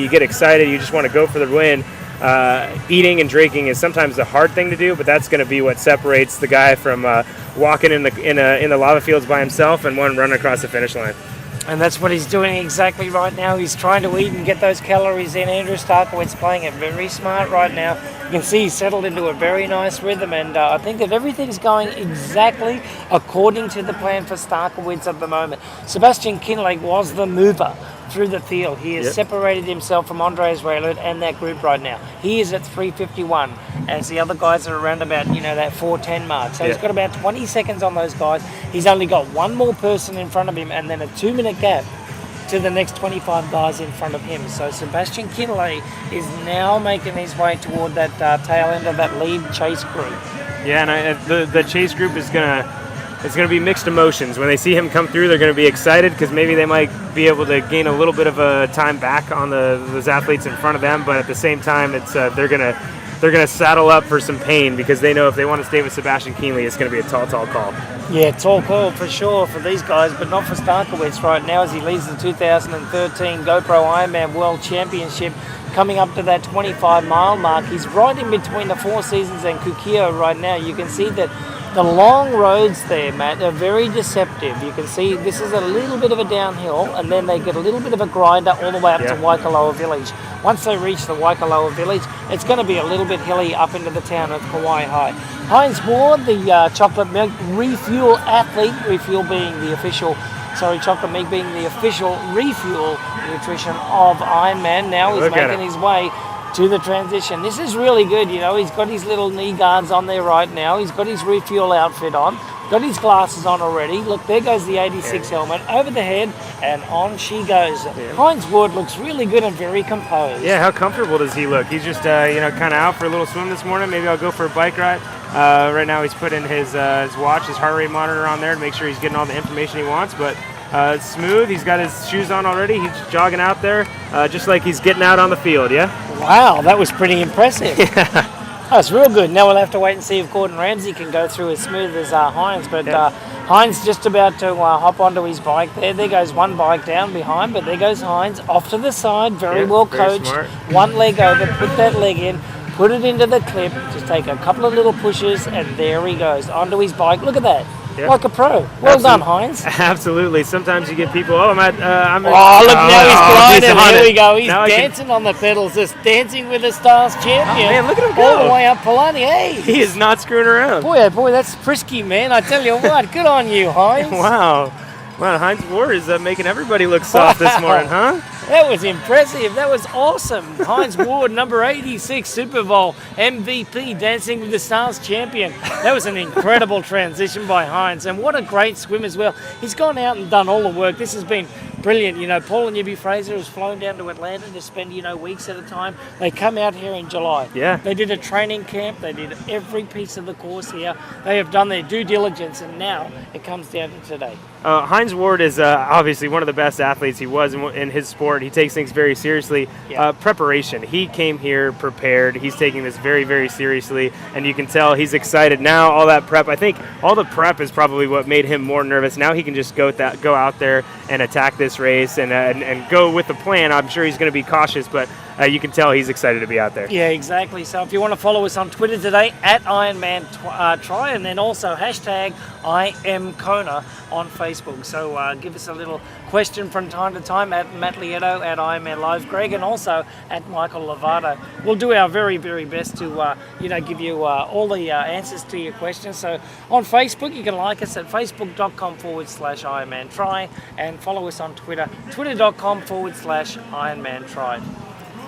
You get excited, you just want to go for the win. Eating and drinking is sometimes the hard thing to do, but that's going to be what separates the guy from walking in the lava fields by himself and one run across the finish line. And that's what he's doing exactly right now. He's trying to eat and get those calories in. Andrew Starkowitz playing it very smart right now. You can see he's settled into a very nice rhythm, and I think that everything's going exactly according to the plan for Starkowitz at the moment. Sebastian Kienle was the mover through the field. He has separated himself from Andreas Raelert and that group right now. He is at 3:51, as the other guys are around about, that 4:10 mark. So he's got about 20 seconds on those guys. He's only got one more person in front of him, and then a 2-minute gap to the next 25 guys in front of him. So Sebastian Kienle is now making his way toward that tail end of that lead chase group. Yeah, and the chase group is it's going to be mixed emotions. When they see him come through, they're going to be excited because maybe they might be able to gain a little bit of a time back on those athletes in front of them. But at the same time, it's they're going to saddle up for some pain because they know if they want to stay with Sebastian Kienle, it's going to be a tall call. Yeah, tall call for sure for these guys, but not for Starkowitz right now as he leads the 2013 GoPro Ironman World Championship. Coming up to that 25-mile mark. He's right in between the Four Seasons and Kukio right now. You can see that the long roads there, Matt, are very deceptive. You can see this is a little bit of a downhill, and then they get a little bit of a grinder all the way up to Waikoloa Village. Once they reach the Waikoloa Village, it's going to be a little bit hilly up into the town of Kauai High. Heinz Ward, the chocolate milk refuel athlete, refuel being the official, chocolate milk being the official refuel nutrition of Ironman. Now he's making his way to the transition. This is really good, he's got his little knee guards on there right now. He's got his refuel outfit on, got his glasses on already. Look, there goes the 86 helmet over the head, and on she goes. Heinz Ward looks really good and very composed. Yeah, how comfortable does he look? He's just, kind of out for a little swim this morning. Maybe I'll go for a bike ride. Right now he's putting his watch, his heart rate monitor on there to make sure he's getting all the information he wants, but smooth. He's got his shoes on already. He's jogging out there just like he's getting out on the field, Wow, that was pretty impressive. That's real good. Now we'll have to wait and see if Gordon Ramsay can go through as smooth as Heinz, but Heinz just about to hop onto his bike there. There goes one bike down behind, but there goes Heinz off to the side, very well coached. One leg over, put that leg in, put it into the clip, just take a couple of little pushes, and there he goes onto his bike. Look at that. Like a pro. Well done, Heinz. Absolutely. Sometimes you get people, look, now he's gliding. Here we go. He's dancing on the pedals, just dancing with the Stars champion. Oh, man, look at him go. All the way up Polani. Hey. He is not screwing around. Boy, that's frisky, man. I tell you what, good on you, Heinz. Wow, Heinz Ward is making everybody look soft this morning, huh? That was impressive. That was awesome. Heinz Ward, number 86, Super Bowl MVP, Dancing with the Stars champion. That was an incredible transition by Heinz, and what a great swim as well. He's gone out and done all the work. This has been brilliant. Paul and Yubi Fraser has flown down to Atlanta to spend, weeks at a time. They come out here in July. Yeah. They did a training camp. They did every piece of the course here. They have done their due diligence, and now it comes down to today. Heinz Ward is obviously one of the best athletes he was in his sport. He takes things very seriously. Preparation. He came here prepared. He's taking this very, very seriously, and you can tell he's excited now. All that prep. I think all the prep is probably what made him more nervous. Now he can just go out there and attack this race and go with the plan. I'm sure he's going to be cautious, but you can tell he's excited to be out there. Yeah, exactly. So if you want to follow us on Twitter today, at Ironman Try, and then also hashtag #IamKona on Facebook. So give us a little question from time to time at Matt Lieto, at Ironman Live Greg, and also at Michael Lovato. We'll do our very, very best to give you all the answers to your questions. So on Facebook, you can like us at facebook.com/Ironman Try, and follow us on Twitter, twitter.com/Ironman Try.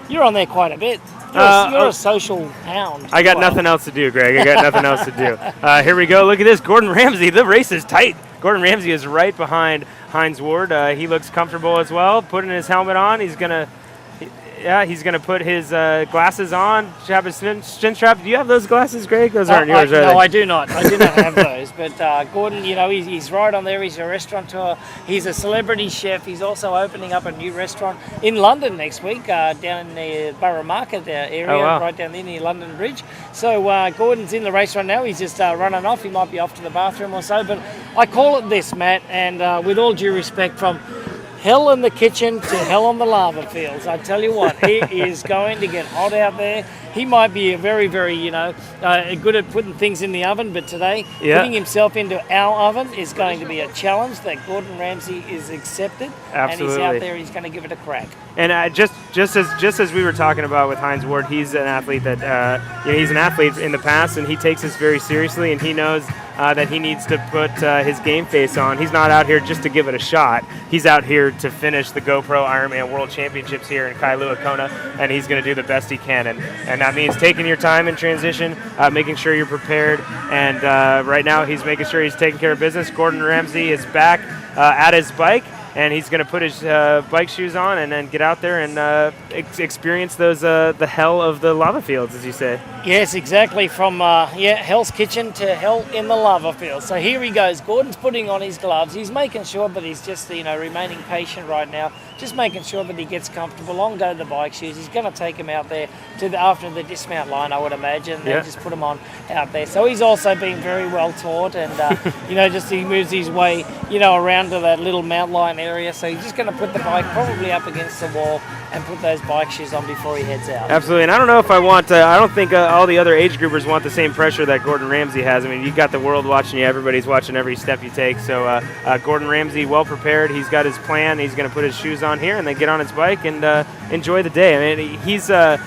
You're on there quite a bit. You're a social hound. I got nothing else to do, Greg. I got nothing else to do. Here we go. Look at this. Gordon Ramsay. The race is tight. Gordon Ramsay is right behind Heinz Ward. He looks comfortable as well. Putting his helmet on. He's going to put his glasses on, have his chin strap. Do you have those glasses, Greg? Those aren't yours, are they? No, I do not. I do not have those. But Gordon, he's right on there. He's a restaurateur. He's a celebrity chef. He's also opening up a new restaurant in London next week, down in the Borough Market area, right down there near London Bridge. So Gordon's in the race right now. He's just running off. He might be off to the bathroom or so. But I call it this, Matt, and with all due respect from hell in the kitchen to hell on the lava fields. I tell you what, it is going to get hot out there. He might be a very, very, good at putting things in the oven, but today, putting himself into our oven is going to be a challenge that Gordon Ramsay is accepted. Absolutely. And he's out there, he's going to give it a crack. And just as we were talking about with Hines Ward, he's an athlete that he's an athlete in the past, and he takes this very seriously, and he knows that he needs to put his game face on. He's not out here just to give it a shot. He's out here to finish the GoPro Ironman World Championships here in Kailua Kona, and he's going to do the best he can. And that means taking your time in transition, making sure you're prepared. And right now he's making sure he's taking care of business. Gordon Ramsay is back at his bike, and he's going to put his bike shoes on and then get out there and experience those the hell of the lava fields, as you say. Yes, exactly. From Hell's Kitchen to hell in the lava field. So here he goes. Gordon's putting on his gloves. He's making sure, but he's just remaining patient right now. Just making sure that he gets comfortable. On go the bike shoes. He's going to take him out there after the dismount line, I would imagine. And just put him on out there. So he's also been very well taught, and just he moves his way around to that little mountain line area. So he's just going to put the bike probably up against the wall and put those bike shoes on before he heads out. Absolutely, and I don't know if I want I don't think all the other age groupers want the same pressure that Gordon Ramsay has. I mean, you got the world watching you. Everybody's watching every step you take. So Gordon Ramsay, well prepared. He's got his plan. He's going to put his shoes on here and then get on his bike and enjoy the day. I mean, he's a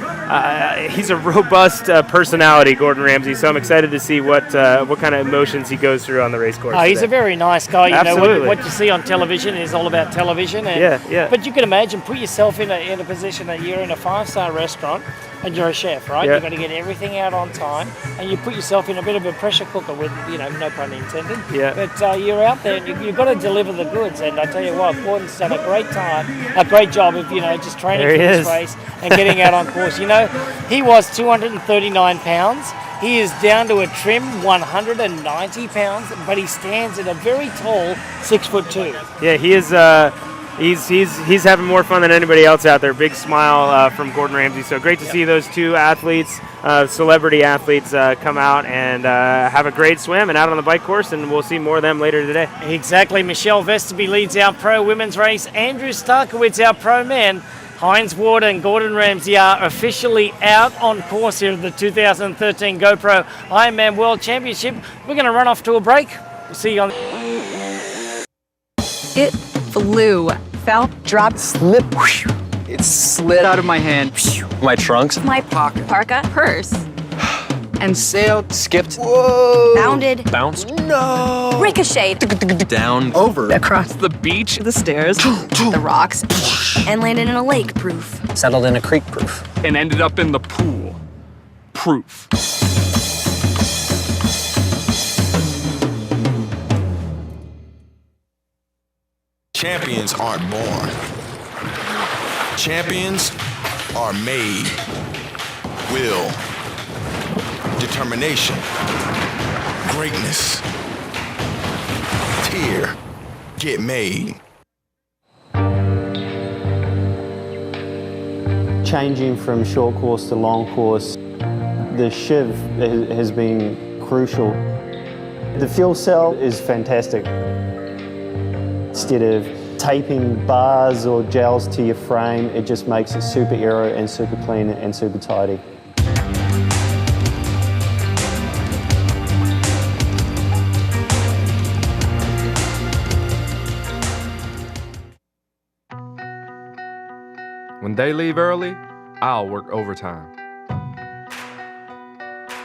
robust personality, Gordon Ramsay. So I'm excited to see what kind of emotions he goes through on the race course. He's today. a very nice guy. Absolutely. What you see on television is all about television. And, But you can imagine, put yourself in a position that you're in a 5-star restaurant and you're a chef, right? You've got to get everything out on time, and you put yourself in a bit of a pressure cooker with, no pun intended. Yeah. But you're out there and you've got to deliver the goods. And I tell you what, Gordon's done a great job of, just training for this race and getting out on course. He was 239 pounds. He is down to a trim 190 pounds, but he stands at a very tall 6'2". Yeah, he is. He's having more fun than anybody else out there. Big smile from Gordon Ramsay. So great to see those two athletes, celebrity athletes, come out and have a great swim and out on the bike course, and we'll see more of them later today. Exactly. Michelle Vesterby leads our pro women's race. Andrew Starkowitz, our pro man. Hines Ward and Gordon Ramsay are officially out on course here at the 2013 GoPro Ironman World Championship. We're going to run off to a break. We'll see you on... It flew, fell, dropped, slipped. It slid out of my hand. My trunks. My pocket. Parka. Purse. And sailed, skipped. Whoa. Bounded. Bounced. No. Ricocheted. Down. Over. Across the beach. The stairs. The rocks. And landed in a lake. Proof. Settled in a creek. Proof. And ended up in the pool. Proof. Champions aren't born. Champions are made. Will. Determination. Greatness. Here. Get made. Changing from short course to long course, the shiv has been crucial. The fuel cell is fantastic. Instead of taping bars or gels to your frame, it just makes it super aero and super clean and super tidy. When they leave early, I'll work overtime.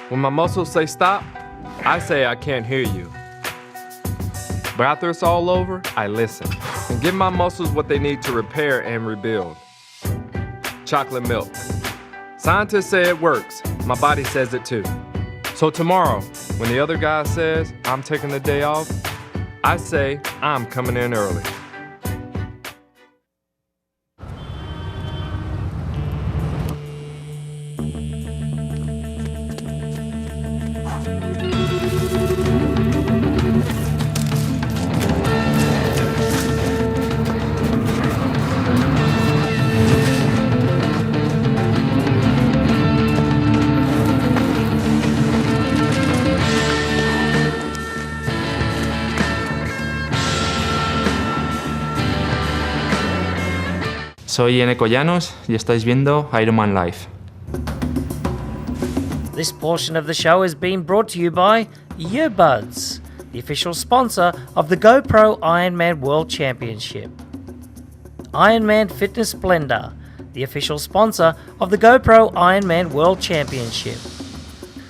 When my muscles say stop, I say I can't hear you. But after it's all over, I listen and give my muscles what they need to repair and rebuild. Chocolate milk. Scientists say it works. My body says it too. So tomorrow, when the other guy says I'm taking the day off, I say I'm coming in early. Soy N. Collanos y estáis viendo Ironman Live. This portion of the show is being brought to you by Earbuds, the official sponsor of the GoPro Ironman World Championship. Ironman Fitness Blender, the official sponsor of the GoPro Ironman World Championship.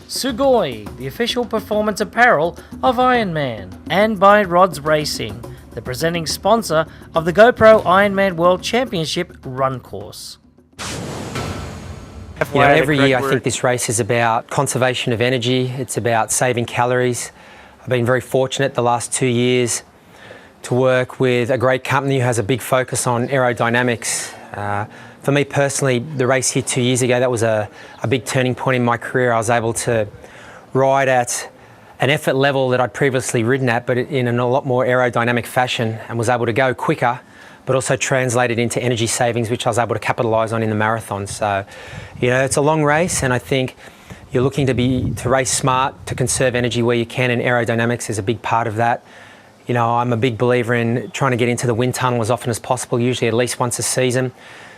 Sugoi, the official performance apparel of Ironman. And by Rods Racing, the presenting sponsor of the GoPro Ironman World Championship run course. You know, every year I think this race is about conservation of energy, it's about saving calories. I've been very fortunate the last 2 years to work with a great company who has a big focus on aerodynamics. For me personally, the race here 2 years ago, that was a big turning point in my career. I was able to ride at an effort level that I'd previously ridden at, but in a lot more aerodynamic fashion, and was able to go quicker, but also translated into energy savings, which I was able to capitalise on in the marathon. So, you know, it's a long race, and I think you're looking to race smart, to conserve energy where you can, and aerodynamics is a big part of that. You know, I'm a big believer in trying to get into the wind tunnel as often as possible, usually at least once a season,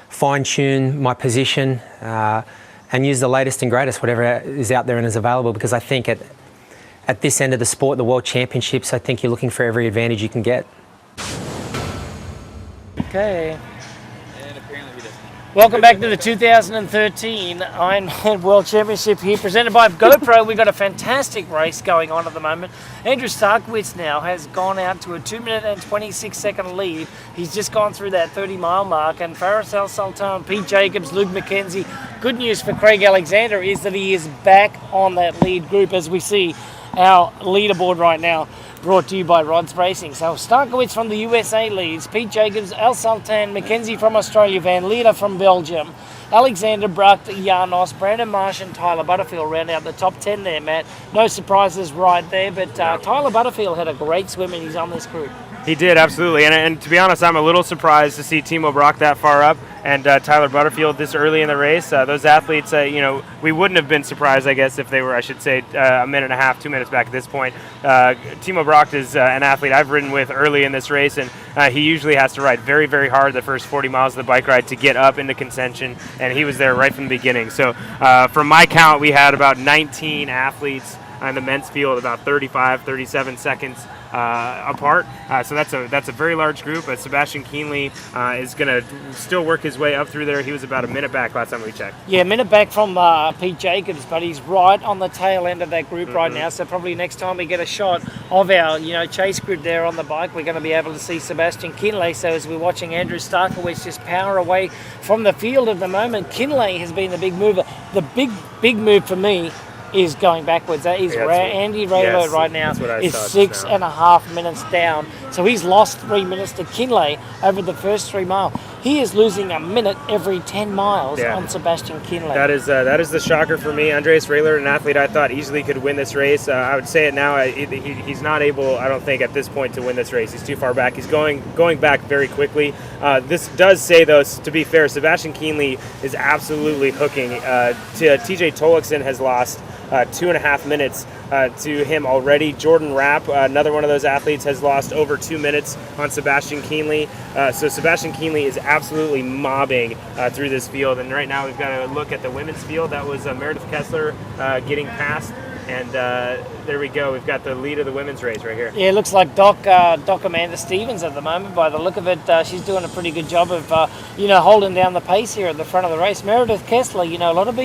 fine-tune my position, and use the latest and greatest, whatever is out there and is available, because I think at this end of the sport, the World Championships, I think you're looking for every advantage you can get. Okay. Welcome back to the 2013 Ironman World Championship here, presented by GoPro. We've got a fantastic race going on at the moment. Andrew Starkowitz now has gone out to a 2 minute and 26 second lead. He's just gone through that 30-mile mark, and Faris El Sultan, Pete Jacobs, Luke McKenzie. Good news for Craig Alexander is that he is back on that lead group, as we see our leaderboard right now, brought to you by Rods Racing. So Starkowitz from the USA leads, Pete Jacobs, El Sultan, McKenzie from Australia, Van Leer from Belgium, Alexander Bruck, Janos, Brandon Marsh and Tyler Butterfield round out the top 10 there, Matt. No surprises right there, but Tyler Butterfield had a great swim and he's on this group. He did, absolutely. And to be honest, I'm a little surprised to see Timo Brock that far up and Tyler Butterfield this early in the race. Those athletes, you know, we wouldn't have been surprised, I guess, if they were, I should say, a minute and a half, 2 minutes back at this point. Timo Brock is an athlete I've ridden with early in this race, and he usually has to ride very, very hard the first 40 miles of the bike ride to get up into contention, and he was there right from the beginning. So from my count, we had about 19 athletes in the men's field, about 35, 37 seconds apart. So that's a very large group. Sebastian Kienle is going to still work his way up through there. He was about a minute back last time we checked. Yeah, a minute back from Pete Jacobs, but he's right on the tail end of that group right now. So probably next time we get a shot of our chase grid there on the bike, we're going to be able to see Sebastian Kienle. So as we're watching Andrew Starkowitz just power away from the field at the moment, Kienle has been the big mover. The big move for me is going backwards. That is Andy Raylo right now is 6.5 minutes down. So he's lost 3 minutes to Kienle over the first 3 miles. He is losing a minute every 10 miles on Sebastian Kienle. That is the shocker for me. Andreas Rayler, an athlete I thought easily could win this race. I would say it now. He's not able, I don't think, at this point to win this race. He's too far back. He's going back very quickly. This does say, though, to be fair, Sebastian Kienle is absolutely hooking. TJ Tolekson has lost 2.5 minutes to him already. Jordan Rapp, another one of those athletes, has lost over 2 minutes on Sebastian Kienle. So Sebastian Kienle is absolutely mobbing through this field. And right now we've got to look at the women's field. That was Meredith Kessler getting past. And there we go. We've got the lead of the women's race right here. Yeah, it looks like Doc Amanda Stevens at the moment. By the look of it, she's doing a pretty good job of, holding down the pace here at the front of the race. Meredith Kessler, a lot of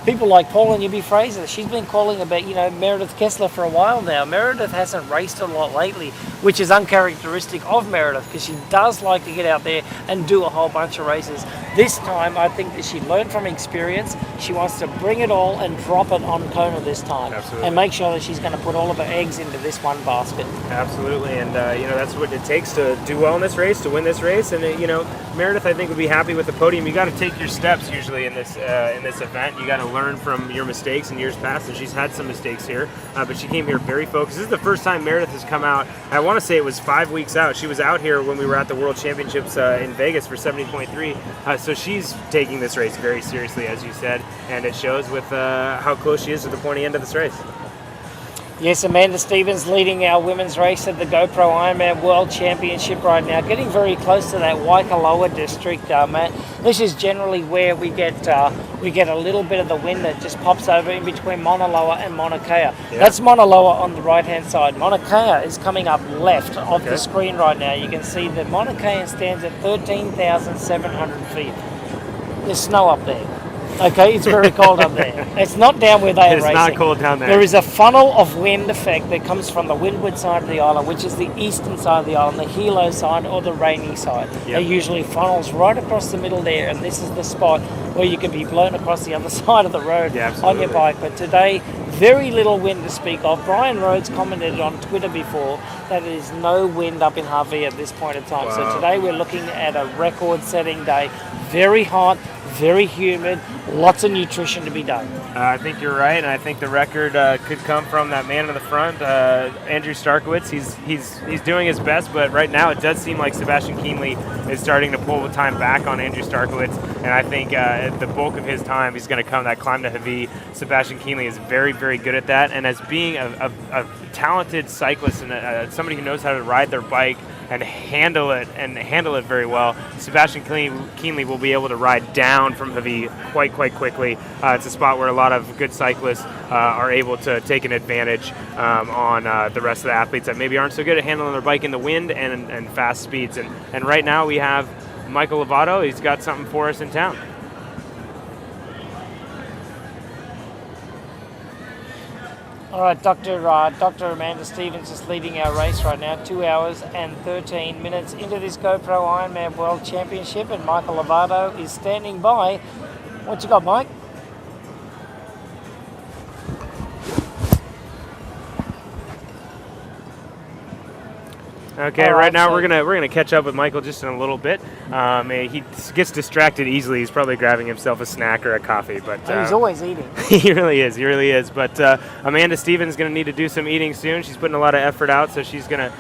people like Paul and Yubi Fraser, she's been calling about, Meredith Kessler for a while now. Meredith hasn't raced a lot lately, which is uncharacteristic of Meredith because she does like to get out there and do a whole bunch of races. This time, I think that she learned from experience. She wants to bring it all and drop it on Kona this time. Absolutely. And make sure that she's going to put all of her eggs into this one basket. Absolutely, and that's what it takes to do well in this race, to win this race. And Meredith, I think, would be happy with the podium. You got to take your steps usually in this event. You got to learn from your mistakes in years past, and she's had some mistakes here, but she came here very focused. This is the first time Meredith has come out. I want to say it was 5 weeks out. She was out here when we were at the World Championships in Vegas for 70.3. So she's taking this race very seriously, as you said, and it shows with how close she is to the pointy end of this race. Yes, Amanda Stevens leading our women's race at the GoPro Ironman World Championship right now, getting very close to that Waikoloa district, Matt. This is generally where we get a little bit of the wind that just pops over in between Mauna Loa and Mauna Kea. Yeah. That's Mauna Loa on the right-hand side. Mauna Kea is coming up left of the screen right now. You can see that Mauna Kea stands at 13,700 feet. There's snow up there. Okay, it's very cold up there. It's not down where they are racing. It's not cold down there. There is a funnel of wind effect that comes from the windward side of the island, which is the eastern side of the island, the Hilo side or the rainy side. It usually funnels right across the middle there, and this is the spot where you can be blown across the other side of the road on your bike. But today, very little wind to speak of. Brian Rhodes commented on Twitter before that there is no wind up in Harvey at this point in time. Wow. So today we're looking at a record-setting day. Very hot, very humid, lots of nutrition to be done. I think you're right, and I think the record could come from that man in the front, Andrew Starkowitz. He's doing his best, but right now it does seem like Sebastian Kienle is starting to pull the time back on Andrew Starkowitz, and I think the bulk of his time he's going to come that climb to Hawaii. Sebastian Kienle is very, very good at that, and as being a talented cyclist and somebody who knows how to ride their bike and handle it very well, Sebastian Kienle will be able to ride down from Hawaii quite quickly. It's a spot where a lot of good cyclists are able to take an advantage on the rest of the athletes that maybe aren't so good at handling their bike in the wind and fast speeds. And right now we have Michael Lovato. He's got something for us in town. All right, Dr. Amanda Stevens is leading our race right now, 2 hours and 13 minutes into this GoPro Ironman World Championship, and Michael Lovato is standing by. What you got, Mike? Okay, right now we're gonna catch up with Michael just in a little bit. He gets distracted easily. He's probably grabbing himself a snack or a coffee, but he's always eating. He really is. But Amanda Stevens is gonna need to do some eating soon. She's putting a lot of effort out, so she's gonna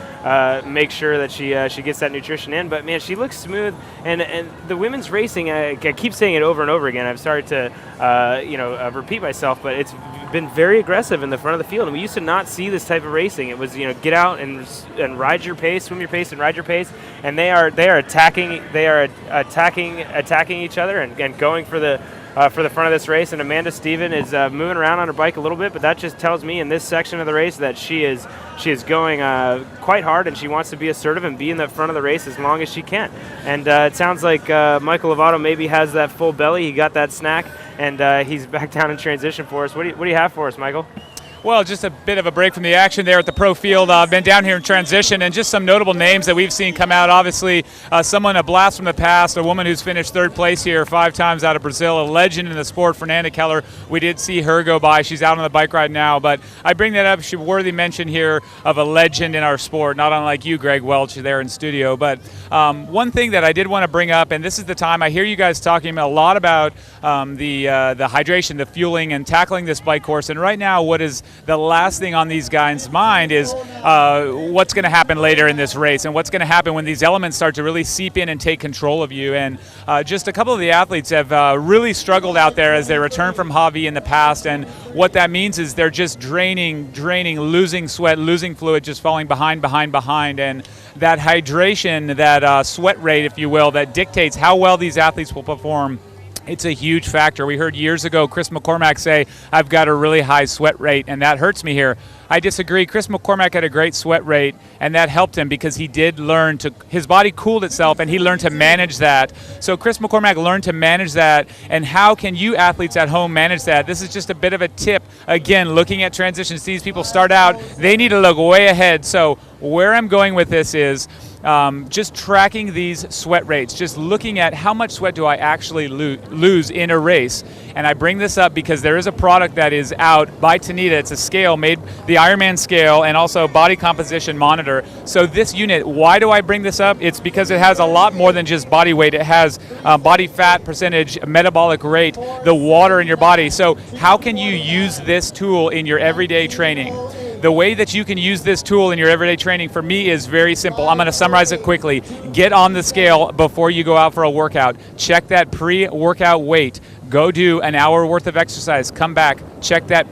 make sure that she gets that nutrition in. But man, she looks smooth. And the women's racing, I keep saying it over and over again. I've started to repeat myself, but it's been very aggressive in the front of the field. And we used to not see this type of racing. It was get out and ride your pace, swim your pace, and ride your pace. And they are attacking each other and going for the front of this race. And Amanda Stevens is moving around on her bike a little bit, but that just tells me in this section of the race that she is going quite hard, and she wants to be assertive and be in the front of the race as long as she can. And it sounds like Michael Lovato maybe has that full belly. He got that snack, and he's back down in transition for us. What do you have for us, Michael? Well, just a bit of a break from the action there at the pro field. I've been down here in transition, and just some notable names that we've seen come out. Obviously, a blast from the past, a woman who's finished third place here 5 times out of Brazil, a legend in the sport, Fernanda Keller. We did see her go by. She's out on the bike right now, but I bring that up. She's a worthy mention here of a legend in our sport, not unlike you, Greg Welch, there in studio. But one thing that I did want to bring up, and this is the time I hear you guys talking a lot about the hydration, the fueling, and tackling this bike course. And right now, what is the last thing on these guys' mind is what's going to happen later in this race, and what's going to happen when these elements start to really seep in and take control of you. And just a couple of the athletes have really struggled out there as they return from Hawaii in the past, and what that means is they're just draining, losing sweat, losing fluid, just falling behind, and that hydration, that sweat rate, if you will, that dictates how well these athletes will perform. It's a huge factor. We heard years ago Chris McCormack say, I've got a really high sweat rate, and that hurts me here. I disagree. Chris McCormack had a great sweat rate, and that helped him because he did learn his body cooled itself, and he learned to manage that. So Chris McCormack learned to manage that, and how can you athletes at home manage that? This is just a bit of a tip. Again, looking at transitions, these people start out, they need to look way ahead. So where I'm going with this is just tracking these sweat rates, just looking at how much sweat do I actually lose in a race. And I bring this up because there is a product that is out by Tanita. It's a scale made, the Ironman scale, and also body composition monitor. So this unit, why do I bring this up? It's because it has a lot more than just body weight. It has body fat percentage, metabolic rate, the water in your body. So how can you use this tool in your everyday training? The way that you can use this tool in your everyday training for me is very simple. I'm going to summarize it quickly. Get on the scale before you go out for a workout. Check that pre-workout weight. Go do an hour worth of exercise. Come back. Check that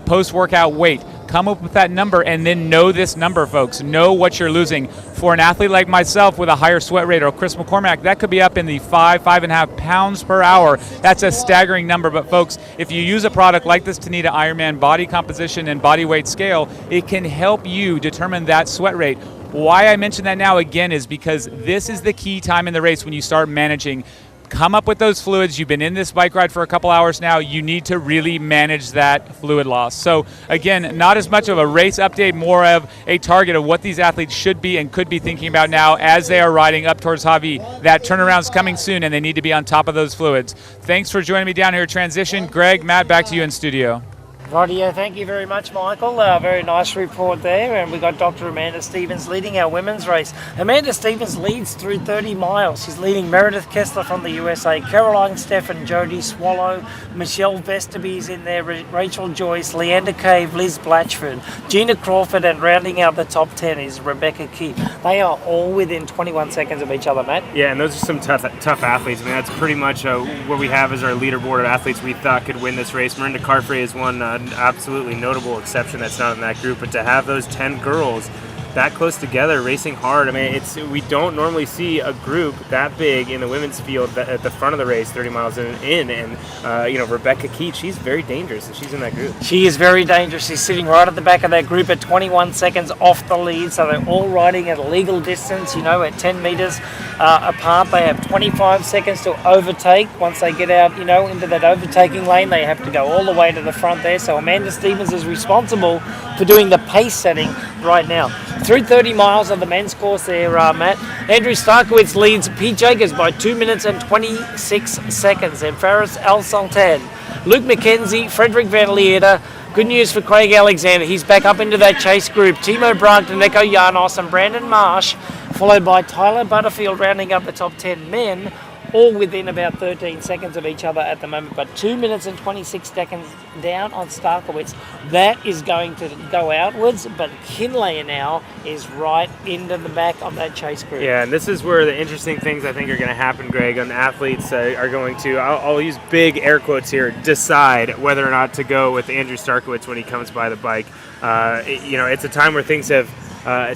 post-workout weight. come up with that number, and then know this number, folks. Know what you're losing. For an athlete like myself with a higher sweat rate, or Chris McCormack, that could be up in the 5.5 pounds per hour. That's a staggering number. But folks, if you use a product like this Tanita Ironman body composition and body weight scale, it can help you determine that sweat rate. Why I mention that now again is because this is the key time in the race when you start managing. Come up with those fluids. You've been in this bike ride for a couple hours now. You need to really manage that fluid loss. So again, not as much of a race update, more of a target of what these athletes should be and could be thinking about now as they are riding up towards Javi. That turnaround's coming soon, and they need to be on top of those fluids. Thanks for joining me down here at Transition. Greg, Matt, back to you in studio. Rightio, thank you very much, Michael. Very nice report there. And we got Dr. Amanda Stevens leading our women's race. Amanda Stevens leads through 30 miles. She's leading Meredith Kessler from the USA, Caroline Stefan, Jodie Swallow, Michelle Vesterby's in there, Rachel Joyce, Leander Cave, Liz Blatchford, Gina Crawford, and rounding out the top 10 is Rebecca Keith. They are all within 21 seconds of each other, Matt. Yeah, and those are some tough athletes. I mean, that's pretty much what we have as our leaderboard of athletes we thought could win this race. Miranda Carfrey is one absolutely notable exception that's not in that group, but to have those 10 girls that close together racing hard, I mean, we don't normally see a group that big in the women's field at the front of the race 30 miles in and Rebecca Keith, she's very dangerous and she's in that group. She is very dangerous. She's sitting right at the back of that group at 21 seconds off the lead, so they're all riding at a legal distance, at 10 meters apart. They have 25 seconds to overtake. Once they get out into that overtaking lane, they have to go all the way to the front there. So Amanda Stevens is responsible for doing the pace setting right now. Through 30 miles of the men's course there, Matt. Andrew Starkowitz leads Pete Jacobs by 2 minutes and 26 seconds. And Faris Al Sultan, Luke McKenzie, Frederick Van Leerder. Good news for Craig Alexander. He's back up into that chase group. Timo Bragdon, Neko Janos, and Brandon Marsh, followed by Tyler Butterfield rounding up the top 10 men, all within about 13 seconds of each other at the moment, but 2 minutes and 26 seconds down on Starkowitz. That is going to go outwards, but Kinley now is right into the back of that chase group. Yeah, and this is where the interesting things I think are going to happen, Greg, and athletes are going to, I'll use big air quotes here, decide whether or not to go with Andrew Starkowitz when he comes by the bike. It's a time where things have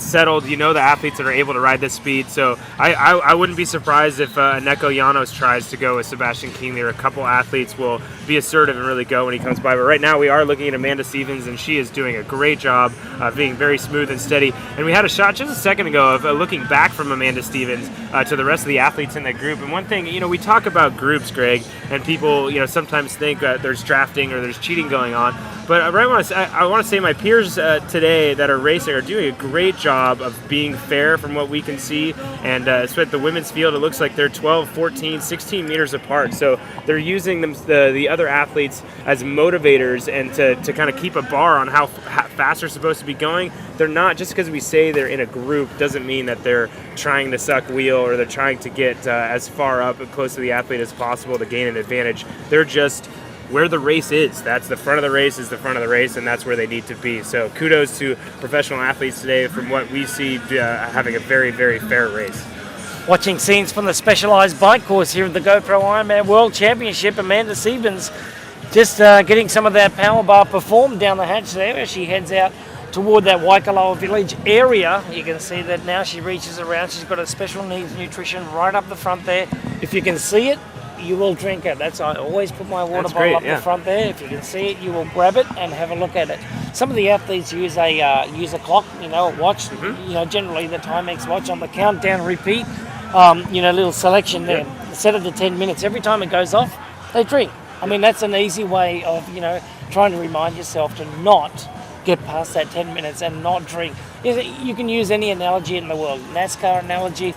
settled. The athletes that are able to ride this speed. So I wouldn't be surprised if Neko Janos tries to go with Sebastian Kienle, or a couple athletes will be assertive and really go when he comes by. But right now we are looking at Amanda Stevens, and she is doing a great job being very smooth and steady. And we had a shot just a second ago of looking back from Amanda Stevens to the rest of the athletes in that group. And one thing, we talk about groups, Greg, and people, sometimes think there's drafting or there's cheating going on. But I want to say my peers today that are racing are doing a great job of being fair from what we can see. And so at the women's field, it looks like they're 12, 14, 16 meters apart. So they're using the other athletes as motivators and to kind of keep a bar on how fast they're supposed to be going. They're not, just because we say they're in a group doesn't mean that they're trying to suck wheel or they're trying to get as far up and close to the athlete as possible to gain an advantage. They're just where the race is. That's the front of the race, and that's where they need to be. So kudos to professional athletes today from what we see having a very, very fair race. Watching scenes from the specialised bike course here at the GoPro Ironman World Championship, Amanda Stevens just getting some of that power bar performed down the hatch there as she heads out toward that Waikoloa Village area. You can see that now she reaches around. She's got a special needs nutrition right up the front there. If you can see it, you will drink it. I always put my water bottle up the front there. If you can see it, you will grab it and have a look at it. Some of the athletes use a clock, a watch. Mm-hmm. Generally the Timex watch on the countdown repeat. Little selection there. Set it to 10 minutes. Every time it goes off, they drink. I mean, that's an easy way of trying to remind yourself to not get past that 10 minutes and not drink. You can use any analogy in the world. NASCAR analogy.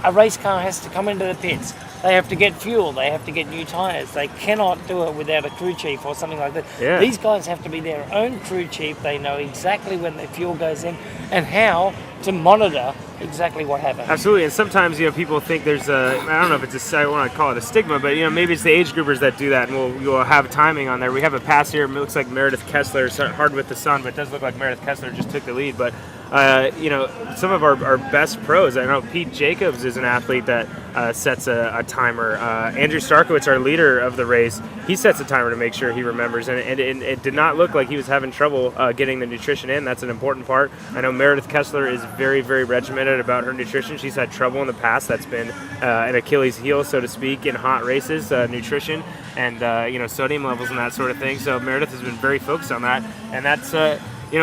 A race car has to come into the pits. They have to get fuel. They have to get new tyres. They cannot do it without a crew chief or something like that. Yeah. These guys have to be their own crew chief. They know exactly when the fuel goes in and how to monitor exactly what happens. Absolutely, and sometimes people think there's I don't know if it's I want to call it a stigma, but maybe it's the age groupers that do that, and we'll have timing on there. We have a pass here. It looks like Meredith Kessler, hard with the sun, but it does look like Meredith Kessler just took the lead. But some of our best pros. I know Pete Jacobs is an athlete that sets a timer. Andrew Starkowitz, our leader of the race, he sets a timer to make sure he remembers. And it did not look like he was having trouble getting the nutrition in. That's an important part. I know Meredith Kessler is very, very regimented about her nutrition. She's had trouble in the past. That's been an Achilles heel, so to speak, in hot races, nutrition and sodium levels and that sort of thing. So Meredith has been very focused on that. And that's,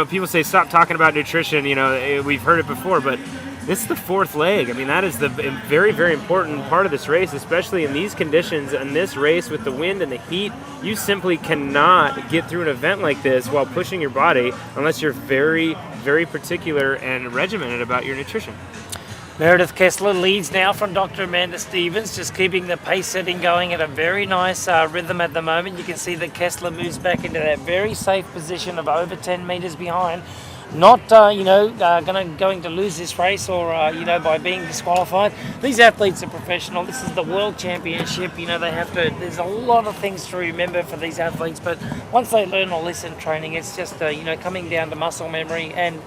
people say stop talking about nutrition. We've heard it before, but this is the fourth leg. I mean, that is the very, very important part of this race, especially in these conditions. In this race with the wind and the heat, you simply cannot get through an event like this while pushing your body unless you're very, very particular and regimented about your nutrition. Meredith Kessler leads now from Dr. Amanda Stevens, just keeping the pace setting going at a very nice rhythm at the moment. You can see that Kessler moves back into that very safe position of over 10 metres behind. Not, going to lose this race or, by being disqualified. These athletes are professional. This is the World Championship. There's a lot of things to remember for these athletes, but once they learn all this in training, it's just, coming down to muscle memory and,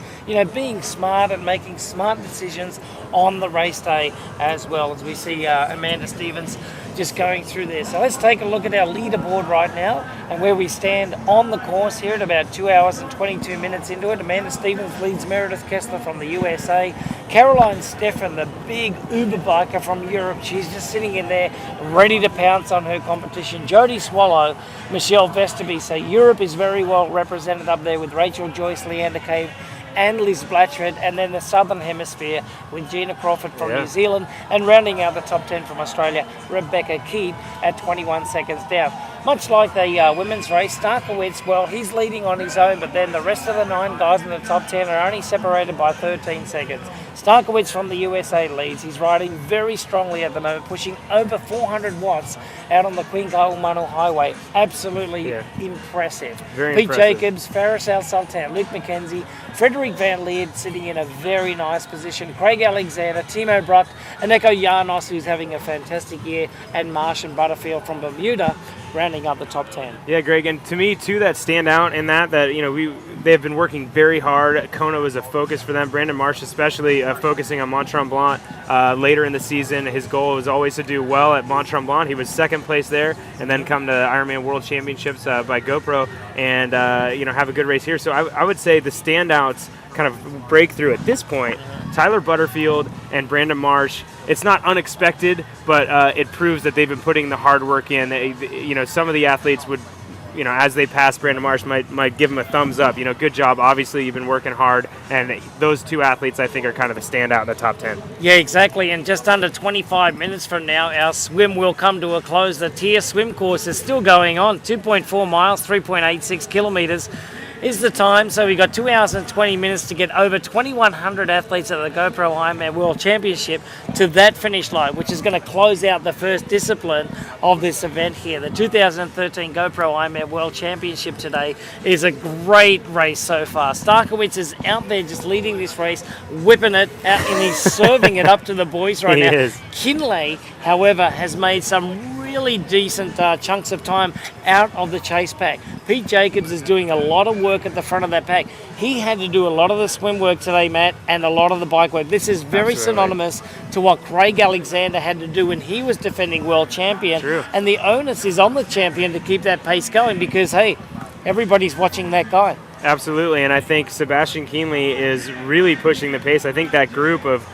being smart and making smart decisions on the race day as well, as we see Amanda Stevens just going through there. So let's take a look at our leaderboard right now and where we stand on the course here at about 2 hours and 22 minutes into it. Amanda Stevens leads Meredith Kessler from the USA. Caroline Stefan, the big Uber biker from Europe, she's just sitting in there ready to pounce on her competition. Jodie Swallow, Michelle Vesterby. So Europe is very well represented up there with Rachel Joyce, Leander Cave, and Liz Blatchford, and then the Southern Hemisphere with Gina Crawford from New Zealand, and rounding out the top 10 from Australia, Rebecca Keat at 21 seconds down. Much like the women's race, Starkowitz, well, he's leading on his own, but then the rest of the 9 guys in the top 10 are only separated by 13 seconds. Starkowitz from the USA leads. He's riding very strongly at the moment, pushing over 400 watts out on the Queen Kaumanu Highway. Absolutely impressive. Very Pete Jacobs, Faris Al-Sultan, Luke McKenzie, Frederick Van Leerd sitting in a very nice position, Craig Alexander, Timo Bruck, Aneko Janos, who's having a fantastic year, and Martian Butterfield from Bermuda rounding up the top 10. Yeah, Greg, and to me, too, that stand out in they've been working very hard. Kona was a focus for them. Brandon Marsh especially focusing on Mont Tremblant later in the season. His goal was always to do well at Mont Tremblant. He was second place there and then come to Ironman World Championships by GoPro and, have a good race here. So I would say the standouts kind of break through at this point. Tyler Butterfield and Brandon Marsh, it's not unexpected, but it proves that they've been putting the hard work in. Some of the athletes would, as they pass Brandon Marsh, might give him a thumbs up. Good job. Obviously, you've been working hard, and those two athletes, I think, are kind of the standout in the top 10. Yeah, exactly. And just under 25 minutes from now, our swim will come to a close. The tier swim course is still going on. 2.4 miles, 3.86 kilometers. Is the time. So we got 2 hours and 20 minutes to get over 2,100 athletes at the GoPro Ironman World Championship to that finish line, which is going to close out the first discipline of this event here. The 2013 GoPro Ironman World Championship today is a great race so far. Starkowitz is out there just leading this race, whipping it out, and he's serving it up to the boys right now. Is. Kinley, however, has made some really decent chunks of time out of the chase pack. Pete Jacobs is doing a lot of work at the front of that pack. He had to do a lot of the swim work today, Matt, and a lot of the bike work. This is very synonymous to what Craig Alexander had to do when he was defending world champion. True. And the onus is on the champion to keep that pace going because, hey, everybody's watching that guy. Absolutely, and I think Sebastian Kienle is really pushing the pace. I think that group of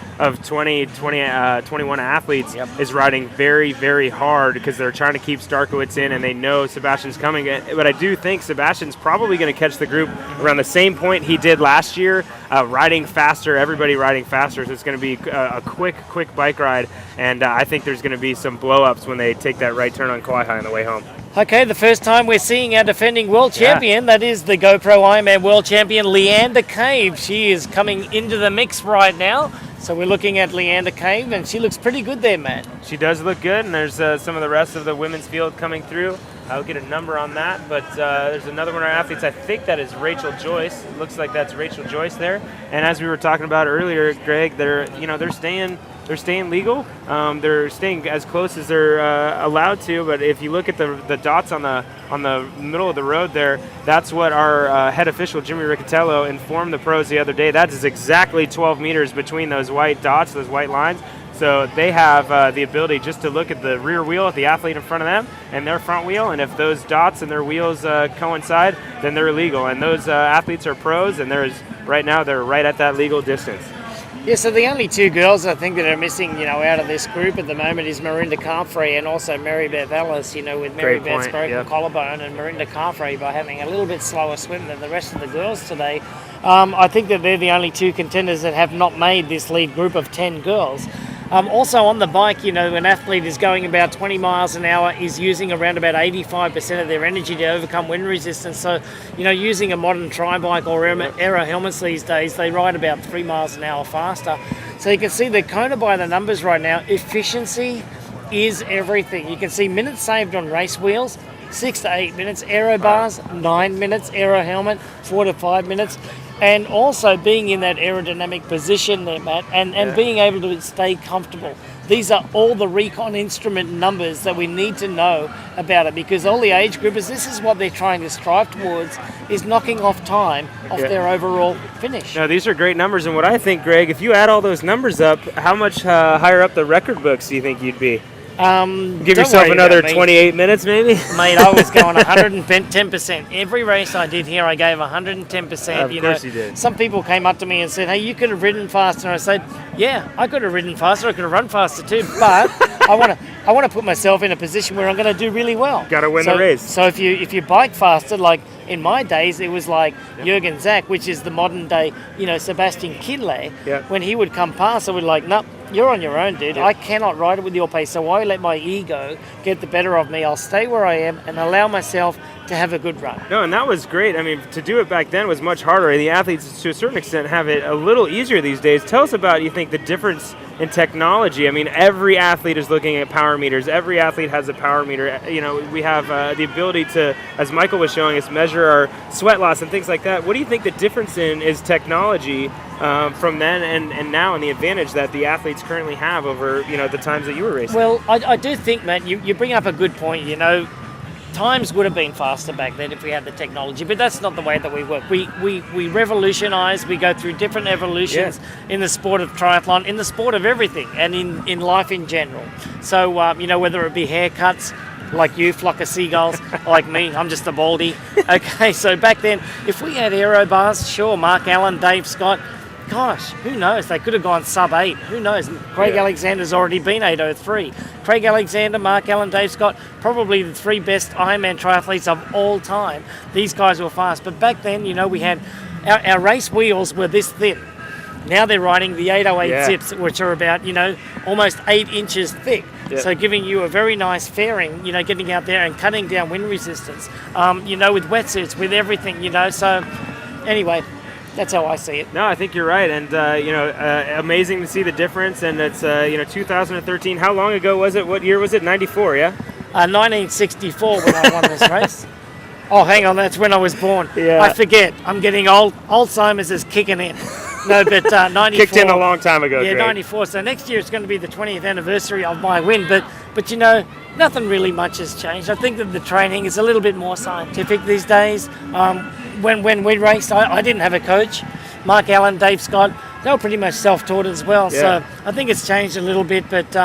21 athletes is riding very, very hard because they're trying to keep Starkowitz in, and they know Sebastian's coming. But I do think Sebastian's probably going to catch the group around the same point he did last year, riding faster, everybody riding faster. So it's going to be a quick bike ride, and I think there's going to be some blow-ups when they take that right turn on Kauai on the way home. Okay, the first time we're seeing our defending world champion, that is the GoPro Ironman world champion, Leander Cave. She is coming into the mix right now. So we're looking at Leander Cave, and she looks pretty good there, Matt. She does look good, and there's some of the rest of the women's field coming through. I'll get a number on that, but there's another one of our athletes. I think that is Rachel Joyce. It looks like that's Rachel Joyce there. And as we were talking about earlier, Greg, they're staying they're staying legal. They're staying as close as they're allowed to. But if you look at the dots on the middle of the road there, that's what our head official, Jimmy Riccatello, informed the pros the other day. That is exactly 12 meters between those white dots, those white lines. So they have the ability just to look at the rear wheel of the athlete in front of them and their front wheel, and if those dots and their wheels coincide, then they're illegal. And those athletes are pros, and right now they're right at that legal distance. Yeah, so the only two girls I think that are missing, out of this group at the moment is Marinda Carfrey and also Mary Beth Ellis, with Mary Beth's broken collarbone, and Marinda Carfrey, by having a little bit slower swim than the rest of the girls today, I think that they're the only two contenders that have not made this lead group of 10 girls. Also on the bike, an athlete is going about 20 miles an hour, is using around about 85% of their energy to overcome wind resistance. So, using a modern tri-bike or aero helmets these days, they ride about 3 miles an hour faster. So you can see the Kona by the numbers right now. Efficiency is everything. You can see minutes saved on race wheels, 6 to 8 minutes, aero bars, 9 minutes, aero helmet, 4 to 5 minutes. And also being in that aerodynamic position there, Matt, and being able to stay comfortable. These are all the recon instrument numbers that we need to know about it, because all the age groupers, this is what they're trying to strive towards, is knocking off time off their overall finish. No, these are great numbers, and what I think, Greg, if you add all those numbers up, how much higher up the record books do you think you'd be? Give yourself another 28 minutes, maybe? Mate, I was going 110%. Every race I did here, I gave 110%. Of course you did. Some people came up to me and said, hey, you could have ridden faster. And I said, yeah, I could have ridden faster. I could have run faster too. But I want to put myself in a position where I'm going to do really well. Got to win the race. So if you bike faster, like in my days, it was like Jürgen Zach, which is the modern day, Sebastian Kienle. Yep. When he would come past, I would like, nope, you're on your own, dude. Yep. I cannot ride it with your pace. So why let my ego get the better of me? I'll stay where I am and allow myself to have a good run. No, and that was great. I mean, to do it back then was much harder. The athletes, to a certain extent, have it a little easier these days. Tell us about, you think, the difference in technology. I mean, every athlete is looking at power meters. Every athlete has a power meter. We have the ability to, as Michael was showing us, measure our sweat loss and things like that. What do you think the difference in is technology from then and now, and the advantage that the athletes currently have over, the times that you were racing? Well, I do think, Matt, you bring up a good point. Times would have been faster back then if we had the technology, but that's not the way that we work. We revolutionize, we go through different evolutions in the sport of triathlon, in the sport of everything, and in life in general. So, whether it be haircuts, like you, flock of seagulls, like me, I'm just a baldy. Okay, so back then, if we had aero bars, sure, Mark Allen, Dave Scott, gosh, who knows? They could have gone sub-8. Who knows? Craig Alexander's already been 8:03. Craig Alexander, Mark Allen, Dave Scott, probably the three best Ironman triathletes of all time. These guys were fast. But back then, we had our race wheels were this thin. Now they're riding the 808 zips, which are about, almost 8 inches thick. Yeah. So giving you a very nice fairing, getting out there and cutting down wind resistance, with wetsuits, with everything, So anyway, that's how I see it. No, I think you're right, and amazing to see the difference. And it's 2013. How long ago was it? What year was it? 94, yeah. 1964 when I won this race. Oh, hang on, that's when I was born. Yeah. I forget. I'm getting old. Alzheimer's is kicking in. No, but 94. Kicked in a long time ago. Yeah, Greg. 94. So next year it's going to be the 20th anniversary of my win. But nothing really much has changed. I think that the training is a little bit more scientific these days. When we raced, I didn't have a coach. Mark Allen, Dave Scott, they were pretty much self-taught as well. Yeah. So I think it's changed a little bit, but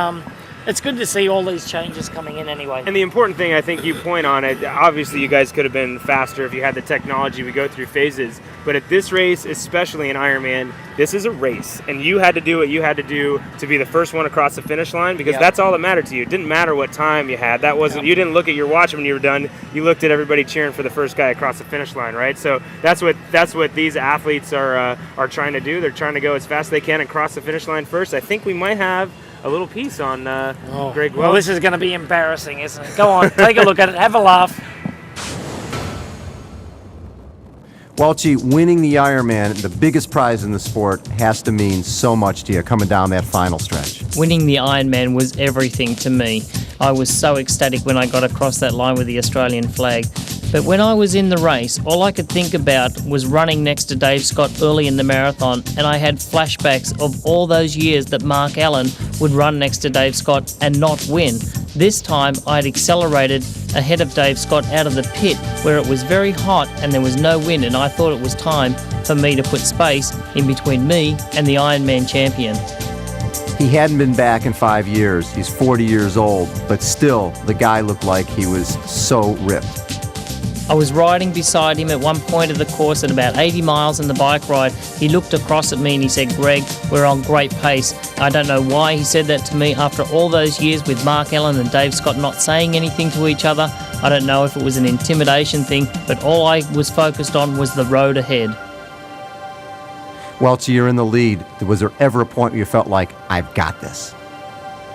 it's good to see all these changes coming in anyway. And the important thing, I think you point on it, obviously you guys could have been faster if you had the technology. We go through phases. But at this race, especially in Ironman, this is a race. And you had to do what you had to do to be the first one across the finish line, because that's all that mattered to you. It didn't matter what time you had. That wasn't. You didn't look at your watch when you were done. You looked at everybody cheering for the first guy across the finish line, right? So that's what these athletes are trying to do. They're trying to go as fast as they can and cross the finish line first. I think we might have a little piece on Greg Welch. Well, this is going to be embarrassing, isn't it? Go on, take a look at it, have a laugh. Welchie, winning the Ironman, the biggest prize in the sport, has to mean so much to you coming down that final stretch. Winning the Ironman was everything to me. I was so ecstatic when I got across that line with the Australian flag. But when I was in the race, all I could think about was running next to Dave Scott early in the marathon, and I had flashbacks of all those years that Mark Allen would run next to Dave Scott and not win. This time I'd accelerated ahead of Dave Scott out of the pit where it was very hot and there was no wind, and I thought it was time for me to put space in between me and the Ironman champion. He hadn't been back in 5 years. He's 40 years old, but still, the guy looked like he was so ripped. I was riding beside him at one point of the course at about 80 miles in the bike ride. He looked across at me and he said, "Greg, we're on great pace." I don't know why he said that to me after all those years with Mark Allen and Dave Scott not saying anything to each other. I don't know if it was an intimidation thing, but all I was focused on was the road ahead. Welch, you're in the lead. Was there ever a point where you felt like, I've got this?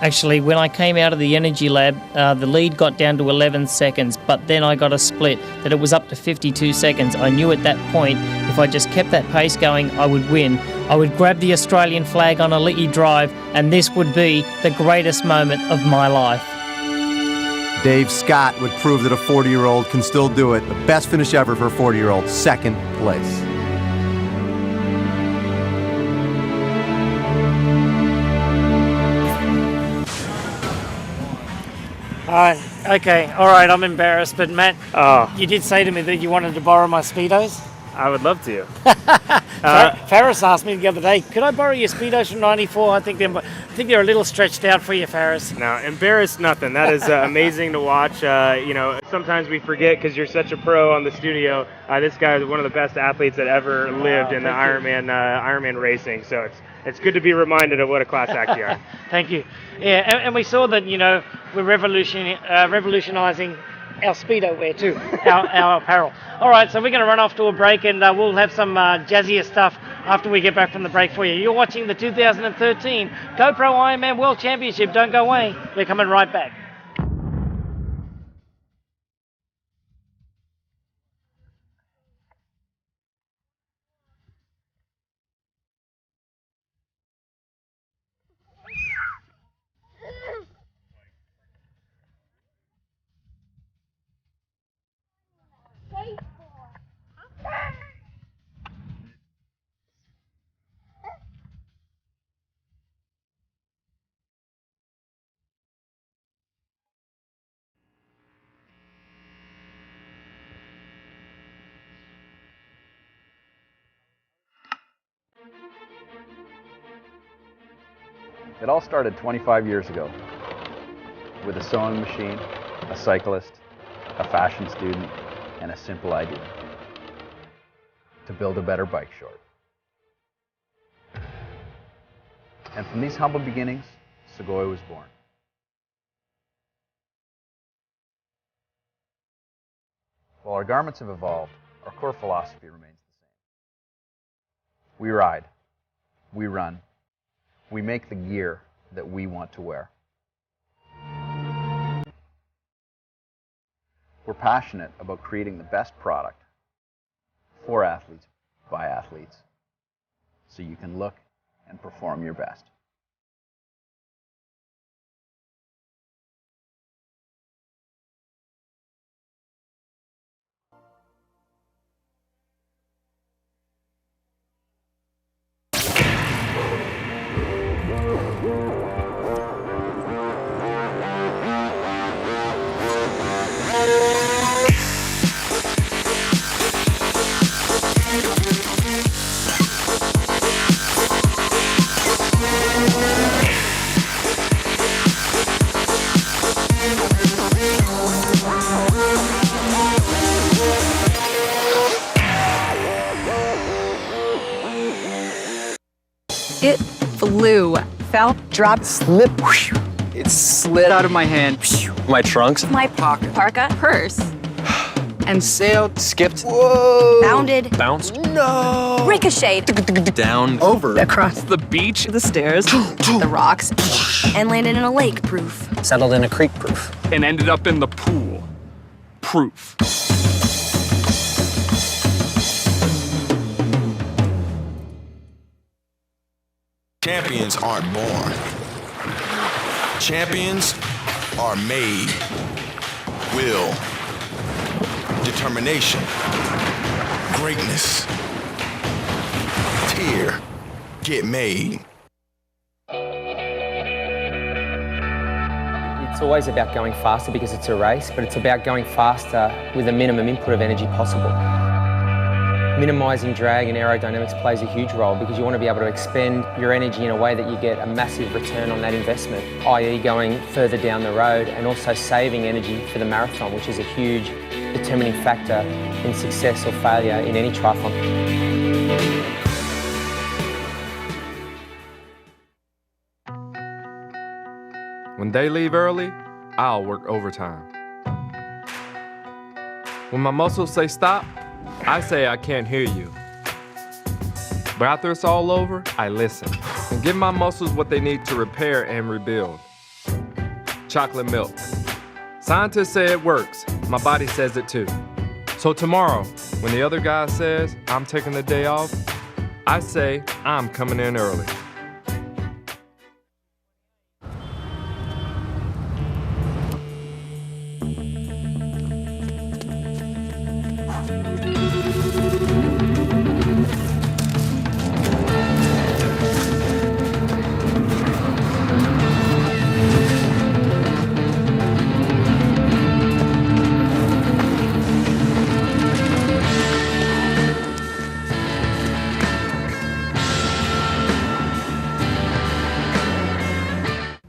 Actually, when I came out of the energy lab, the lead got down to 11 seconds, but then I got a split that it was up to 52 seconds. I knew at that point, if I just kept that pace going, I would win. I would grab the Australian flag on a Licky drive, and this would be the greatest moment of my life. Dave Scott would prove that a 40-year-old can still do it. The best finish ever for a 40-year-old, second place. Okay, all right, I'm embarrassed, but Matt, you did say to me that you wanted to borrow my Speedos. I would love to. Farris asked me the other day, could I borrow your Speedos from '94? I think they're a little stretched out for you, Farris. No, embarrassed nothing. That is amazing to watch. Sometimes we forget because you're such a pro on the studio. This guy is one of the best athletes that ever lived in the Ironman racing. So it's good to be reminded of what a class act you are. Thank you. Yeah, and we saw that, we're revolutionising our Speedo wear too, our apparel. All right, so we're going to run off to a break, and we'll have some jazzier stuff after we get back from the break for you. You're watching the 2013 GoPro Ironman World Championship. Don't go away. We're coming right back. It all started 25 years ago with a sewing machine, a cyclist, a fashion student, and a simple idea: to build a better bike short. And from these humble beginnings, Segoy was born. While our garments have evolved, our core philosophy remains the same. We ride, we run, we make the gear that we want to wear. We're passionate about creating the best product for athletes, by athletes, so you can look and perform your best. It flew, fell, dropped, Slip. It slid out of my hand. My trunks. my pocket, parka, purse, And sailed. Skipped. Whoa. bounded, Bounced. no, ricocheted, Down. Over. across the beach, the stairs, the rocks, and landed in a lake proof. Settled in a creek proof. And ended up in the pool. Proof. Champions aren't born. Champions are made. Will, determination, greatness. Here, get made. It's always about going faster because it's a race, but it's about going faster with the minimum input of energy possible. Minimising drag and aerodynamics plays a huge role because you want to be able to expend your energy in a way that you get a massive return on that investment, i.e. going further down the road and also saving energy for the marathon, which is a huge determining factor in success or failure in any triathlon. When they leave early, I'll work overtime. When my muscles say stop, I say I can't hear you. But after it's all over, I listen and give my muscles what they need to repair and rebuild. Chocolate milk. Scientists say it works. My body says it too. So tomorrow, when the other guy says I'm taking the day off, I say I'm coming in early.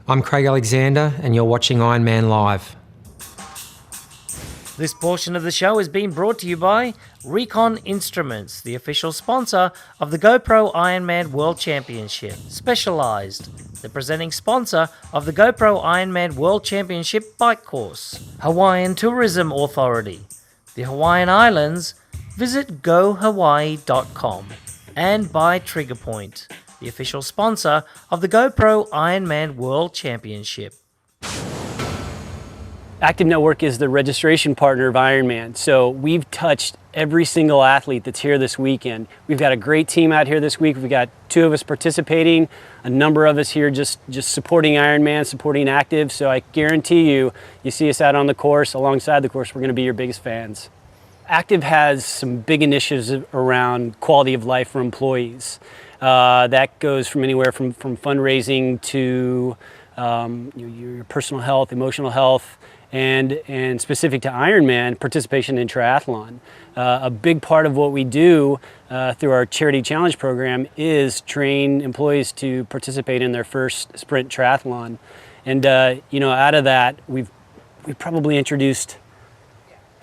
I'm Craig Alexander, and you're watching Ironman Live. This portion of the show is being brought to you by Recon Instruments, the official sponsor of the GoPro Ironman World Championship. Specialized, the presenting sponsor of the GoPro Ironman World Championship bike course. Hawaiian Tourism Authority, the Hawaiian Islands, visit gohawaii.com. And by TriggerPoint, the official sponsor of the GoPro Ironman World Championship. Active Network is the registration partner of Ironman, so we've touched every single athlete that's here this weekend. We've got a great team out here this week. We've got 2 of us participating, a number of us here just supporting Ironman, supporting Active, so I guarantee you see us out on the course, alongside the course, we're going to be your biggest fans. Active has some big initiatives around quality of life for employees. That goes from anywhere from fundraising to your personal health, emotional health, and specific to Ironman, participation in triathlon. A big part of what we do through our Charity Challenge program is train employees to participate in their first sprint triathlon. And out of that, we've probably introduced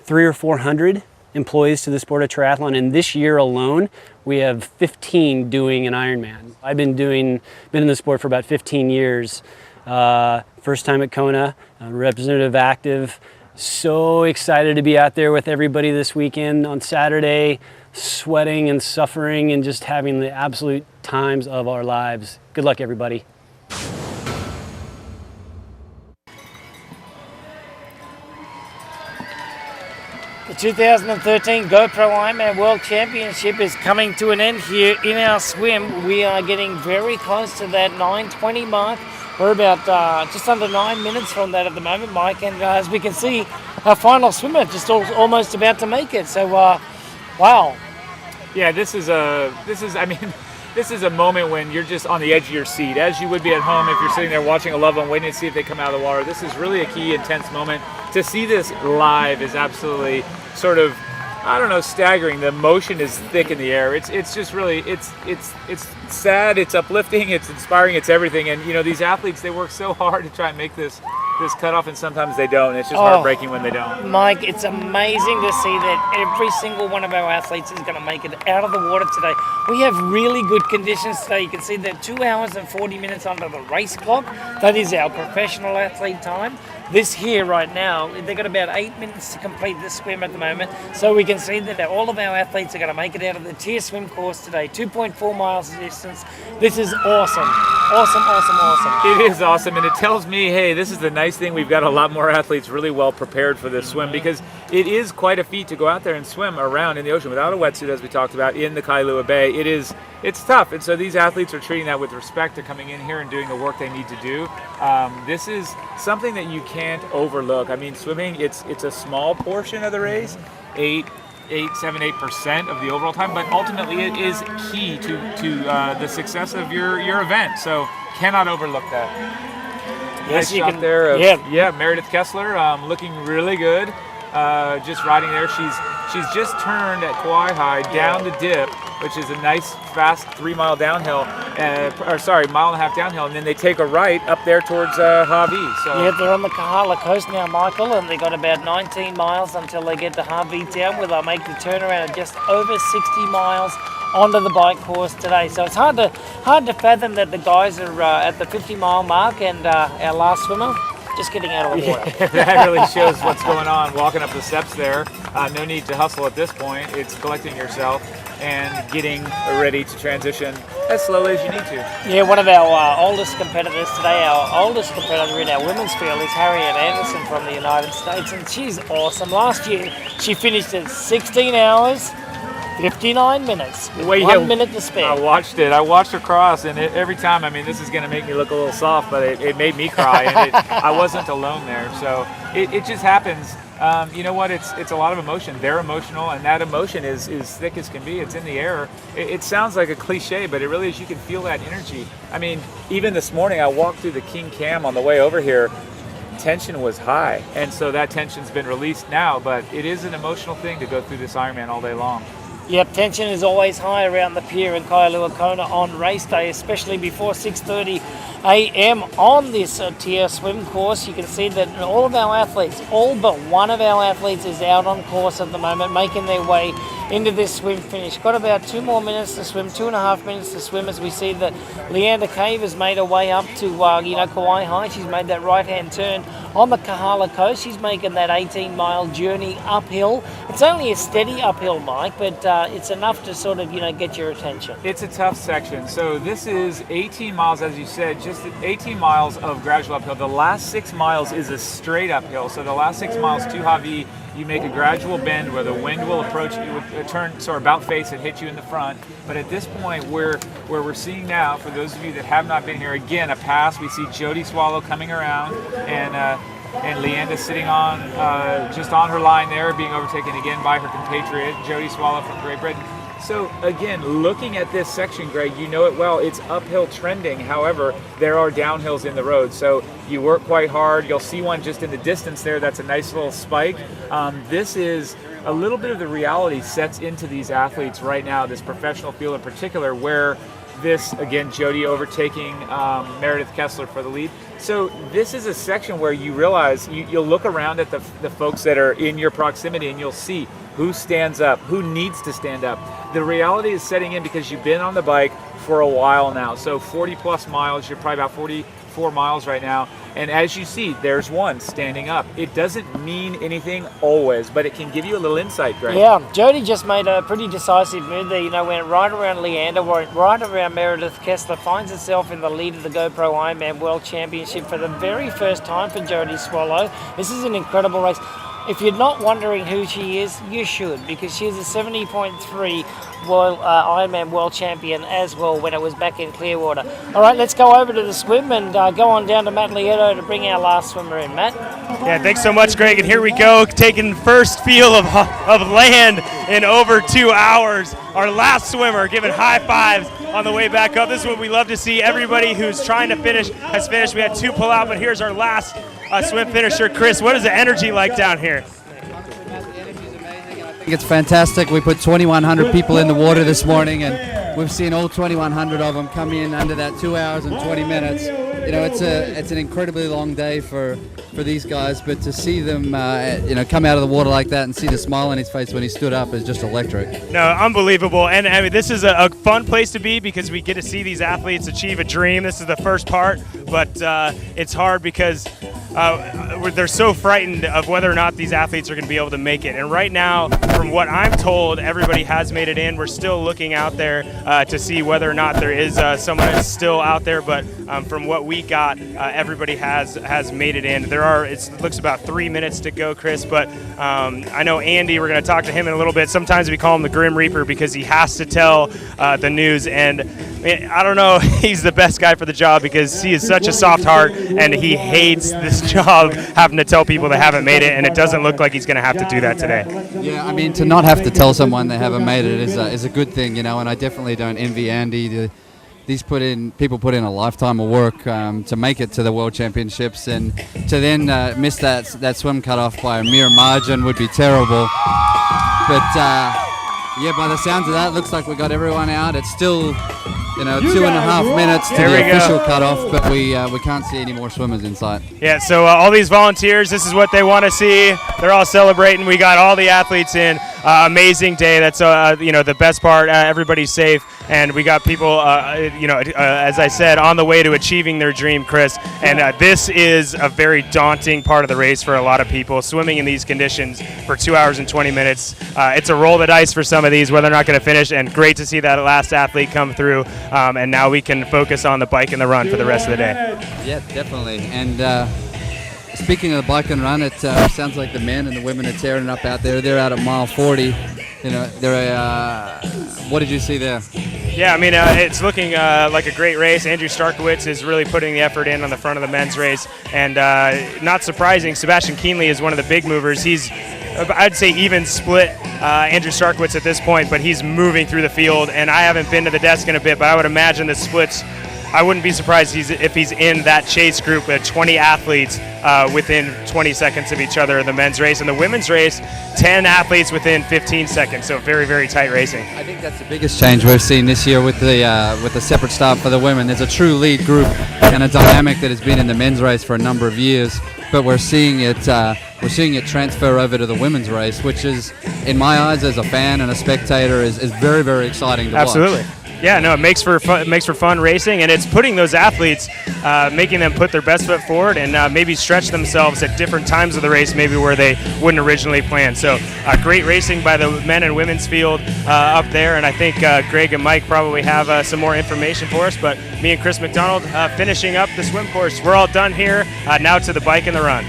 300 or 400 employees to the sport of triathlon, and this year alone we have 15 doing an Ironman. I've been in the sport for about 15 years. First time at Kona, representative Active. So excited to be out there with everybody this weekend on Saturday, sweating and suffering and just having the absolute times of our lives. Good luck, everybody. The 2013 GoPro Ironman World Championship is coming to an end here in our swim. We are getting very close to that 9:20 mark. We're about just under 9 minutes from that at the moment, Mike, and as we can see, our final swimmer just almost about to make it. So, wow. Yeah, this is a moment when you're just on the edge of your seat, as you would be at home if you're sitting there watching a loved one, waiting to see if they come out of the water. This is really a key, intense moment. To see this live is absolutely sort of, staggering. The emotion is thick in the air. It's just really, it's sad, it's uplifting, it's inspiring, it's everything. And these athletes, they work so hard to try and make this cutoff, and sometimes they don't. It's just heartbreaking when they don't. Mike, it's amazing to see that every single one of our athletes is going to make it out of the water today. We have really good conditions today. You can see that 2 hours and 40 minutes under the race clock. That is our professional athlete time. This here right now, they've got about 8 minutes to complete this swim at the moment. So we can see that all of our athletes are going to make it out of the tier swim course today. 2.4 miles distance. This is awesome. Awesome. It is awesome, and it tells me, hey, this is the nice thing. We've got a lot more athletes really well prepared for this swim, because it is quite a feat to go out there and swim around in the ocean without a wetsuit, as we talked about, in the Kailua Bay. It's tough, and so these athletes are treating that with respect. They're coming in here and doing the work they need to do. This is something that you can't overlook. I mean, swimming, it's a small portion of the race, 7-8% of the overall time, but ultimately it is key to the success of your event. So cannot overlook that. Nice you shot can, there. Of, yeah. Meredith Kessler looking really good. Just riding there. She's just turned at Kauai High down the dip, which is a nice, fast 3-mile downhill, mile and a half downhill, and then they take a right up there towards Hawi. So yeah, they're on the Kahala coast now, Michael, and they got about 19 miles until they get to Hawi Town, where they'll make the turnaround of just over 60 miles onto the bike course today. So it's hard to fathom that the guys are at the 50-mile mark, and our last swimmer just getting out of the water. Yeah, that really shows what's going on. Walking up the steps there, no need to hustle at this point. It's collecting yourself and getting ready to transition as slowly as you need to. Yeah, one of our oldest competitors today, our oldest competitor in our women's field is Harriet Anderson from the United States, and she's awesome. Last year, she finished at 16 hours, 59 minutes, with 1 minute to spare. I watched it. I watched her cross, and every time, I mean, this is going to make me look a little soft, but it made me cry, and I wasn't alone there. So it just happens. You know what? It's a lot of emotion. They're emotional, and that emotion is thick as can be. It's in the air. It sounds like a cliche, but it really is. You can feel that energy. I mean, even this morning, I walked through the King Cam on the way over here. Tension was high, and so that tension's been released now, but it is an emotional thing to go through this Ironman all day long. Yep, tension is always high around the pier in Kailua Kona on race day, especially before 6:30 a.m. on this tier swim course. You can see that all of our athletes, all but one of our athletes, is out on course at the moment, making their way into this swim finish. Got about 2 more minutes to swim, 2.5 minutes to swim, as we see that Leander Cave has made her way up to Kauai High. She's made that right-hand turn on the Kahala coast. She's making that 18-mile journey uphill. It's only a steady uphill, Mike, but it's enough to sort of get your attention. It's a tough section. So this is 18 miles, as you said, just 18 miles of gradual uphill. The last 6 miles is a straight uphill. So the last 6 miles to Hawi, you make a gradual bend where the wind will approach you with a turn, sort of about face and hit you in the front. But at this point, where we're seeing now, for those of you that have not been here, again, a pass. We see Jody Swallow coming around, and Leanda sitting on just on her line there, being overtaken again by her compatriot, Jody Swallow from Great Britain. So again, looking at this section, Greg, you know it well, it's uphill trending. However, there are downhills in the road. So you work quite hard. You'll see one just in the distance there. That's a nice little spike. This is a little bit of the reality sets into these athletes right now, this professional field in particular, where this, again, Jody overtaking Meredith Kessler for the lead. So this is a section where you realize, you'll look around at the folks that are in your proximity, and you'll see who stands up, who needs to stand up. The reality is setting in because you've been on the bike for a while now. So 40 plus miles, you're probably about 44 miles right now. And as you see, there's one standing up. It doesn't mean anything always, but it can give you a little insight, Greg. Yeah, Jody just made a pretty decisive move there. Went right around Leander, went right around Meredith Kessler, finds herself in the lead of the GoPro Ironman World Championship for the very first time for Jody Swallow. This is an incredible race. If you're not wondering who she is, you should, because she's a 70.3 Ironman World Champion as well when it was back in Clearwater. All right, let's go over to the swim and go on down to Matt Lieto to bring our last swimmer in. Matt? Yeah, thanks so much, Greg. And here we go, taking first feel of land in over 2 hours. Our last swimmer giving high fives on the way back up. This is what we love to see. Everybody who's trying to finish has finished. We had 2 pull out, but here's our last swim finisher. Chris, what is the energy like down here? I think it's fantastic. We put 2,100 people in the water this morning, and we've seen all 2,100 of them come in under that 2 hours and 20 minutes. It's an incredibly long day for these guys, but to see them come out of the water like that and see the smile on his face when he stood up is just electric. No, unbelievable. And I mean, this is a fun place to be because we get to see these athletes achieve a dream. This is the first part, but it's hard because they're so frightened of whether or not these athletes are going to be able to make it. And right now, from what I'm told, everybody has made it in. We're still looking out there to see whether or not there is someone that's still out there. But from what we got, everybody has made it in. It looks about 3 minutes to go, Chris. But I know Andy, we're going to talk to him in a little bit. Sometimes we call him the Grim Reaper because he has to tell the news. And I don't know, he's the best guy for the job because he is such a soft heart and he hates this job having to tell people they haven't made it, and it doesn't look like he's going to have to do that today. Yeah, I mean, to not have to tell someone they haven't made it is a good thing, and I definitely don't envy Andy. people put in a lifetime of work to make it to the World Championships, and to then miss that swim cutoff by a mere margin would be terrible. But yeah, by the sounds of that, it looks like we got everyone out. It's still 2.5 minutes to the official cutoff, but we can't see any more swimmers in sight. Yeah, so all these volunteers, this is what they want to see. They're all celebrating. We got all the athletes in. Amazing day. That's the best part. Everybody's safe, and we got people, as I said, on the way to achieving their dream, Chris. And this is a very daunting part of the race for a lot of people. Swimming in these conditions for 2 hours and 20 minutes. It's a roll of the dice for some of these, whether they're not going to finish. And great to see that last athlete come through. And now we can focus on the bike and the run for the rest of the day. Yeah, definitely. And speaking of the bike and run, it sounds like the men and the women are tearing it up out there. They're out at mile 40. What did you see there? Yeah, I mean, it's looking like a great race. Andrew Starkowitz is really putting the effort in on the front of the men's race. And not surprising, Sebastian Kienle is one of the big movers. He's, I'd say, even split Andrew Starkowitz at this point, but he's moving through the field. And I haven't been to the desk in a bit, but I would imagine the splits, I wouldn't be surprised if he's in that chase group with 20 athletes within 20 seconds of each other in the men's race. And the women's race, 10 athletes within 15 seconds. So very, very tight racing. I think that's the biggest change we've seen this year with the separate start for the women. There's a true lead group and a dynamic that has been in the men's race for a number of years. But we're seeing it transfer over to the women's race, which is, in my eyes, as a fan and a spectator, is very, very exciting to watch. Absolutely. Yeah, no, it makes for fun racing, and it's putting those athletes, making them put their best foot forward and maybe stretch themselves at different times of the race, maybe where they wouldn't originally plan. So great racing by the men and women's field up there, and I think Greg and Mike probably have some more information for us, but me and Chris McDonald finishing up the swim course. We're all done here. Now to the bike and the run.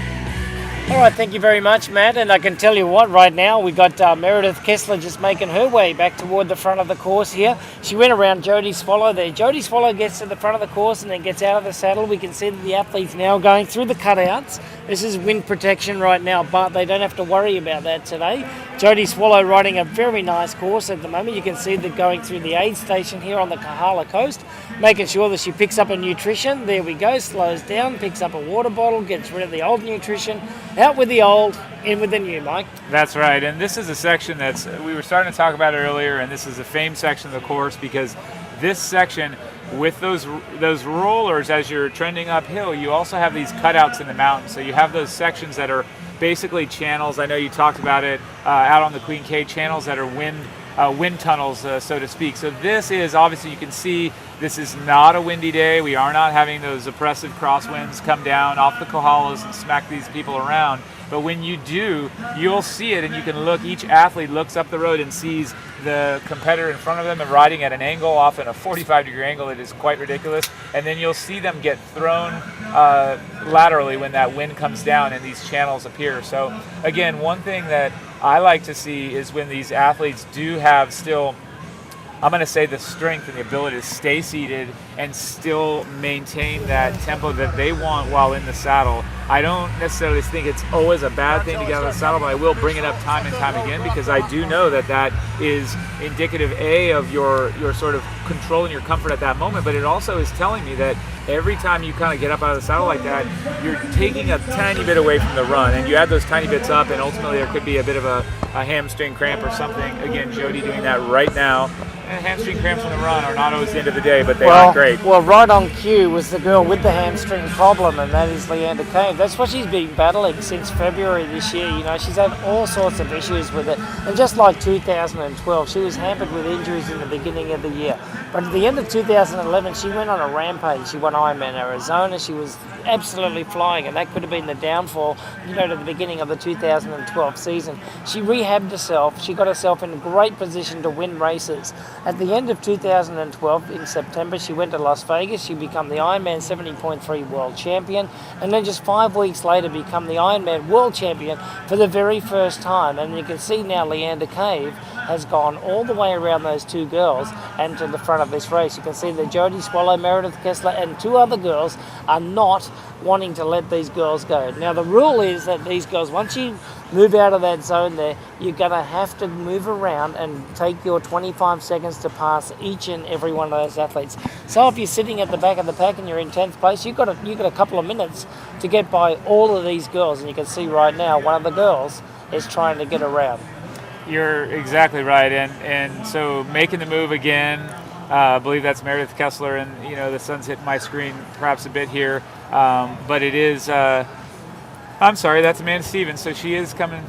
All right, thank you very much, Matt. And I can tell you what, right now we got Meredith Kessler just making her way back toward the front of the course here. She went around Jodie Swallow there. Jodie Swallow gets to the front of the course and then gets out of the saddle. We can see that the athletes now going through the cutouts. This is wind protection right now, but they don't have to worry about that today. Jodie Swallow riding a very nice course at the moment. You can see that going through the aid station here on the Kahala coast, making sure that she picks up a nutrition. There we go, slows down, picks up a water bottle, gets rid of the old nutrition. Out with the old, in with the new, Mike. That's right, and this is a section we were starting to talk about earlier, and this is a famed section of the course because this section, with those rollers as you're trending uphill, you also have these cutouts in the mountains. So you have those sections that are basically channels. I know you talked about it out on the Queen K, channels that are wind tunnels, so to speak. So this is, obviously you can see, this is not a windy day. We are not having those oppressive crosswinds come down off the Kohalas and smack these people around. But when you do, you'll see it, and you can look, each athlete looks up the road and sees the competitor in front of them and riding at an angle, often a 45-degree angle. It is quite ridiculous. And then you'll see them get thrown laterally when that wind comes down and these channels appear. So again, one thing that I like to see is when these athletes do have still, I'm going to say, the strength and the ability to stay seated and still maintain that tempo that they want while in the saddle. I don't necessarily think it's always a bad thing to get out of the saddle, but I will bring it up time and time again because I do know that that is indicative, A, of your sort of control and your comfort at that moment, but it also is telling me that every time you kind of get up out of the saddle like that, you're taking a tiny bit away from the run, and you add those tiny bits up, and ultimately there could be a bit of a hamstring cramp or something. Again, Jodie doing that right now. And hamstring cramps on the run are not always the end of the day, but they are great. Well, right on cue was the girl with the hamstring problem, and that is Leander Cave. That's what she's been battling since February this year. You know, she's had all sorts of issues with it. And just like 2012, she was hampered with injuries in the beginning of the year. But at the end of 2011, she went on a rampage. She won Ironman Arizona. She was absolutely flying, and that could have been the downfall, you know, to the beginning of the 2012 season. She rehabbed herself. She got herself in a great position to win races. At the end of 2012, in September, she went to Las Vegas. She became the Ironman 70.3 world champion, and then just 5 weeks later become the Ironman world champion for the very first time. And you can see now Leander Cave has gone all the way around those two girls and to the front of this race. You can see that Jodie Swallow, Meredith Kessler, and 2 other girls are not wanting to let these girls go. Now, the rule is that these girls, once you move out of that zone there. You're going to have to move around and take your 25 seconds to pass each and every one of those athletes. So if you're sitting at the back of the pack and you're in 10th place, you've got a couple of minutes to get by all of these girls. And you can see right now one of the girls is trying to get around. You're exactly right, and so making the move again. I believe that's Meredith Kessler, and the sun's hitting my screen perhaps a bit here, but it is. I'm sorry, that's Amanda Stevens. So she is coming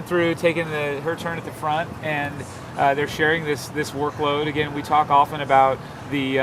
through, taking her turn at the front, and they're sharing this workload. Again, we talk often about the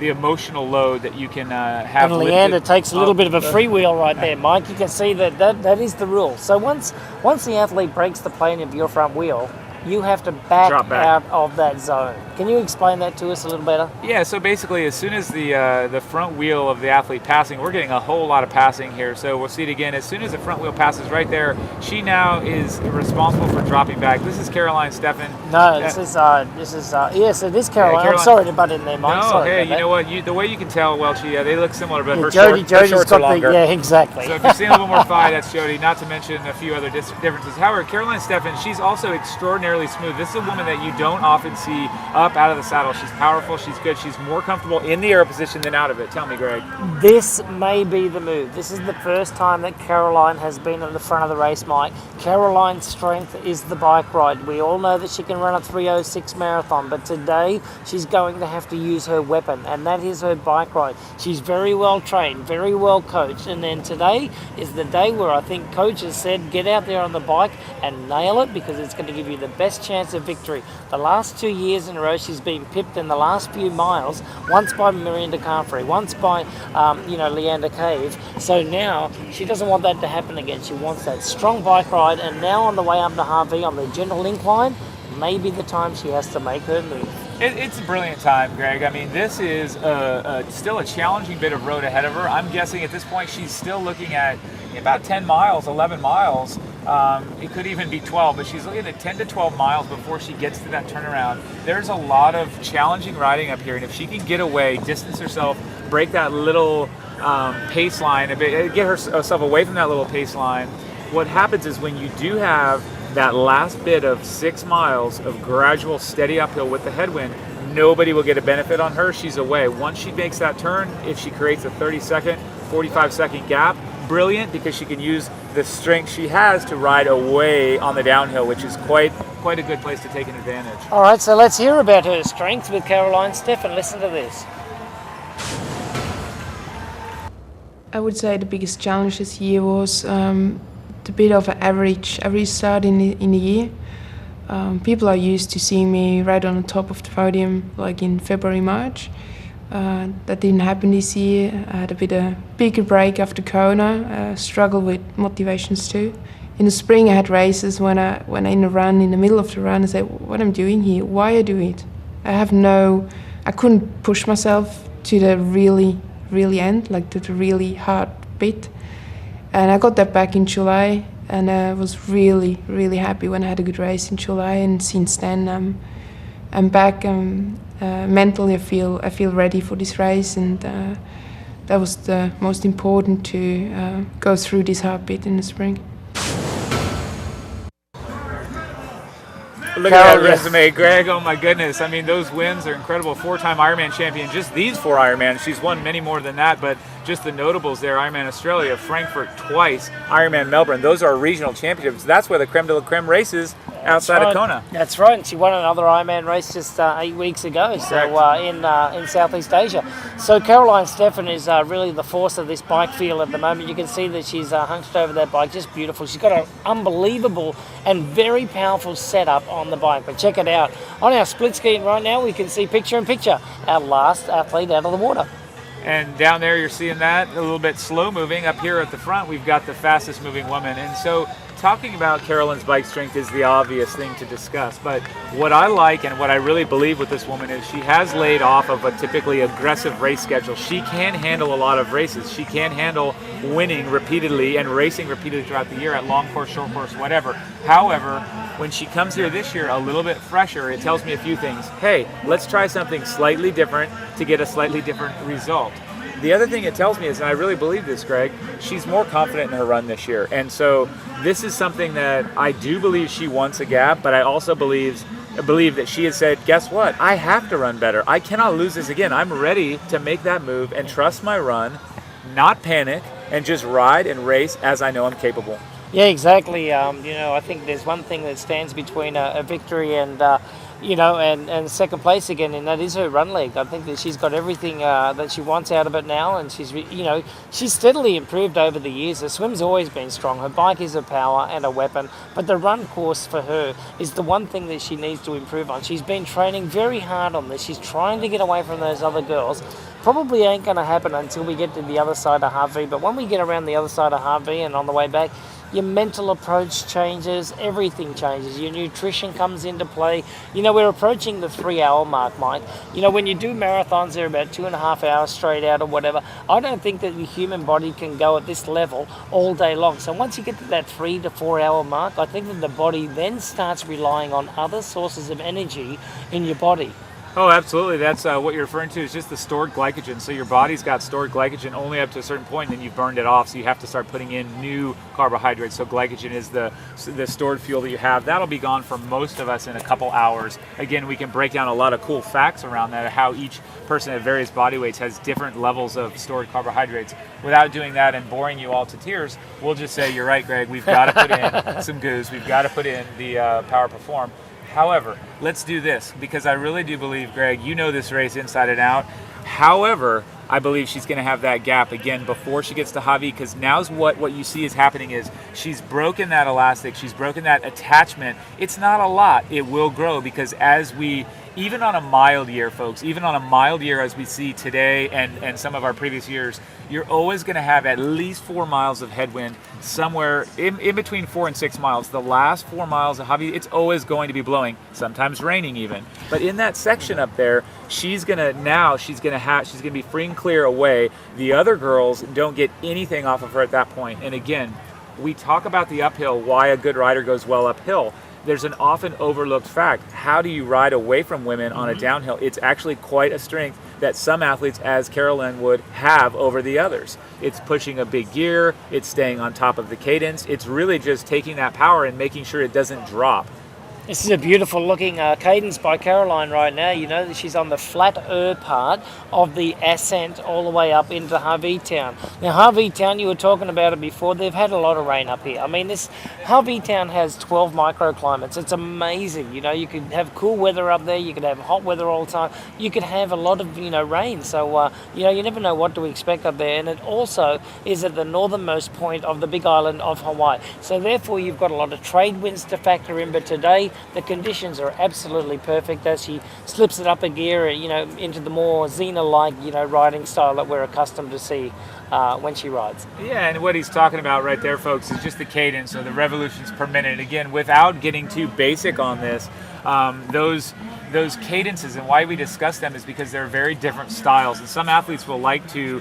emotional load that you can have. And Leander takes a little bit of a freewheel right there, Mike. You can see that is the rule. So once the athlete breaks the plane of your front wheel, you have to back out of that zone. Can you explain that to us a little better? Yeah, so basically as soon as the front wheel of the athlete passing, we're getting a whole lot of passing here. So we'll see it again. As soon as the front wheel passes right there, she now is responsible for dropping back. This is Caroline Stefan. No, this is yes, it is Caroline. I'm sorry to butt in there, Mike. No, sorry hey, you know what? The way you can tell, Welchie, they look similar, but her Jody's shorts are longer. Yeah, exactly. So if you're seeing a little more thigh, that's Jody, not to mention a few other differences. However, Caroline Stefan, she's also extraordinarily smooth. This is a woman that you don't often see up out of the saddle. She's powerful, she's good, she's more comfortable in the air position than out of it. Tell me, Greg. This may be the move. This is the first time that Caroline has been at the front of the race, Mike. Caroline's strength is the bike ride. We all know that she can run a 3:06 marathon, but today she's going to have to use her weapon, and that is her bike ride. She's very well trained, very well coached, and then today is the day where I think coach has said, get out there on the bike and nail it, because it's going to give you the best chance of victory. The last 2 years in a row, she's been pipped in the last few miles, once by Miranda Carfrey, once by Leander Cave. So now she doesn't want that to happen again. She wants that strong bike ride, and now on the way up to Harvey on the gentle incline, maybe the time she has to make her move. It's a brilliant time, Greg. I mean, this is still a challenging bit of road ahead of her. I'm guessing at this point she's still looking at about 10 miles, 11 miles. It could even be 12, but she's looking at 10 to 12 miles before she gets to that turnaround. There's a lot of challenging riding up here, and if she can get away, distance herself, break that little pace line, get herself away from that little pace line, what happens is when you do have that last bit of 6 miles of gradual steady uphill with the headwind, nobody will get a benefit on her. She's away. Once she makes that turn, if she creates a 30-second, 45-second gap, brilliant, because she can use the strength she has to ride away on the downhill, which is quite a good place to take an advantage. All right, so let's hear about her strength with Caroline Stefan. Listen to this. I would say the biggest challenge this year was the bit of an average start in the year. People are used to seeing me right on the top of the podium, like in February, March. That didn't happen this year. I had a bit of bigger break after Kona. Struggled with motivations too. In the spring, I had races when I in the middle of the run, I said, "What I'm doing here? Why I do it? I couldn't push myself to the really end, like to the really hard bit." And I got that back in July, and I was really happy when I had a good race in July. And since then, I'm back. Mentally, I feel ready for this race, and that was the most important, to go through this hard bit in the spring. Look at that resume, Greg. Oh my goodness. I mean, those wins are incredible. 4-time Ironman champion. Just these 4 Ironmans. She's won many more than that, but just the notables there: Ironman Australia, Frankfurt twice, Ironman Melbourne. Those are regional championships. That's where the creme de la creme races outside of Kona. That's right. And she won another Ironman race just 8 weeks ago, so in Southeast Asia. So Caroline Stefan is really the force of this bike field at the moment. You can see that she's hunched over that bike, just beautiful. She's got an unbelievable and very powerful setup on the bike. But check it out. On our split screen right now, we can see picture-in-picture our last athlete out of the water. And down there, you're seeing that a little bit slow moving. Up here at the front, we've got the fastest moving woman. And so talking about Caroline's bike strength is the obvious thing to discuss. But what I like and what I really believe with this woman is she has laid off of a typically aggressive race schedule. She can handle a lot of races. She can handle winning repeatedly and racing repeatedly throughout the year at long course, short course, whatever. However, when she comes here this year a little bit fresher, it tells me a few things. Hey, let's try something slightly different to get a slightly different result. The other thing it tells me is, and I really believe this, Greg, she's more confident in her run this year. And so this is something that I do believe she wants a gap, but I also believe that she has said, guess what? I have to run better. I cannot lose this again. I'm ready to make that move and trust my run, not panic, and just ride and race as I know I'm capable. Yeah, exactly. You know, I think there's one thing that stands between a victory and you know, and second place again, and that is her run leg. I think that she's got everything that she wants out of it now, and she's, you know, she's steadily improved over the years. Her swim's always been strong. Her bike is a power and a weapon, but the run course for her is the one thing that she needs to improve on. She's been training very hard on this. She's trying to get away from those other girls. Probably ain't going to happen until we get to the other side of Harvey, but when we get around the other side of Harvey and on the way back, your mental approach changes, everything changes. Your nutrition comes into play. You know, we're approaching the 3-hour mark, Mike. You know, when you do marathons, they're about 2.5 hours straight out or whatever. I don't think that the human body can go at this level all day long. So once you get to that 3 to 4 hour mark, I think that the body then starts relying on other sources of energy in your body. Oh, absolutely. That's what you're referring to is just the stored glycogen. So your body's got stored glycogen only up to a certain point, and then you've burned it off. So you have to start putting in new carbohydrates. So glycogen is the stored fuel that you have. That'll be gone for most of us in a couple hours. Again, we can break down a lot of cool facts around that, how each person at various body weights has different levels of stored carbohydrates. Without doing that and boring you all to tears, we'll just say, you're right, Greg, we've got to put in some goos. We've got to put in the Power Perform. However, let's do this, because I really do believe, Greg, you know this race inside and out. However, I believe she's going to have that gap again before she gets to Javi, because now's what you see is happening is she's broken that elastic, she's broken that attachment. It's not a lot. It will grow, because as we, even on a mild year, folks, even on a mild year as we see today and some of our previous years, you're always going to have at least 4 miles of headwind somewhere in between 4 and 6 miles. The last 4 miles of Javi, it's always going to be blowing, sometimes raining even. But in that section up there, she's going to be free and clear away. The other girls don't get anything off of her at that point. And again, we talk about the uphill, why a good rider goes well uphill. There's an often overlooked fact. How do you ride away from women on a downhill? It's actually quite a strength that some athletes, as Carolyn would, have over the others. It's pushing a big gear, it's staying on top of the cadence, it's really just taking that power and making sure it doesn't drop. This is a beautiful looking cadence by Caroline right now. You know, she's on the flatter part of the ascent all the way up into Harvey Town. Now, Harvey Town, you were talking about it before, they've had a lot of rain up here. I mean, this Harvey Town has 12 microclimates. It's amazing. You know, you could have cool weather up there, you could have hot weather all the time, you could have a lot of, you know, rain. So, you know, you never know what to expect up there. And it also is at the northernmost point of the big island of Hawaii. So therefore, you've got a lot of trade winds to factor in, but today, the conditions are absolutely perfect as she slips it up a gear, you know, into the more Xena-like, you know, riding style that we're accustomed to see when she rides. Yeah, and what he's talking about right there, folks, is just the cadence or the revolutions per minute. Again, without getting too basic on this, those cadences, and why we discuss them is because they're very different styles. And some athletes will like to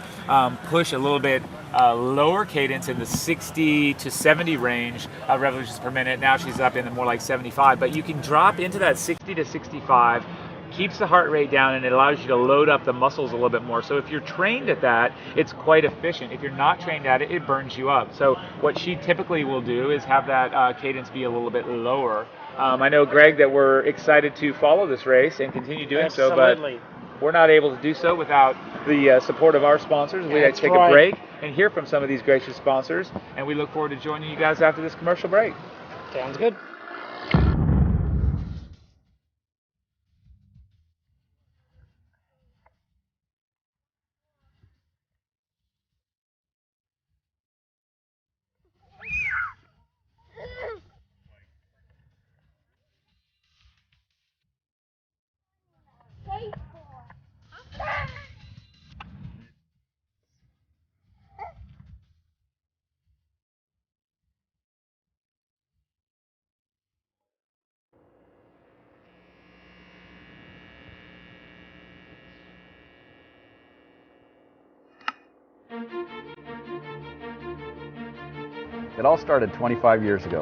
push a little bit lower cadence in the 60 to 70 range of revolutions per minute. Now she's up in the more like 75, but you can drop into that 60 to 65, keeps the heart rate down, and it allows you to load up the muscles a little bit more. So if you're trained at that, it's quite efficient. If you're not trained at it, it burns you up. So what she typically will do is have that cadence be a little bit lower. I know, Greg, that we're excited to follow this race and continue doing Absolutely. so, but we're not able to do so without the support of our sponsors. We'd like to take a break and hear from some of these gracious sponsors, and we look forward to joining you guys after this commercial break. Sounds good. It all started 25 years ago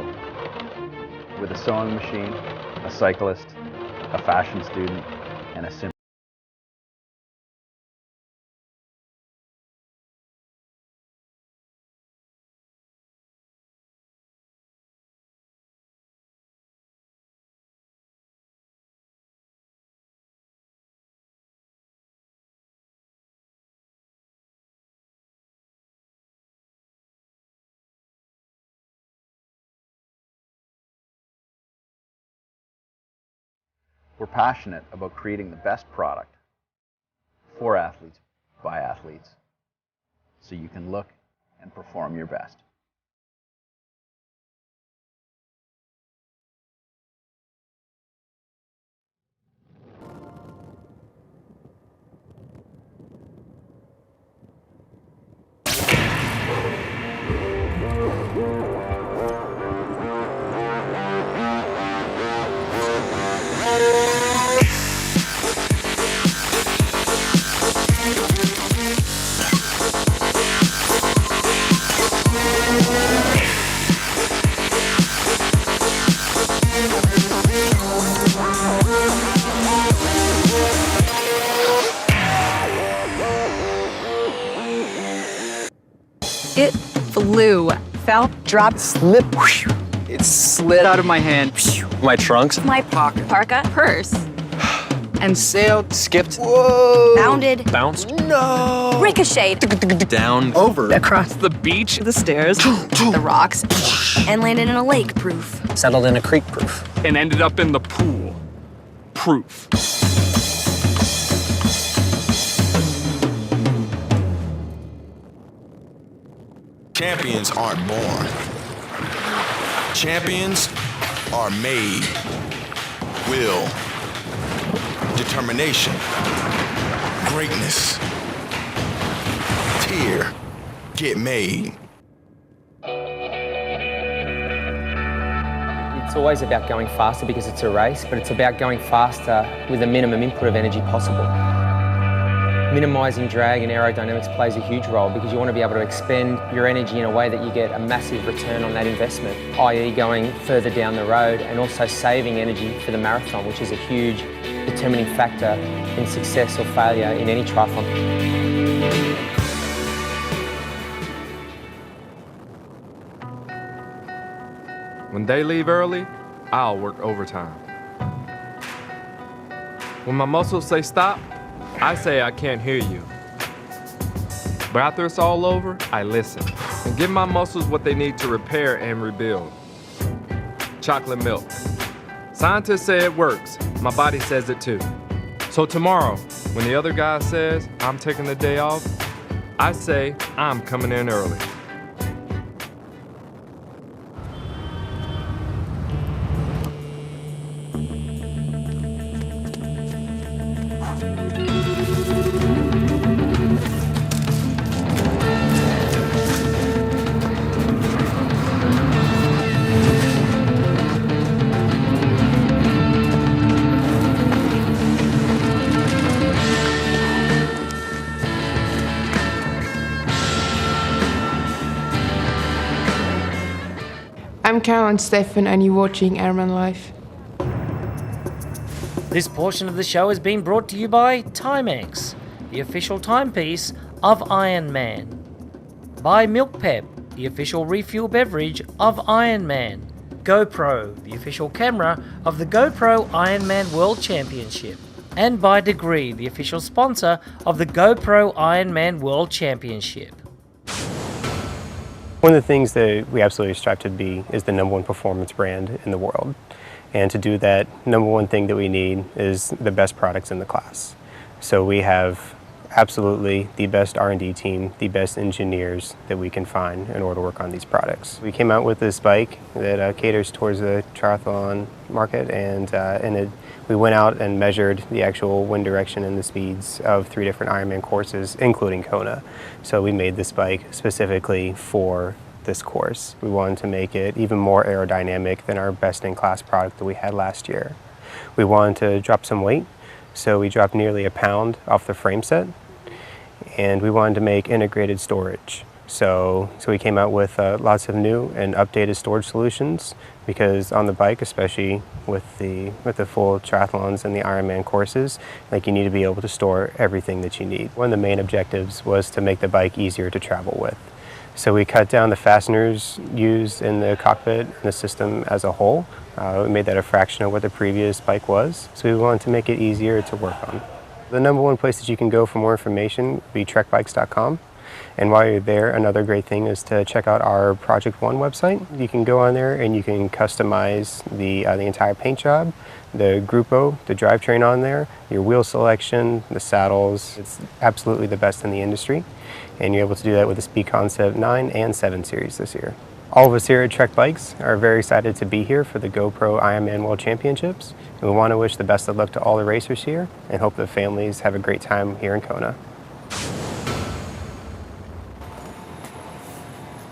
with a sewing machine, a cyclist, a fashion student, and a simple We're passionate about creating the best product for athletes, by athletes, so you can look and perform your best. It flew, fell, dropped, Slip. It slid out of my hand. My trunks. my pocket, parka, purse, And sailed. Skipped. Whoa. bounded, Bounced. No. ricocheted, Down. Over. across The beach. the stairs, the rocks, and landed in a lake proof. Settled in a creek proof. And ended up in the pool. Proof. Champions aren't born. Champions are made. Will. Determination. Greatness. Tear. Get made. It's always about going faster because it's a race, but it's about going faster with the minimum input of energy possible. Minimizing drag and aerodynamics plays a huge role because you want to be able to expend your energy in a way that you get a massive return on that investment, i.e. going further down the road and also saving energy for the marathon, which is a huge determining factor in success or failure in any triathlon. When they leave early, I'll work overtime. When my muscles say stop, I say I can't hear you. But after it's all over, I listen and give my muscles what they need to repair and rebuild. Chocolate milk. Scientists say it works. My body says it too. So tomorrow, when the other guy says I'm taking the day off, I say I'm coming in early. I'm Carol and Stefan, and you're watching Ironman Live. This portion of the show has been brought to you by Timex, the official timepiece of Ironman. By Milk Pep, the official refuel beverage of Ironman. GoPro, the official camera of the GoPro Ironman World Championship. And by Degree, the official sponsor of the GoPro Ironman World Championship. One of the things that we absolutely strive to be is the #1 performance brand in the world. And to do that, #1 thing that we need is the best products in the class. So we have absolutely the best R&D team, the best engineers that we can find in order to work on these products. We came out with this bike that caters towards the triathlon market, and we went out and measured the actual wind direction and the speeds of 3 different Ironman courses, including Kona. So we made this bike specifically for this course. We wanted to make it even more aerodynamic than our best-in-class product that we had last year. We wanted to drop some weight, so we dropped nearly a pound off the frame set, and we wanted to make integrated storage. So we came out with lots of new and updated storage solutions, because on the bike, especially with the full triathlons and the Ironman courses, you need to be able to store everything that you need. One of the main objectives was to make the bike easier to travel with. So we cut down the fasteners used in the cockpit and the system as a whole. We made that a fraction of what the previous bike was. So we wanted to make it easier to work on. The #1 place that you can go for more information would be trekbikes.com. And while you're there, another great thing is to check out our Project One website. You can go on there and you can customize the entire paint job, the Grupo, the drivetrain on there, your wheel selection, the saddles. It's absolutely the best in the industry. And you're able to do that with the Speed Concept 9 and 7 series this year. All of us here at Trek Bikes are very excited to be here for the GoPro Ironman World Championships. And we want to wish the best of luck to all the racers here and hope the families have a great time here in Kona.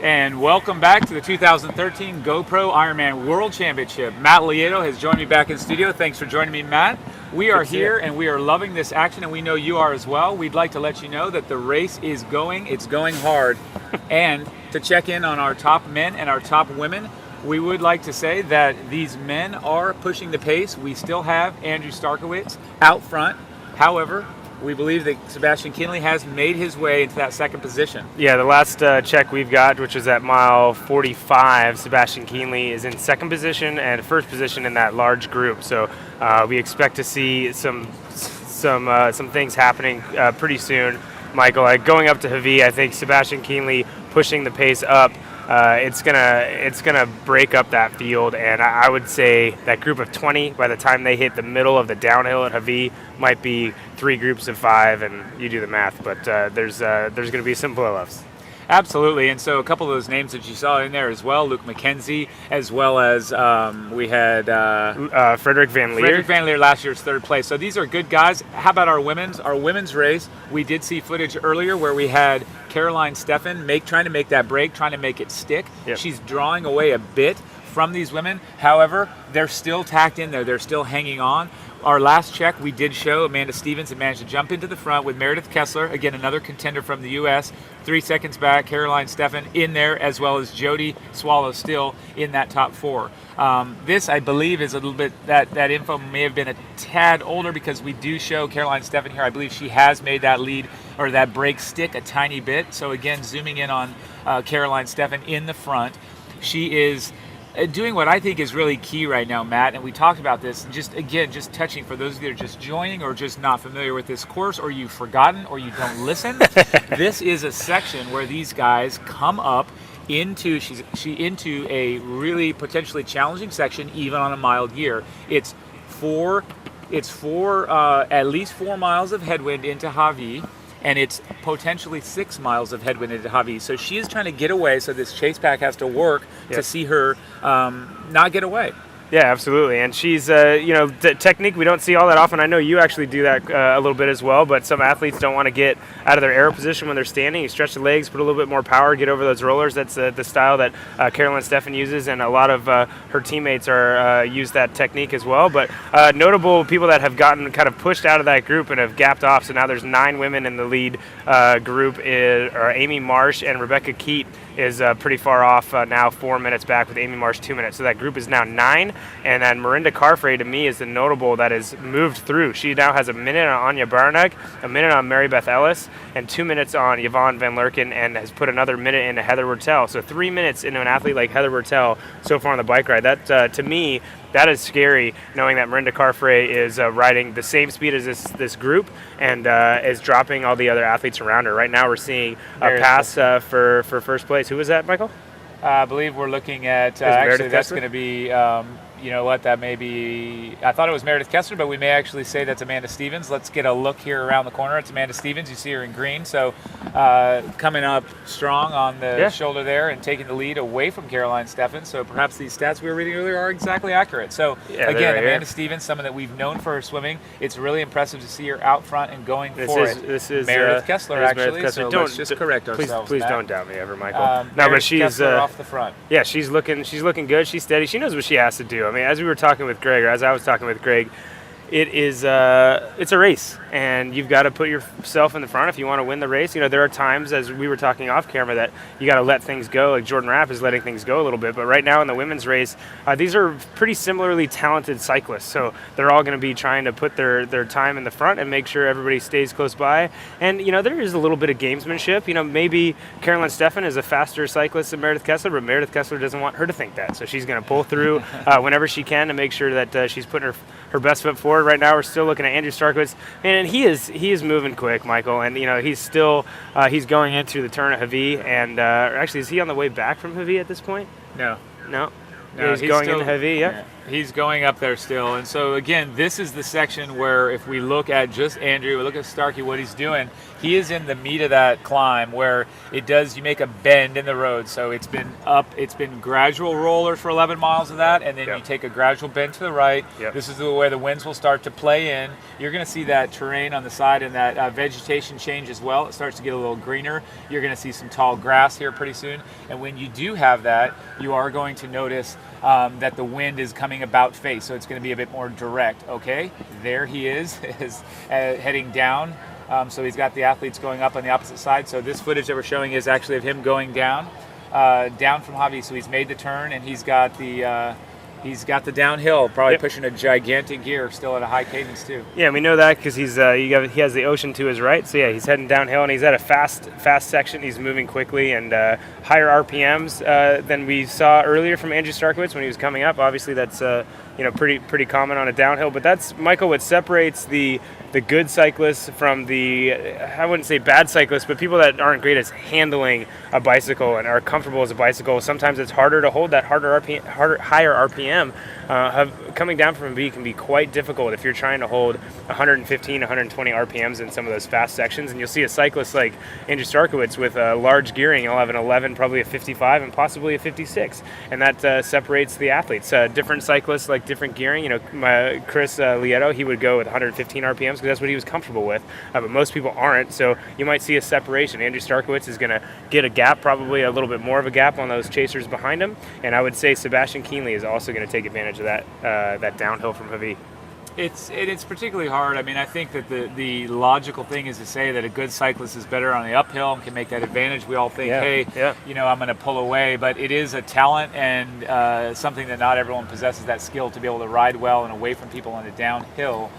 And welcome back to the 2013 GoPro Ironman World Championship. Matt Lieto has joined me back in studio. Thanks for joining me, Matt. We are here and we are loving this action, and we know you are as well. We'd like to let you know that the race is going, it's going hard. And to check in on our top men and our top women, we would like to say that these men are pushing the pace. We still have Andrew Starkowitz out front. However, we believe that Sebastian Kinley has made his way into that second position. Yeah, the last check we've got, which was at mile 45, Sebastian Kinley is in second position and first position in that large group. So we expect to see some things happening pretty soon. Michael, like going up to Havi, I think Sebastian Kinley pushing the pace up. It's gonna break up that field, and I would say that group of 20, by the time they hit the middle of the downhill at Havi, might be 3 groups of 5, and you do the math. But there's gonna be some blow-ups. Absolutely, and so a couple of those names that you saw in there as well, Luke McKenzie, as well as we had Frederick Van Leer. Frederick Van Leer, last year's 3rd place. So these are good guys. How about our women's? Our women's race, we did see footage earlier where we had Caroline Stefan trying to make that break, trying to make it stick. Yep. She's drawing away a bit from these women. However, they're still tacked in there. They're still hanging on. Our last check, we did show Amanda Stevens had managed to jump into the front with Meredith Kessler, again, another contender from the U.S., 3 seconds back, Caroline Stefan in there, as well as Jody Swallow still in that top 4. This, I believe, is a little bit, that info may have been a tad older because we do show Caroline Stefan here. I believe she has made that lead, or that break stick a tiny bit. So again, zooming in on Caroline Stefan in the front. She is doing what I think is really key right now, Matt, and we talked about this, just touching for those of you that are just joining or just not familiar with this course, or you've forgotten or you don't listen. This is a section where these guys come up into into a really potentially challenging section, even on a mild year. It's at least 4 miles of headwind into Havi, and it's potentially 6 miles of headwind into Havi. So she is trying to get away, so this chase pack has to work to see her not get away. Yeah, absolutely. And she's, technique we don't see all that often. I know you actually do that a little bit as well, but some athletes don't want to get out of their arrow position when they're standing. You stretch the legs, put a little bit more power, get over those rollers. That's the style that Caroline Stefan uses, and a lot of her teammates use that technique as well. But notable people that have gotten kind of pushed out of that group and have gapped off, so now there's 9 women in the lead group, are Amy Marsh and Rebecca Keat is pretty far off now, 4 minutes back, with Amy Marsh 2 minutes. So that group is now 9. And then Marinda Carfrey, to me, is the notable that has moved through. She now has a minute on Anya Barnak, a minute on Mary Beth Ellis, and 2 minutes on Yvonne Van Lerken, and has put another minute into Heather Wertel. So 3 minutes into an athlete like Heather Wertel so far on the bike ride. That, to me, that is scary, knowing that Marinda Carfrey is riding the same speed as this group and is dropping all the other athletes around her. Right now we're seeing a pass for first place. Who was that, Michael? I believe we're looking at, actually that's going to be, you know what, that may be, I thought it was Meredith Kessler, but we may actually say that's Amanda Stevens. Let's get a look here around the corner. It's Amanda Stevens. You see her in green. So coming up strong on the shoulder there and taking the lead away from Caroline Stefan. So perhaps these stats we were reading earlier are exactly accurate. So again, Amanda Stevens, someone that we've known for her swimming. It's really impressive to see her out front and going for it. This is Meredith Kessler, actually. Kessler. So let's just correct ourselves. Please don't doubt me ever, Michael. No, but she's Kessler off the front. Yeah, she's looking good. She's steady. She knows what she has to do. I mean, as we were talking with Greg, or as I was talking with Greg, it's a race, and you've got to put yourself in the front if you want to win the race. You know, there are times, as we were talking off camera, that you got to let things go. Like Jordan Rapp is letting things go a little bit, but right now in the women's race, these are pretty similarly talented cyclists, so they're all going to be trying to put their time in the front and make sure everybody stays close by. And you know, there is a little bit of gamesmanship. You know, maybe Caroline Stefan is a faster cyclist than Meredith Kessler, but Meredith Kessler doesn't want her to think that, so she's going to pull through whenever she can to make sure that she's putting her best foot forward. leaderboard right now, we're still looking at Andrew Starkowitz, and he is moving quick, Michael. And he's still he's going into the turn at Havi, and actually, is he on the way back from Havi at this point? No. Yeah, he's going into Havi. Yeah. He's going up there still. And so, again, this is the section where if we look at just Andrew, we look at Starkey, what he's doing, he is in the meat of that climb where you make a bend in the road. So it's been gradual roller for 11 miles of that, and then you take a gradual bend to the right. This is where the winds will start to play in. You're going to see that terrain on the side and that vegetation change as well. It starts to get a little greener. You're going to see some tall grass here pretty soon. And when you do have that, you are going to notice that the wind is coming about face, so it's going to be a bit more direct. Okay, there he is heading down. So he's got the athletes going up on the opposite side. So this footage that we're showing is actually of him going down from Javi. So he's made the turn, and he's got the downhill, probably pushing a gigantic gear, still at a high cadence too. Yeah, we know that because he has the ocean to his right. So yeah, he's heading downhill, and he's at a fast section. He's moving quickly and higher RPMs than we saw earlier from Andrew Starkowitz when he was coming up. Obviously, that's pretty common on a downhill. But that's, Michael, what separates the good cyclists from the, I wouldn't say bad cyclists, but people that aren't great at handling a bicycle and are comfortable as a bicycle. Sometimes it's harder to hold that higher RPM. Coming down from B can be quite difficult if you're trying to hold 115, 120 RPMs in some of those fast sections. And you'll see a cyclist like Andrew Starkowitz with large gearing. He'll have an 11, probably a 55, and possibly a 56. And that separates the athletes. Different cyclists like different gearing. Chris Lieto, he would go with 115 RPMs because that's what he was comfortable with. But most people aren't. So you might see a separation. Andrew Starkowitz is going to get a gap, probably a little bit more of a gap on those chasers behind him. And I would say Sebastian Kienle is also going to take advantage of that downhill from Havi. It's particularly hard. I mean, I think that the logical thing is to say that a good cyclist is better on the uphill and can make that advantage. We all think, I'm going to pull away, but it is a talent and something that not everyone possesses that skill to be able to ride well and away from people on a downhill.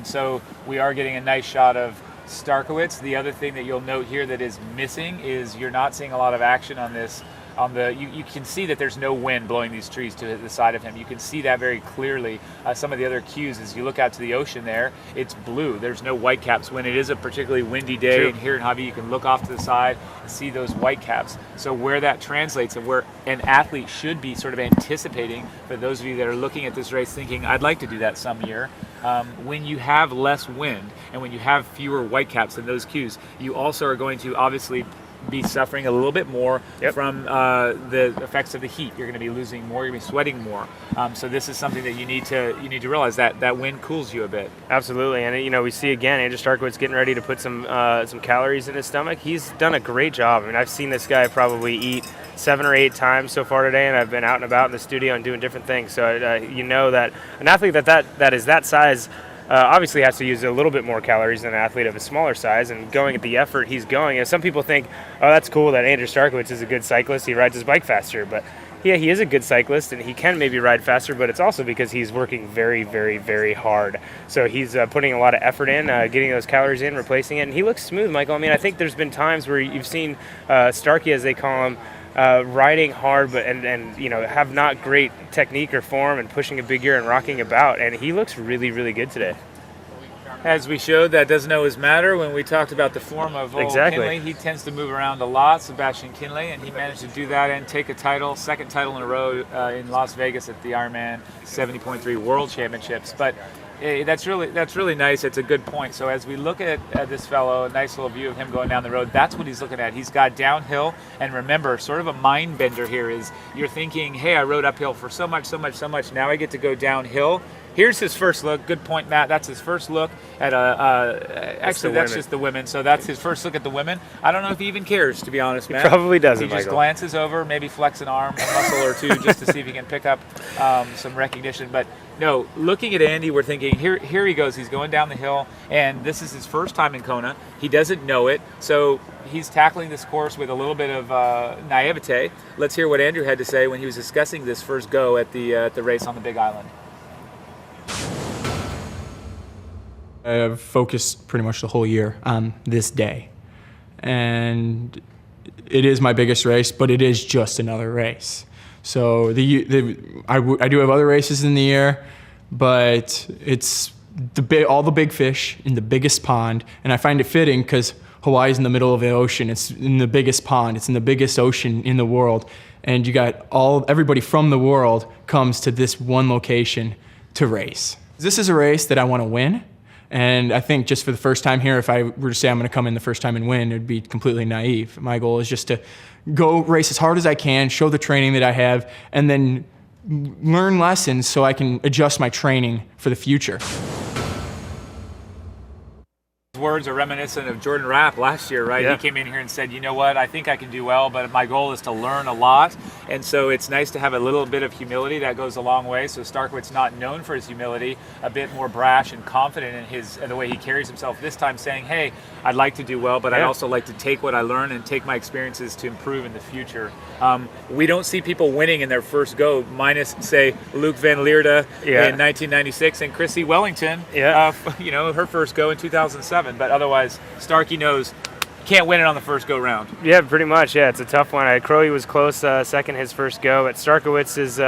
So we are getting a nice shot of Starkowitz. The other thing that you'll note here that is missing is you're not seeing a lot of action on this. You can see that there's no wind blowing these trees to the side of him. You can see that very clearly. Some of the other cues, as you look out to the ocean there, it's blue. There's no whitecaps when it is a particularly windy day. True. And here in Havi, you can look off to the side and see those whitecaps. So where that translates and where an athlete should be sort of anticipating, for those of you that are looking at this race thinking, I'd like to do that some year, when you have less wind and when you have fewer whitecaps in those cues, you also are going to obviously be suffering a little bit more from the effects of the heat. You're going to be losing more. You're going to be sweating more. So this is something that you need to realize that wind cools you a bit. Absolutely, and we see again Andrew Starkowitz getting ready to put some calories in his stomach. He's done a great job. I mean, I've seen this guy probably eat 7 or 8 times so far today, and I've been out and about in the studio and doing different things. So that an athlete that is that size obviously has to use a little bit more calories than an athlete of a smaller size, and going at the effort he's going. And some people think, oh, that's cool that Andrew Starkowitz is a good cyclist. He rides his bike faster. But yeah, he is a good cyclist, and he can maybe ride faster, but it's also because he's working very, very, very hard. So he's putting a lot of effort in, getting those calories in, replacing it, and he looks smooth, Michael. I mean, I think there's been times where you've seen Starkey, as they call him, riding hard, but and have not great technique or form, and pushing a big gear and rocking about, and he looks really, really good today. As we showed, that doesn't always matter. When we talked about the form of old Kienle, he tends to move around a lot, Sebastian Kienle, and he managed to do that and take a second title in a row in Las Vegas at the Ironman 70.3 World Championships. But that's really nice. It's a good point. So as we look at this fellow, a nice little view of him going down the road, that's what he's looking at. He's got downhill, and remember, sort of a mind bender here is you're thinking, hey, I rode uphill for so much. Now I get to go downhill. Here's his first look. Good point, Matt. That's his first look at actually, that's just the women. So that's his first look at the women. I don't know if he even cares, to be honest, Matt. He probably doesn't, He just glances over, maybe flex an arm, a muscle or two, just to see if he can pick up some recognition. But no, looking at Andy, we're thinking, here he goes. He's going down the hill, and this is his first time in Kona. He doesn't know it, so he's tackling this course with a little bit of naivete. Let's hear what Andrew had to say when he was discussing this first go at the race on the Big Island. I've focused pretty much the whole year on this day, and it is my biggest race, but it is just another race. So I do have other races in the year, but it's all the big fish in the biggest pond, and I find it fitting because Hawaii's in the middle of the ocean. It's in the biggest pond. It's in the biggest ocean in the world, and you got everybody from the world comes to this one location to race. This is a race that I want to win, and I think just for the first time here, if I were to say I'm going to come in the first time and win, it would be completely naive. My goal is just to go race as hard as I can, show the training that I have, and then learn lessons so I can adjust my training for the future. Words are reminiscent of Jordan Rapp last year, right? Yeah. He came in here and said, you know what, I think I can do well, but my goal is to learn a lot. And so it's nice to have a little bit of humility. That goes a long way. So Starkowitz, not known for his humility, a bit more brash and confident in the way he carries himself this time, saying, hey, I'd like to do well, but I'd also like to take what I learn and take my experiences to improve in the future. We don't see people winning in their first go, minus, say, Luke Van Leerde in 1996 and Chrissy Wellington, her first go in 2007. But otherwise, Starkey knows can't win it on the first go round. Yeah, pretty much. Yeah, it's a tough one. Crowe was close second his first go, but Starkowitz is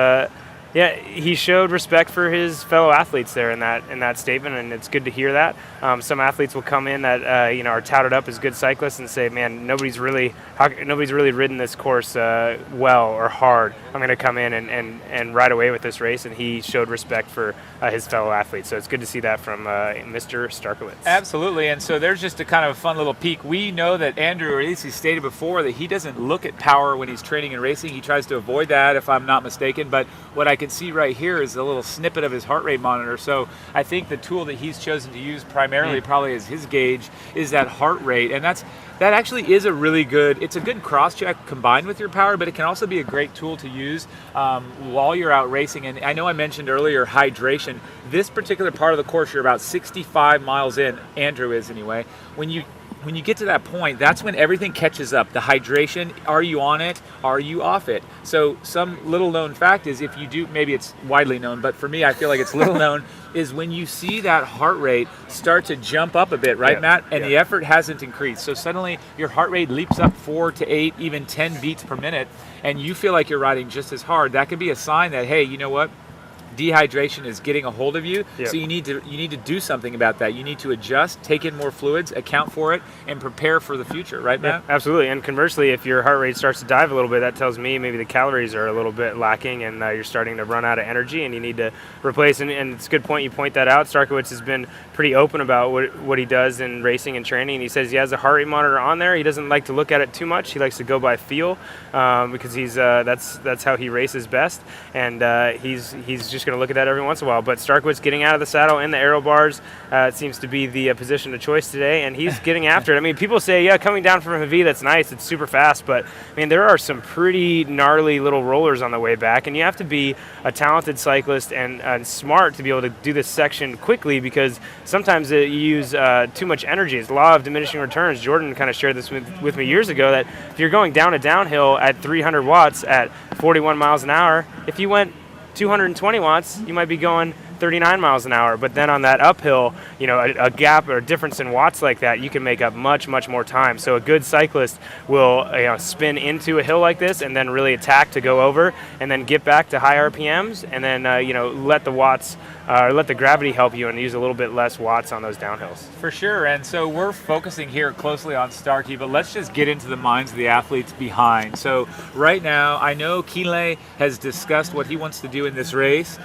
he showed respect for his fellow athletes there in that statement, and it's good to hear that. Some athletes will come in that are touted up as good cyclists and say, "Man, nobody's really ridden this course well or hard. I'm going to come in and ride away with this race." And he showed respect for his fellow athletes, so it's good to see that from Mr. Starkowitz. Absolutely, and so there's just a kind of fun little peek. We know that Andrew, or at least he stated before, that he doesn't look at power when he's training and racing. He tries to avoid that, if I'm not mistaken. But what I can see right here is a little snippet of his heart rate monitor. So I think the tool that he's chosen to use primarily, probably as his gauge, is that heart rate, and that actually is it's a good cross-check combined with your power, but it can also be a great tool to use while you're out racing. And I know I mentioned earlier hydration. This particular part of the course, you're about 65 miles in, Andrew is anyway. When you get to that point, that's when everything catches up. The hydration, are you on it? Are you off it? So some little known fact is, if you do, maybe it's widely known, but for me, I feel like it's little known, is when you see that heart rate start to jump up a bit, right, Matt? And the effort hasn't increased. So suddenly your heart rate leaps up 4 to 8, even 10 beats per minute, and you feel like you're riding just as hard. That could be a sign that, hey, you know what? Dehydration is getting a hold of you, so you need to do something about that. You need to adjust, take in more fluids, account for it, and prepare for the future, right, Matt? Yeah, absolutely. And conversely, if your heart rate starts to dive a little bit, that tells me maybe the calories are a little bit lacking, and you're starting to run out of energy, and you need to replace. And it's a good point you point that out. Starkowitz has been pretty open about what he does in racing and training. He says he has a heart rate monitor on there. He doesn't like to look at it too much. He likes to go by feel because that's how he races best, and he's just going to look at that every once in a while. But Starkowitz getting out of the saddle in the aero bars, it seems to be the position of choice today, and he's getting after it. I mean, people say, yeah, coming down from a V, that's nice, it's super fast, but I mean, there are some pretty gnarly little rollers on the way back, and you have to be a talented cyclist and smart to be able to do this section quickly, because sometimes you use too much energy. It's the law of diminishing returns. Jordan kind of shared this with me years ago, that if you're going down a downhill at 300 watts at 41 miles an hour, if you went 220 watts, you might be going 39 miles an hour. But then on that uphill, a gap or a difference in watts like that, you can make up much, much more time. So a good cyclist will spin into a hill like this and then really attack to go over and then get back to high RPMs and then let the watts let the gravity help you and use a little bit less watts on those downhills. For sure, and so we're focusing here closely on Starkey, but let's just get into the minds of the athletes behind. So right now, I know Kinley has discussed what he wants to do in this race.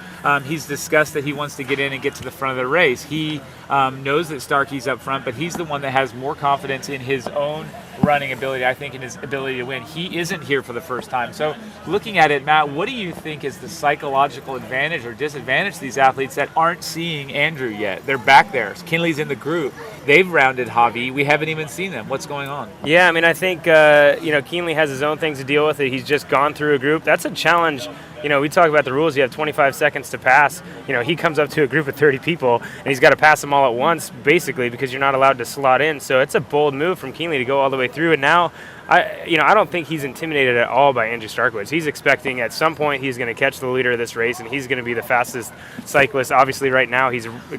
He's discussed that he wants to get in and get to the front of the race. He knows that Starkey's up front, but he's the one that has more confidence in his own running ability, I think, in his ability to win. He isn't here for the first time. So looking at it, Matt, what do you think is the psychological advantage or disadvantage to these athletes that aren't seeing Andrew yet? They're back there. Kinley's in the group. They've rounded Javi. We haven't even seen them. What's going on? Yeah, I mean, I think, Kinley has his own things to deal with. He's just gone through a group. That's a challenge. We talk about the rules. You have 25 seconds to pass. He comes up to a group of 30 people, and he's got to pass them all at once, basically, because you're not allowed to slot in. So it's a bold move from Kinley to go all the way through. And now, I don't think he's intimidated at all by Andrew Starkowitz. He's expecting at some point he's going to catch the leader of this race, and he's going to be the fastest cyclist. Obviously, right now,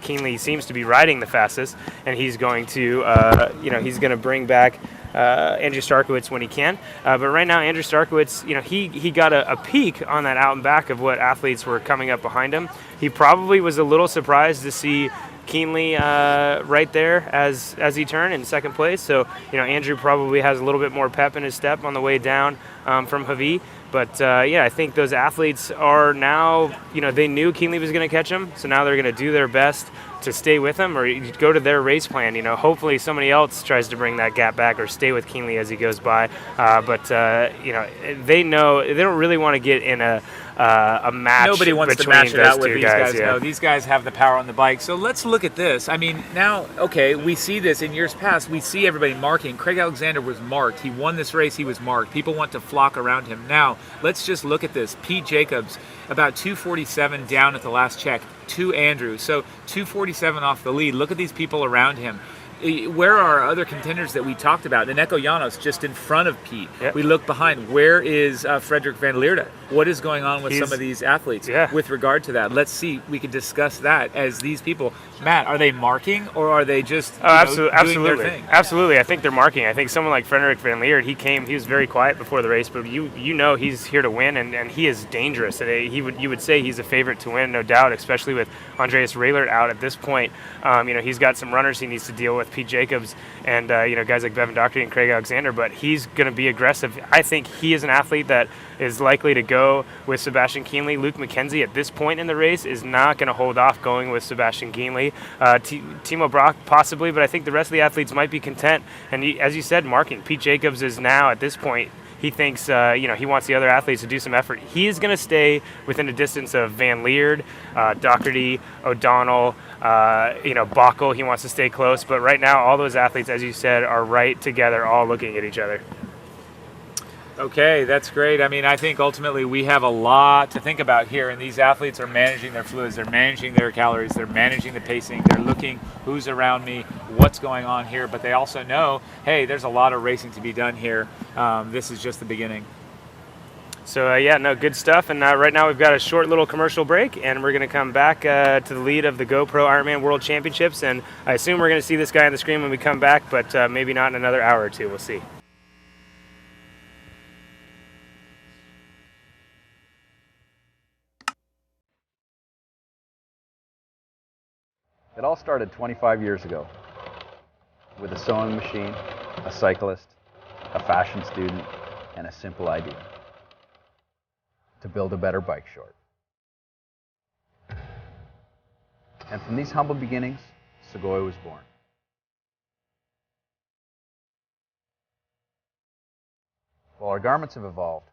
Kinley seems to be riding the fastest, and he's going to, he's going to bring back Andrew Starkowitz when he can. But right now, Andrew Starkowitz, he got a peek on that out and back of what athletes were coming up behind him. He probably was a little surprised to see Keenly right there as he turned in second place. So, Andrew probably has a little bit more pep in his step on the way down from Javi. But, I think those athletes are now, they knew Keenly was going to catch him, so now they're going to do their best to stay with him or go to their race plan. Hopefully somebody else tries to bring that gap back or stay with Keenly as he goes by. But they know they don't really want to get in a match. Nobody wants to match it out with these guys. No, these guys have the power on the bike. So let's look at this. I mean, now, okay, we see this in years past. We see everybody marking. Craig Alexander was marked. He won this race. He was marked. People want to flock around him. Now, let's just look at this. Pete Jacobs, about 247 down at the last check to Andrew. So 247 off the lead. Look at these people around him. Where are our other contenders that we talked about? Neko Llanos just in front of Pete. Yep. We look behind. Where is Frederik van Leerde? What is going on with some of these athletes with regard to that? Let's see. We can discuss that as these people. Matt, are they marking or are they just doing their thing? Absolutely. I think they're marking. I think someone like Frederik van Leerde, he was very quiet before the race, but he's here to win, and he is dangerous. You would say he's a favorite to win, no doubt, especially with Andreas Raylert out at this point. He's got some runners he needs to deal with, Pete Jacobs and guys like Bevan Dockery and Craig Alexander, but he's going to be aggressive. I think he is an athlete that is likely to go with Sebastian Kienle. Luke McKenzie at this point in the race is not going to hold off going with Sebastian Kienle. Timo Brock possibly, but I think the rest of the athletes might be content. And as you said, marking. Pete Jacobs is now at this point, he thinks, he wants the other athletes to do some effort. He is going to stay within a distance of Van Leerde, Doherty, O'Donnell, Bockel. He wants to stay close. But right now, all those athletes, as you said, are right together, all looking at each other. Okay, that's great. I mean, I think ultimately we have a lot to think about here, and these athletes are managing their fluids, they're managing their calories, they're managing the pacing, they're looking who's around me, what's going on here, but they also know, hey, there's a lot of racing to be done here. This is just the beginning. So, good stuff. And right now we've got a short little commercial break, and we're going to come back to the lead of the GoPro Ironman World Championships, and I assume we're going to see this guy on the screen when we come back, but maybe not in another hour or two. We'll see. It all started 25 years ago with a sewing machine, a cyclist, a fashion student, and a simple idea: to build a better bike short. And from these humble beginnings, Segoy was born. While our garments have evolved,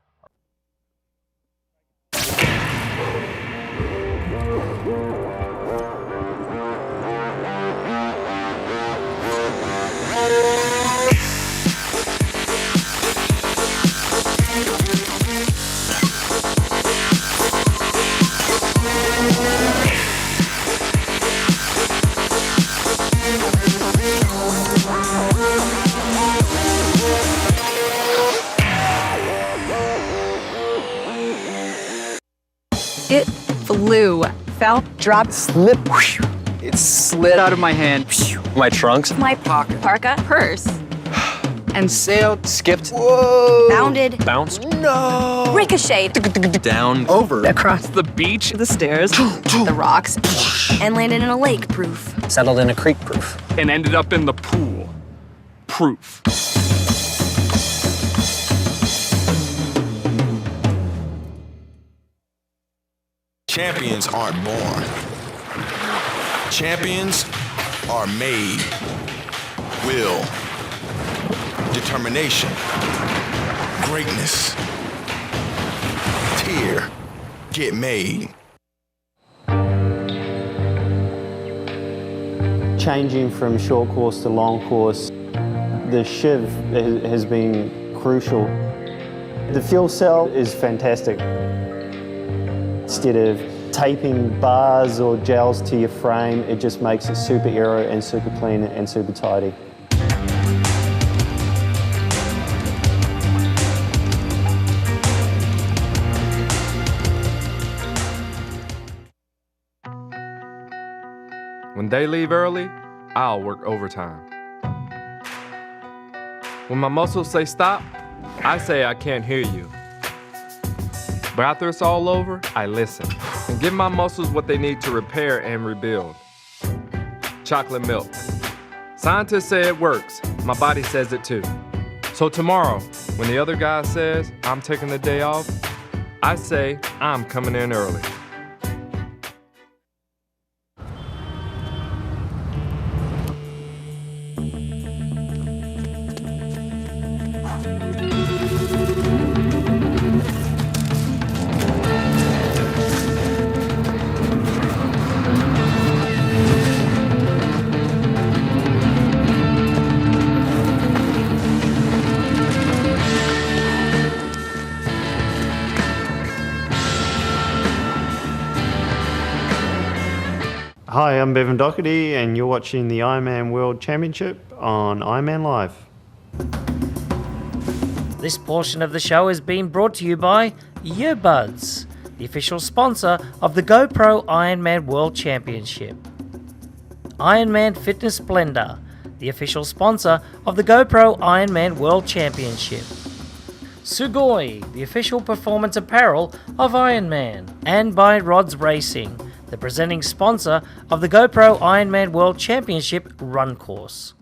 It flew, fell, dropped, Slip. It slid out of my hand. My trunks. my pocket, parka, purse, And sailed. Skipped. Whoa. bounded, Bounced. No. ricocheted, Down. Over. across the beach, the stairs, the rocks, and landed in a lake proof. Settled in a creek proof. And ended up in the pool. Proof. Champions aren't born. Champions are made. Will, determination, greatness. Here, get made. Changing from short course to long course, the shiv has been crucial. The fuel cell is fantastic. Instead of taping bars or gels to your frame, it just makes it super aero and super clean and super tidy. When they leave early, I'll work overtime. When my muscles say stop, I say I can't hear you. But after it's all over, I listen and give my muscles what they need to repair and rebuild. chocolate milk. Scientists say it works. My body says it too. So tomorrow, when the other guy says I'm taking the day off, I say I'm coming in early. Hi, I'm Bevan Doherty, and you're watching the Ironman World Championship on Ironman Live. This portion of the show is being brought to you by Earbuds, the official sponsor of the GoPro Ironman World Championship. Ironman Fitness Blender, the official sponsor of the GoPro Ironman World Championship. Sugoi, the official performance apparel of Ironman. And by Rods Racing, the presenting sponsor of the GoPro Ironman World Championship run course.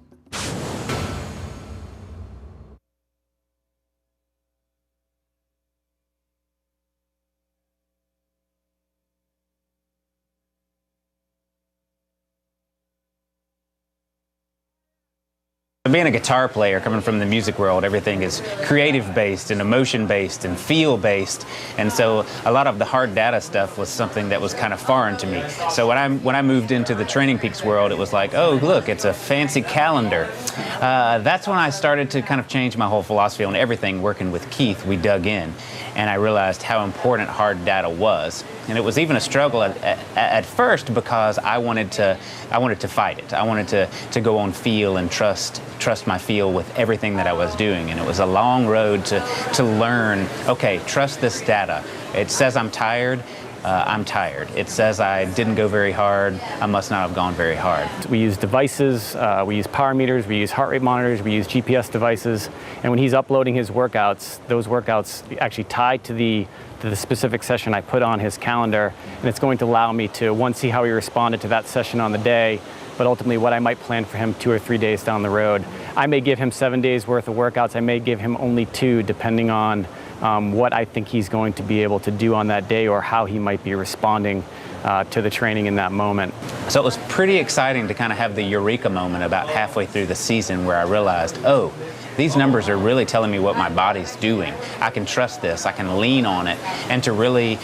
Being a guitar player, coming from the music world, everything is creative-based and emotion-based and feel-based, and so a lot of the hard data stuff was something that was kind of foreign to me. So when I moved into the Training Peaks world, it was like, oh, look, it's a fancy calendar. That's when I started to kind of change my whole philosophy on everything. Working with Keith, we dug in, and I realized how important hard data was. And it was even a struggle at first because I wanted to fight it. I wanted to go on feel and trust my feel with everything that I was doing. And it was a long road to learn, okay, trust this data. It says I'm tired. I'm tired. It says I didn't go very hard. I must not have gone very hard. We use devices, we use power meters, we use heart rate monitors, we use GPS devices, and when he's uploading his workouts, those workouts actually tie to the specific session I put on his calendar, and it's going to allow me to, one, see how he responded to that session on the day, but ultimately what I might plan for him 2 or 3 days down the road. I may give him 7 days worth of workouts, I may give him only 2, depending on what I think he's going to be able to do on that day or how he might be responding to the training in that moment. So it was pretty exciting to kind of have the eureka moment about halfway through the season where I realized, oh, these numbers are really telling me what my body's doing. I can trust this, I can lean on it, and to really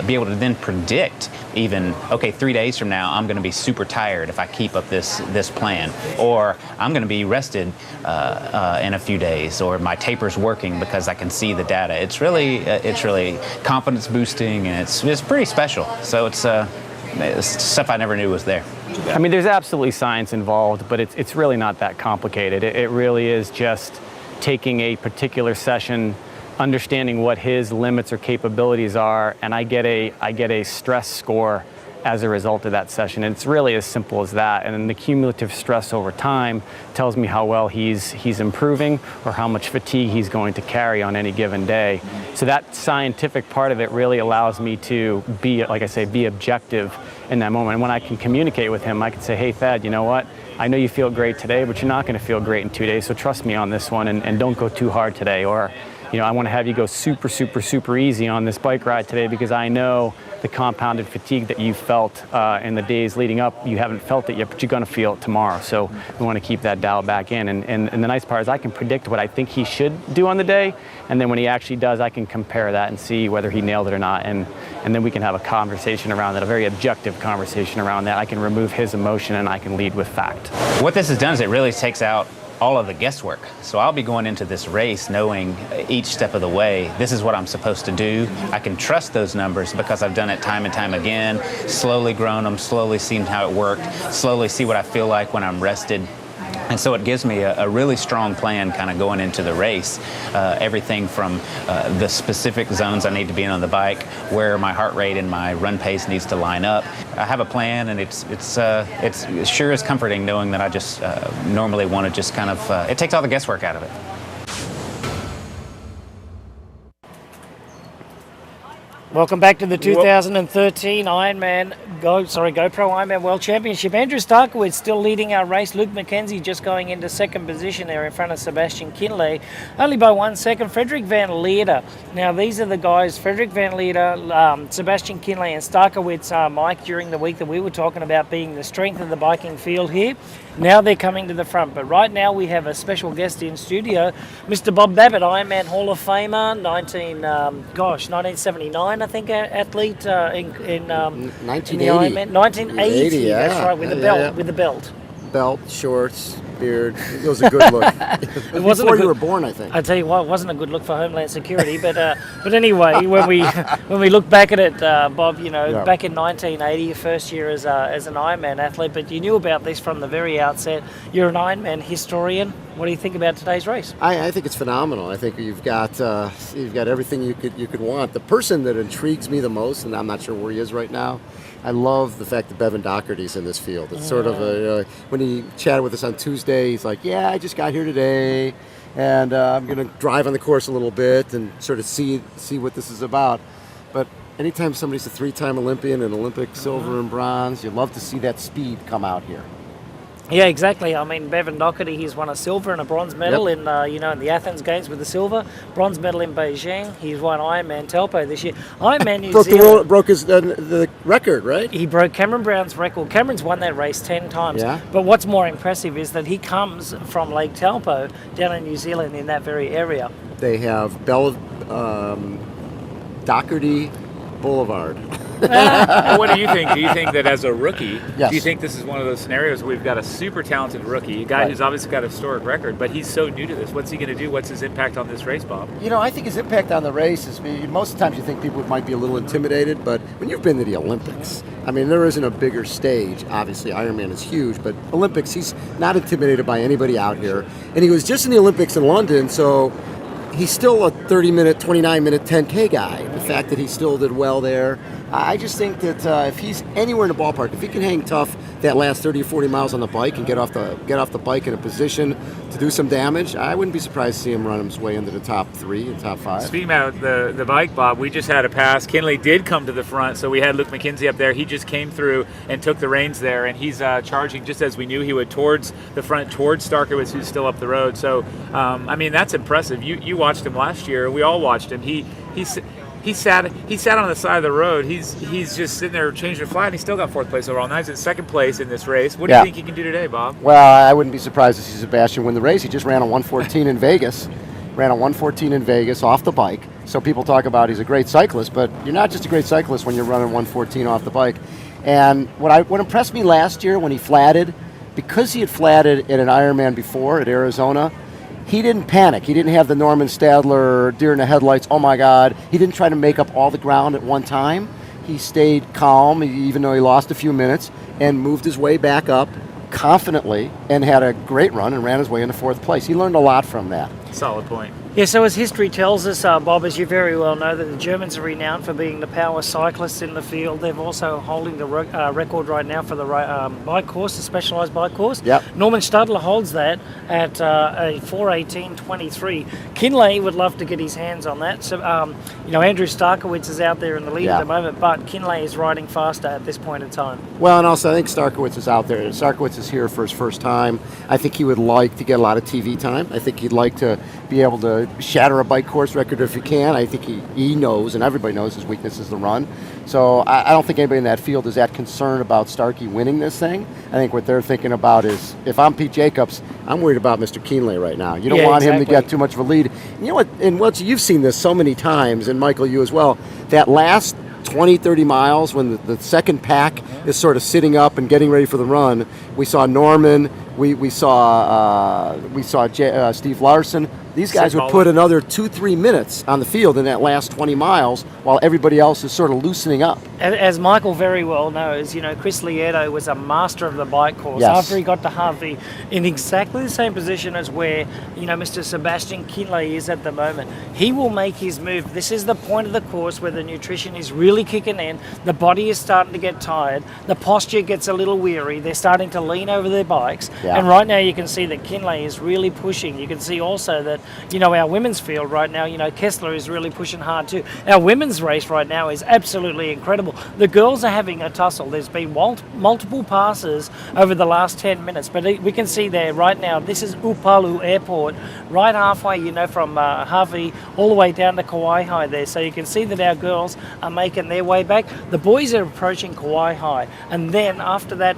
be able to then predict even, okay, 3 days from now, I'm gonna be super tired if I keep up this plan, or I'm gonna be rested in a few days, or my taper's working because I can see the data. It's really confidence boosting, and it's pretty special. So it's stuff I never knew was there. I mean, there's absolutely science involved, but it's really not that complicated. It really is just taking a particular session, understanding what his limits or capabilities are, and I get a stress score as a result of that session. And it's really as simple as that. And then the cumulative stress over time tells me how well he's improving or how much fatigue he's going to carry on any given day. So that scientific part of it really allows me to be, like I say, be objective in that moment. And when I can communicate with him, I can say, hey, Thad, you know what? I know you feel great today, but you're not going to feel great in 2 days, so trust me on this one and don't go too hard today. Or, you know, I want to have you go super, super, super easy on this bike ride today because I know the compounded fatigue that you felt in the days leading up, you haven't felt it yet, but you're going to feel it tomorrow. So we want to keep that dial back in. And the nice part is I can predict what I think he should do on the day, and then when he actually does, I can compare that and see whether he nailed it or not. And then we can have a conversation around that, a very objective conversation around that. I can remove his emotion and I can lead with fact. What this has done is it really takes out all of the guesswork. So I'll be going into this race knowing each step of the way, this is what I'm supposed to do. I can trust those numbers because I've done it time and time again, slowly grown them, slowly seen how it worked, slowly see what I feel like when I'm rested. And so it gives me a really strong plan kind of going into the race. Everything from the specific zones I need to be in on the bike, where my heart rate and my run pace needs to line up. I have a plan, and it sure is comforting knowing that I just normally want to just kind of, it takes all the guesswork out of it. Welcome back to the 2013 GoPro Ironman World Championship. Andrew Starkowitz still leading our race. Luke McKenzie just going into second position there in front of Sebastian Kinley. Only by 1 second, Frederik van Leerder. Now these are the guys, Frederik van Leerder, Sebastian Kinley and Starkowitz, Mike, during the week that we were talking about being the strength of the biking field here. Now they're coming to the front. But right now we have a special guest in studio, Mr. Bob Babbitt, Ironman Hall of Famer, 1979, I think, athlete in the Ironman. 1980, yeah. That's right, with the belt. With the belt. Belt, shorts, beard. It was a good look. It wasn't before you were born, I think. I tell you what, it wasn't a good look for Homeland Security, but anyway, when we look back at it, Bob, back in 1980, your first year as an Ironman athlete, but you knew about this from the very outset. You're an Ironman historian. What do you think about today's race? I think it's phenomenal. I think you've got everything you could want. The person that intrigues me the most, and I'm not sure where he is right now, I love the fact that Bevan Doherty's in this field. It's sort of when he chatted with us on Tuesday, he's like, yeah, I just got here today, and I'm going to drive on the course a little bit and sort of see what this is about. But anytime somebody's a three-time Olympian and Olympic silver and bronze, you love to see that speed come out here. Yeah, exactly. I mean, Bevan Doherty, he's won a silver and a bronze medal in in the Athens Games with the silver, bronze medal in Beijing. He's won Ironman Taupo this year. Ironman New Zealand broke his the record, right? He broke Cameron Brown's record. Cameron's won that race 10 times. Yeah. But what's more impressive is that he comes from Lake Taupo down in New Zealand in that very area. They have Doherty Boulevard. What do you think? Do you think that as a rookie, yes. do you think this is one of those scenarios where we've got a super talented rookie, a guy who's obviously got a historic record, but he's so new to this? What's he going to do? What's his impact on this race, Bob? I think his impact on the race is, most of the times you think people might be a little intimidated, but when you've been to the Olympics, I mean, there isn't a bigger stage. Obviously, Ironman is huge, but Olympics, he's not intimidated by anybody out here. And he was just in the Olympics in London, so he's still a 30-minute, 29-minute 10K guy. The fact that he still did well there, I just think that if he's anywhere in the ballpark, if he can hang tough that last 30 or 40 miles on the bike and get off the bike in a position to do some damage, I wouldn't be surprised to see him run his way into the top 3 and top 5. Speaking about the bike, Bob, we just had a pass. Kinley did come to the front, so we had Luke McKenzie up there. He just came through and took the reins there, and he's charging just as we knew he would towards the front, towards Starkowitz, who's still up the road. So, I mean, that's impressive. You watched him last year. We all watched him. He sat on the side of the road. He's just sitting there changing the flag, and he still got 4th place overall. Now he's in 2nd place in this race. What do you think he can do today, Bob? Well, I wouldn't be surprised to see Sebastian win the race. He just ran a 1:14 in Vegas. Ran a 1:14 in Vegas off the bike. So people talk about he's a great cyclist, but you're not just a great cyclist when you're running 1:14 off the bike. And what impressed me last year when he flatted, because he had flatted at an Ironman before at Arizona, he didn't panic. He didn't have the Norman Stadler deer in the headlights, oh my God. He didn't try to make up all the ground at one time. He stayed calm, even though he lost a few minutes, and moved his way back up confidently and had a great run and ran his way into 4th place. He learned a lot from that. Solid point. Yeah, so as history tells us, Bob, as you very well know, that the Germans are renowned for being the power cyclists in the field. They're also holding the record right now for the bike course, the specialised bike course. Yep. Norman Stadler holds that at a 4:18.23. Kinley would love to get his hands on that. So, Andrew Starkowitz is out there in the lead at the moment, but Kinley is riding faster at this point in time. Well, and also I think Starkowitz is out there. Starkowitz is here for his first time. I think he would like to get a lot of TV time. I think he'd like to be able to shatter a bike course record if he can. I think he knows, and everybody knows his weakness is the run. So I don't think anybody in that field is that concerned about Starkey winning this thing. I think what they're thinking about is, if I'm Pete Jacobs, I'm worried about Mr. Kinley right now. You don't want him to get too much of a lead. You know what, and you've seen this so many times, and Michael, you as well, that last 20, 30 miles when the second pack is sort of sitting up and getting ready for the run. We saw Norman, we saw Steve Larson. These guys would put another 2-3 minutes on the field in that last 20 miles while everybody else is sort of loosening up. As Michael very well knows, Chris Lieto was a master of the bike course. Yes. After he got to Harvey, in exactly the same position as where, Mr. Sebastian Kinley is at the moment. He will make his move. This is the point of the course where the nutrition is really kicking in. The body is starting to get tired. The posture gets a little weary. They're starting to lean over their bikes. Yeah. And right now you can see that Kinley is really pushing. You can see also that, our women's field right now, Kessler is really pushing hard too. Our women's race right now is absolutely incredible. The girls are having a tussle. There's been multiple passes over the last 10 minutes, but we can see there right now, this is Upalu Airport, right halfway, from Harvey all the way down to Kauai High there. So you can see that our girls are making their way back. The boys are approaching Kauai High, and then after that,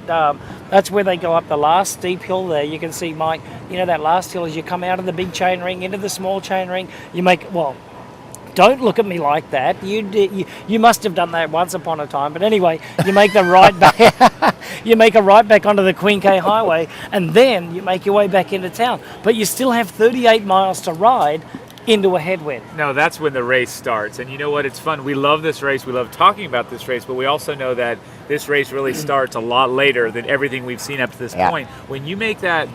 that's where they go up the last steep hill there. You can see, Mike, that last hill as you come out of the big chain ring into the small chain ring. You make, don't look at me like that. You must have done that once upon a time. But anyway, you make the right back. You make a right back onto the Queen K Highway, and then you make your way back into town. But you still have 38 miles to ride into a headwind. No, that's when the race starts. And you know what? It's fun. We love this race. We love talking about this race, but we also know that this race really starts a lot later than everything we've seen up to this point. When you make that,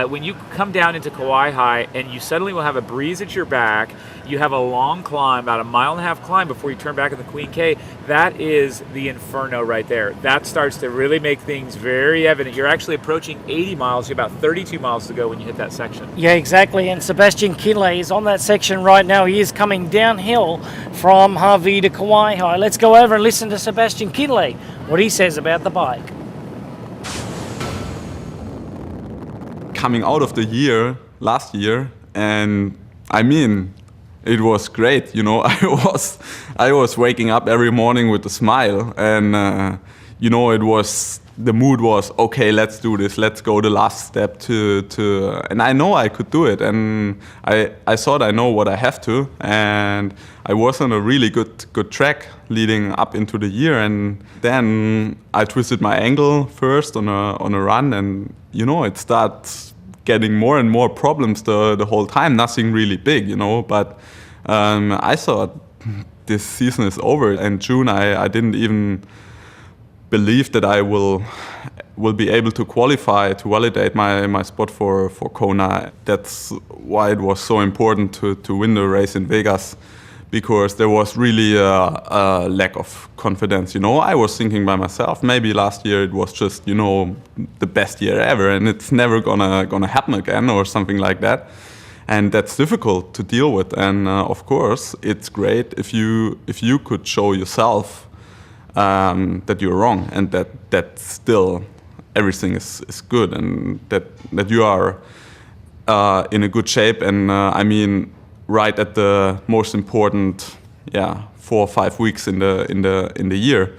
when you come down into Kauai High and you suddenly will have a breeze at your back, you have a long climb, about a 1.5 mile climb before you turn back at the Queen K. That is the inferno right there. That starts to really make things very evident. You're actually approaching 80 miles. You have about 32 miles to go when you hit that section. Yeah, exactly. And Sebastian Kinley is on that section right now. He is coming downhill from Harvey to Kauai High. Let's go over and listen to Sebastian Kinley, what he says about the bike. Coming out of the year, last year, and I mean, it was great, I was waking up every morning with a smile, and the mood was okay. Let's do this. Let's go the last step and I know I could do it, and I thought I know what I have to, and I was on a really good track leading up into the year, and then I twisted my ankle first on a run, and it starts getting more and more problems the whole time. Nothing really big, but I thought this season is over. In June, I didn't even believe that I will be able to qualify to validate my spot for Kona. That's why it was so important to win the race in Vegas, because there was really a lack of confidence. I was thinking by myself, maybe last year it was just, the best year ever, and it's never gonna happen again or something like that. And that's difficult to deal with. And of course, it's great if you could show yourself that you're wrong, and that still everything is good, and that you are in a good shape. And I mean, right at the most important 4 or 5 weeks in the year.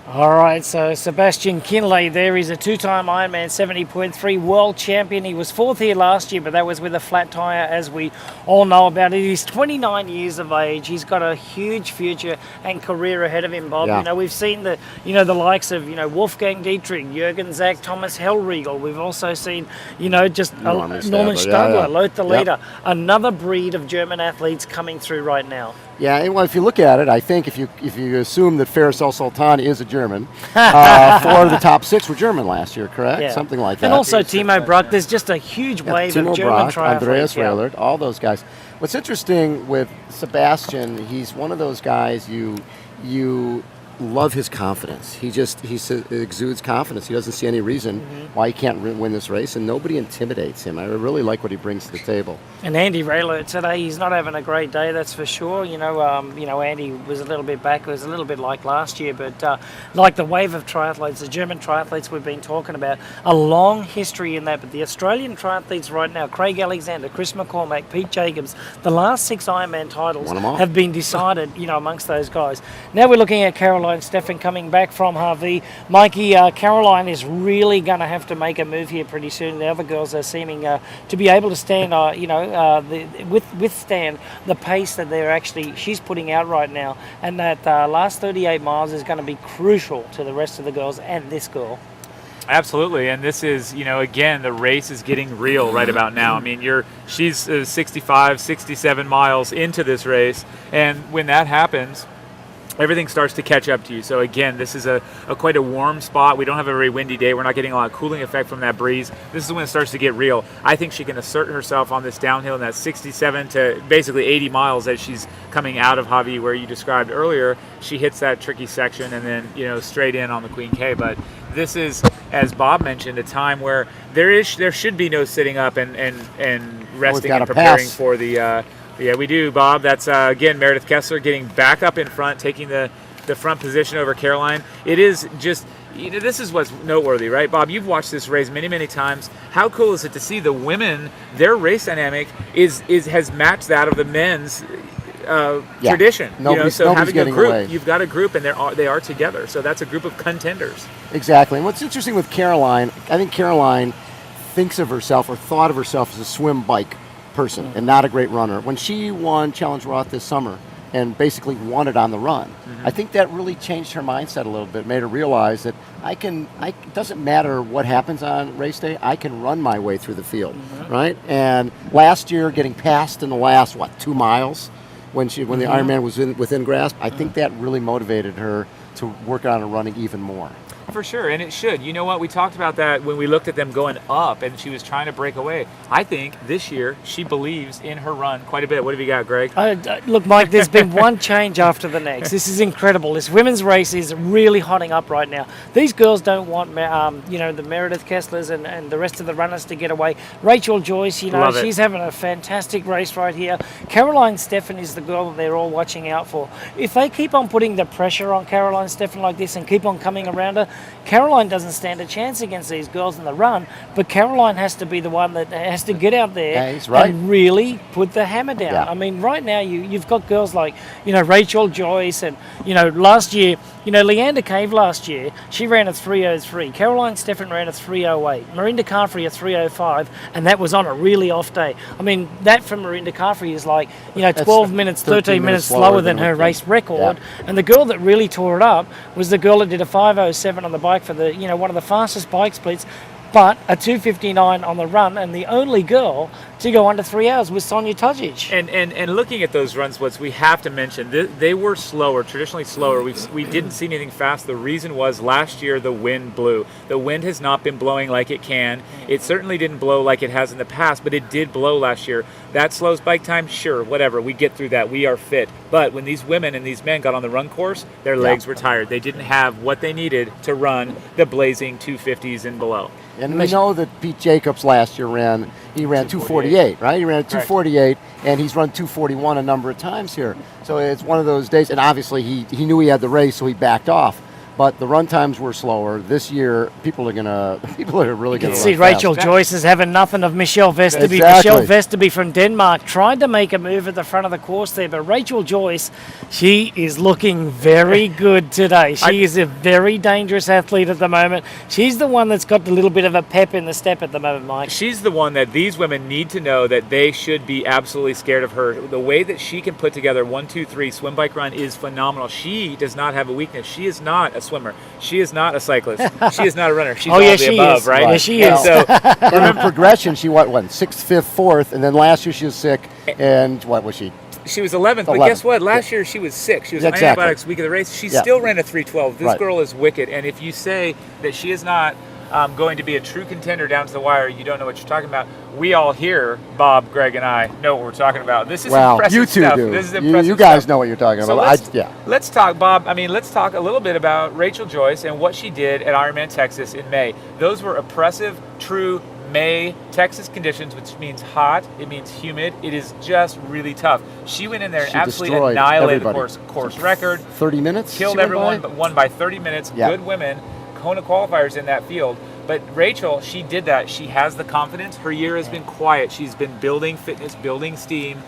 All right, so Sebastian Kinley there. He's a two-time Ironman 70.3 world champion. He was 4th here last year, but that was with a flat tyre, as we all know about it. He's 29 years of age. He's got a huge future and career ahead of him, Bob. Yeah. We've seen the likes of, Wolfgang Dietrich, Jürgen Zach, Thomas Hellriegel. We've also seen, Norman Stadler, Lothar Leder, another breed of German athletes coming through right now. Yeah, well, if you look at it, I think if you assume that Faris El Sultan is a German, 4 of the top 6 were German last year, correct? Yeah. Something like that. And also Timo Bruck. There's just a huge wave of German triathletes. Andreas Rehlert, all those guys. What's interesting with Sebastian, he's one of those guys you love his confidence. He exudes confidence. He doesn't see any reason why he can't win this race, and nobody intimidates him. I really like what he brings to the table. And Andy Rehlert today, he's not having a great day, that's for sure. Andy was a little bit back. It was a little bit like last year, but like the wave of triathletes, the German triathletes we've been talking about, a long history in that. But the Australian triathletes right now, Craig Alexander, Chris McCormack, Pete Jacobs, the last 6 Ironman titles have been decided, amongst those guys. Now we're looking at Caroline Stefan coming back from Harvey. Mikey, Caroline is really going to have to make a move here pretty soon. The other girls are seeming to be able to stand, withstand the pace that she's putting out right now. And that last 38 miles is going to be crucial to the rest of the girls and this girl. Absolutely, and this is, again, the race is getting real right about now. I mean, she's 65, 67 miles into this race, and when that happens, everything starts to catch up to you. So again, this is a quite a warm spot. We don't have a very windy day. We're not getting a lot of cooling effect from that breeze. This is when it starts to get real. I think she can assert herself on this downhill in that 67 to basically 80 miles as she's coming out of Javi, where you described earlier. She hits that tricky section and then, straight in on the Queen K. But this is as Bob mentioned, a time where there should be no sitting up and resting and preparing for the. Yeah, we do, Bob. That's again Meredith Kessler getting back up in front, taking the front position over Caroline. It is just. This is what's noteworthy, right, Bob? You've watched this race many, many times. How cool is it to see the women? Their race dynamic has matched that of the men's tradition. So having a group, away. You've got a group, and they are together. So that's a group of contenders. Exactly. And what's interesting with Caroline, I think Caroline thinks of herself or thought of herself as a swim bike person and not a great runner. When she won Challenge Roth this summer, and basically won it on the run. I think that really changed her mindset a little bit, made her realize that it doesn't matter what happens on race day, I can run my way through the field, right? And last year, getting past in the last, 2 miles, when the Ironman was within grasp, I think that really motivated her to work on her running even more. For sure, and it should. You know what? We talked about that when we looked at them going up, and she was trying to break away. I think this year she believes in her run quite a bit. What have you got, Greg? Look, Mike, there's been one change after the next. This is incredible. This women's race is really hotting up right now. These girls don't want, the Meredith Kesslers and the rest of the runners to get away. Rachel Joyce, she's having a fantastic race right here. Caroline Stefan is the girl that they're all watching out for. If they keep on putting the pressure on Caroline Stefan like this and keep on coming around her, Caroline doesn't stand a chance against these girls in the run, but Caroline has to be the one that has to get out there and really put the hammer down. Yeah. I mean, right now you've got girls like, Rachel Joyce and, last year, Leander Cave last year, she ran a 3:03. Caroline Stefan ran a 3:08. Marinda Carfrey a 3:05, and that was on a really off day. I mean, that from Marinda Carfrey is like, 12 minutes, 13 minutes slower than her race record. Yeah. And the girl that really tore it up was the girl that did a 5:07 on the bike for the, one of the fastest bike splits, but a 2:59 on the run, and the only girl to go under 3 hours was Sonia Tojic. And looking at those run splits, we have to mention they were slower, traditionally slower. We didn't see anything fast. The reason was last year the wind blew. The wind has not been blowing like it can. It certainly didn't blow like it has in the past, but it did blow last year. That slows bike time? Sure, whatever. We get through that. We are fit. But when these women and these men got on the run course, their legs were tired. They didn't have what they needed to run the blazing 250s and below. And we know that Pete Jacobs last year ran 248, right? He ran 248, and he's run 241 a number of times here. So it's one of those days, and obviously he knew he had the race, so he backed off. But the run times were slower. This year, people are really going to see Rachel Joyce is having nothing of Michelle Vesterby. Exactly. Michelle Vesterby from Denmark tried to make a move at the front of the course there, but Rachel Joyce, she is looking very good today. She is a very dangerous athlete at the moment. She's the one that's got a little bit of a pep in the step at the moment, Mike. She's the one that these women need to know that they should be absolutely scared of her. The way that she can put together 1, 2, 3 swim, bike, run is phenomenal. She does not have a weakness. She is not a swimmer. She is not a cyclist. She is not a runner. She's all the above, right? Yeah, she is. So, in her progression, she went 6th, 5th, 4th, and then last year she was sick. And what was she? She was 11th, but guess what? Last year she was sick. She was on antibiotics week of the race. She still ran a 3:12. This girl is wicked. And if you say that she is not going to be a true contender down to the wire, you don't know what you're talking about. We all here, Bob, Greg, and I, know what we're talking about. This is impressive you two stuff. do. This is impressive you guys stuff. know what you're talking So about. let's talk, Bob. Let's talk a little bit about Rachel Joyce and what she did at Ironman Texas in May. Those were oppressive, true May Texas conditions, which means hot, it means humid, it is just really tough. She went in there and absolutely annihilated the course record. 30 minutes? Killed everyone, but won by 30 minutes. Yeah. Good women, Kona qualifiers in that field. But Rachel, she did that. She has the confidence. Her year has been quiet. She's been building fitness, building steam.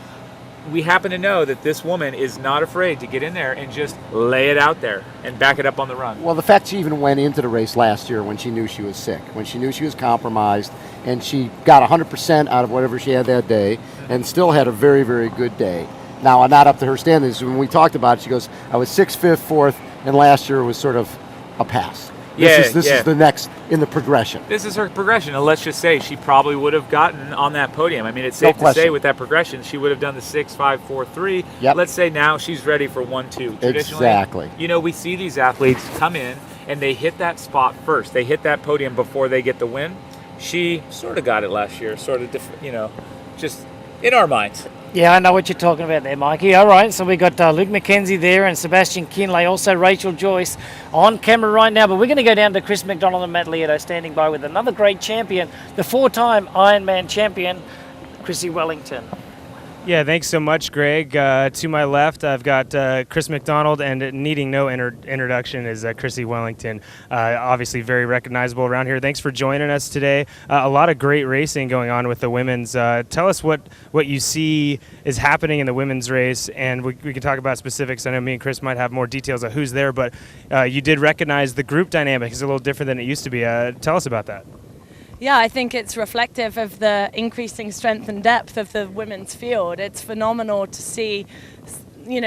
We happen to know that this woman is not afraid to get in there and just lay it out there and back it up on the run. Well, the fact she even went into the race last year when she knew she was sick, when she knew she was compromised, and she got 100% out of whatever she had that day and still had a very, very good day. Now, not up to her standards. When we talked about it, she goes, I was 6th, 5th, 4th, and last year was sort of a pass. This is the next in the progression. This is her progression, and let's just say she probably would have gotten on that podium. It's safe to say with that progression, she would have done the 6, 5, 4, 3. Yep. Let's say now she's ready for 1, 2. Traditionally, exactly. We see these athletes come in and they hit that spot first. They hit that podium before they get the win. She sort of got it last year, just in our minds. Yeah, I know what you're talking about there, Mikey. All right, so we got Luke McKenzie there and Sebastian Kinley, also Rachel Joyce on camera right now. But we're going to go down to Chris McDonald and Matt Leoto standing by with another great champion, the 4-time Ironman champion, Chrissy Wellington. Yeah, thanks so much, Greg. To my left, I've got Chris McDonald, and needing no introduction is Chrissy Wellington. Obviously very recognizable around here. Thanks for joining us today. A lot of great racing going on with the women's. Tell us what you see is happening in the women's race, and we can talk about specifics. I know me and Chris might have more details of who's there, but you did recognize the group dynamic is a little different than it used to be. Tell us about that. Yeah, I think it's reflective of the increasing strength and depth of the women's field. It's phenomenal to see,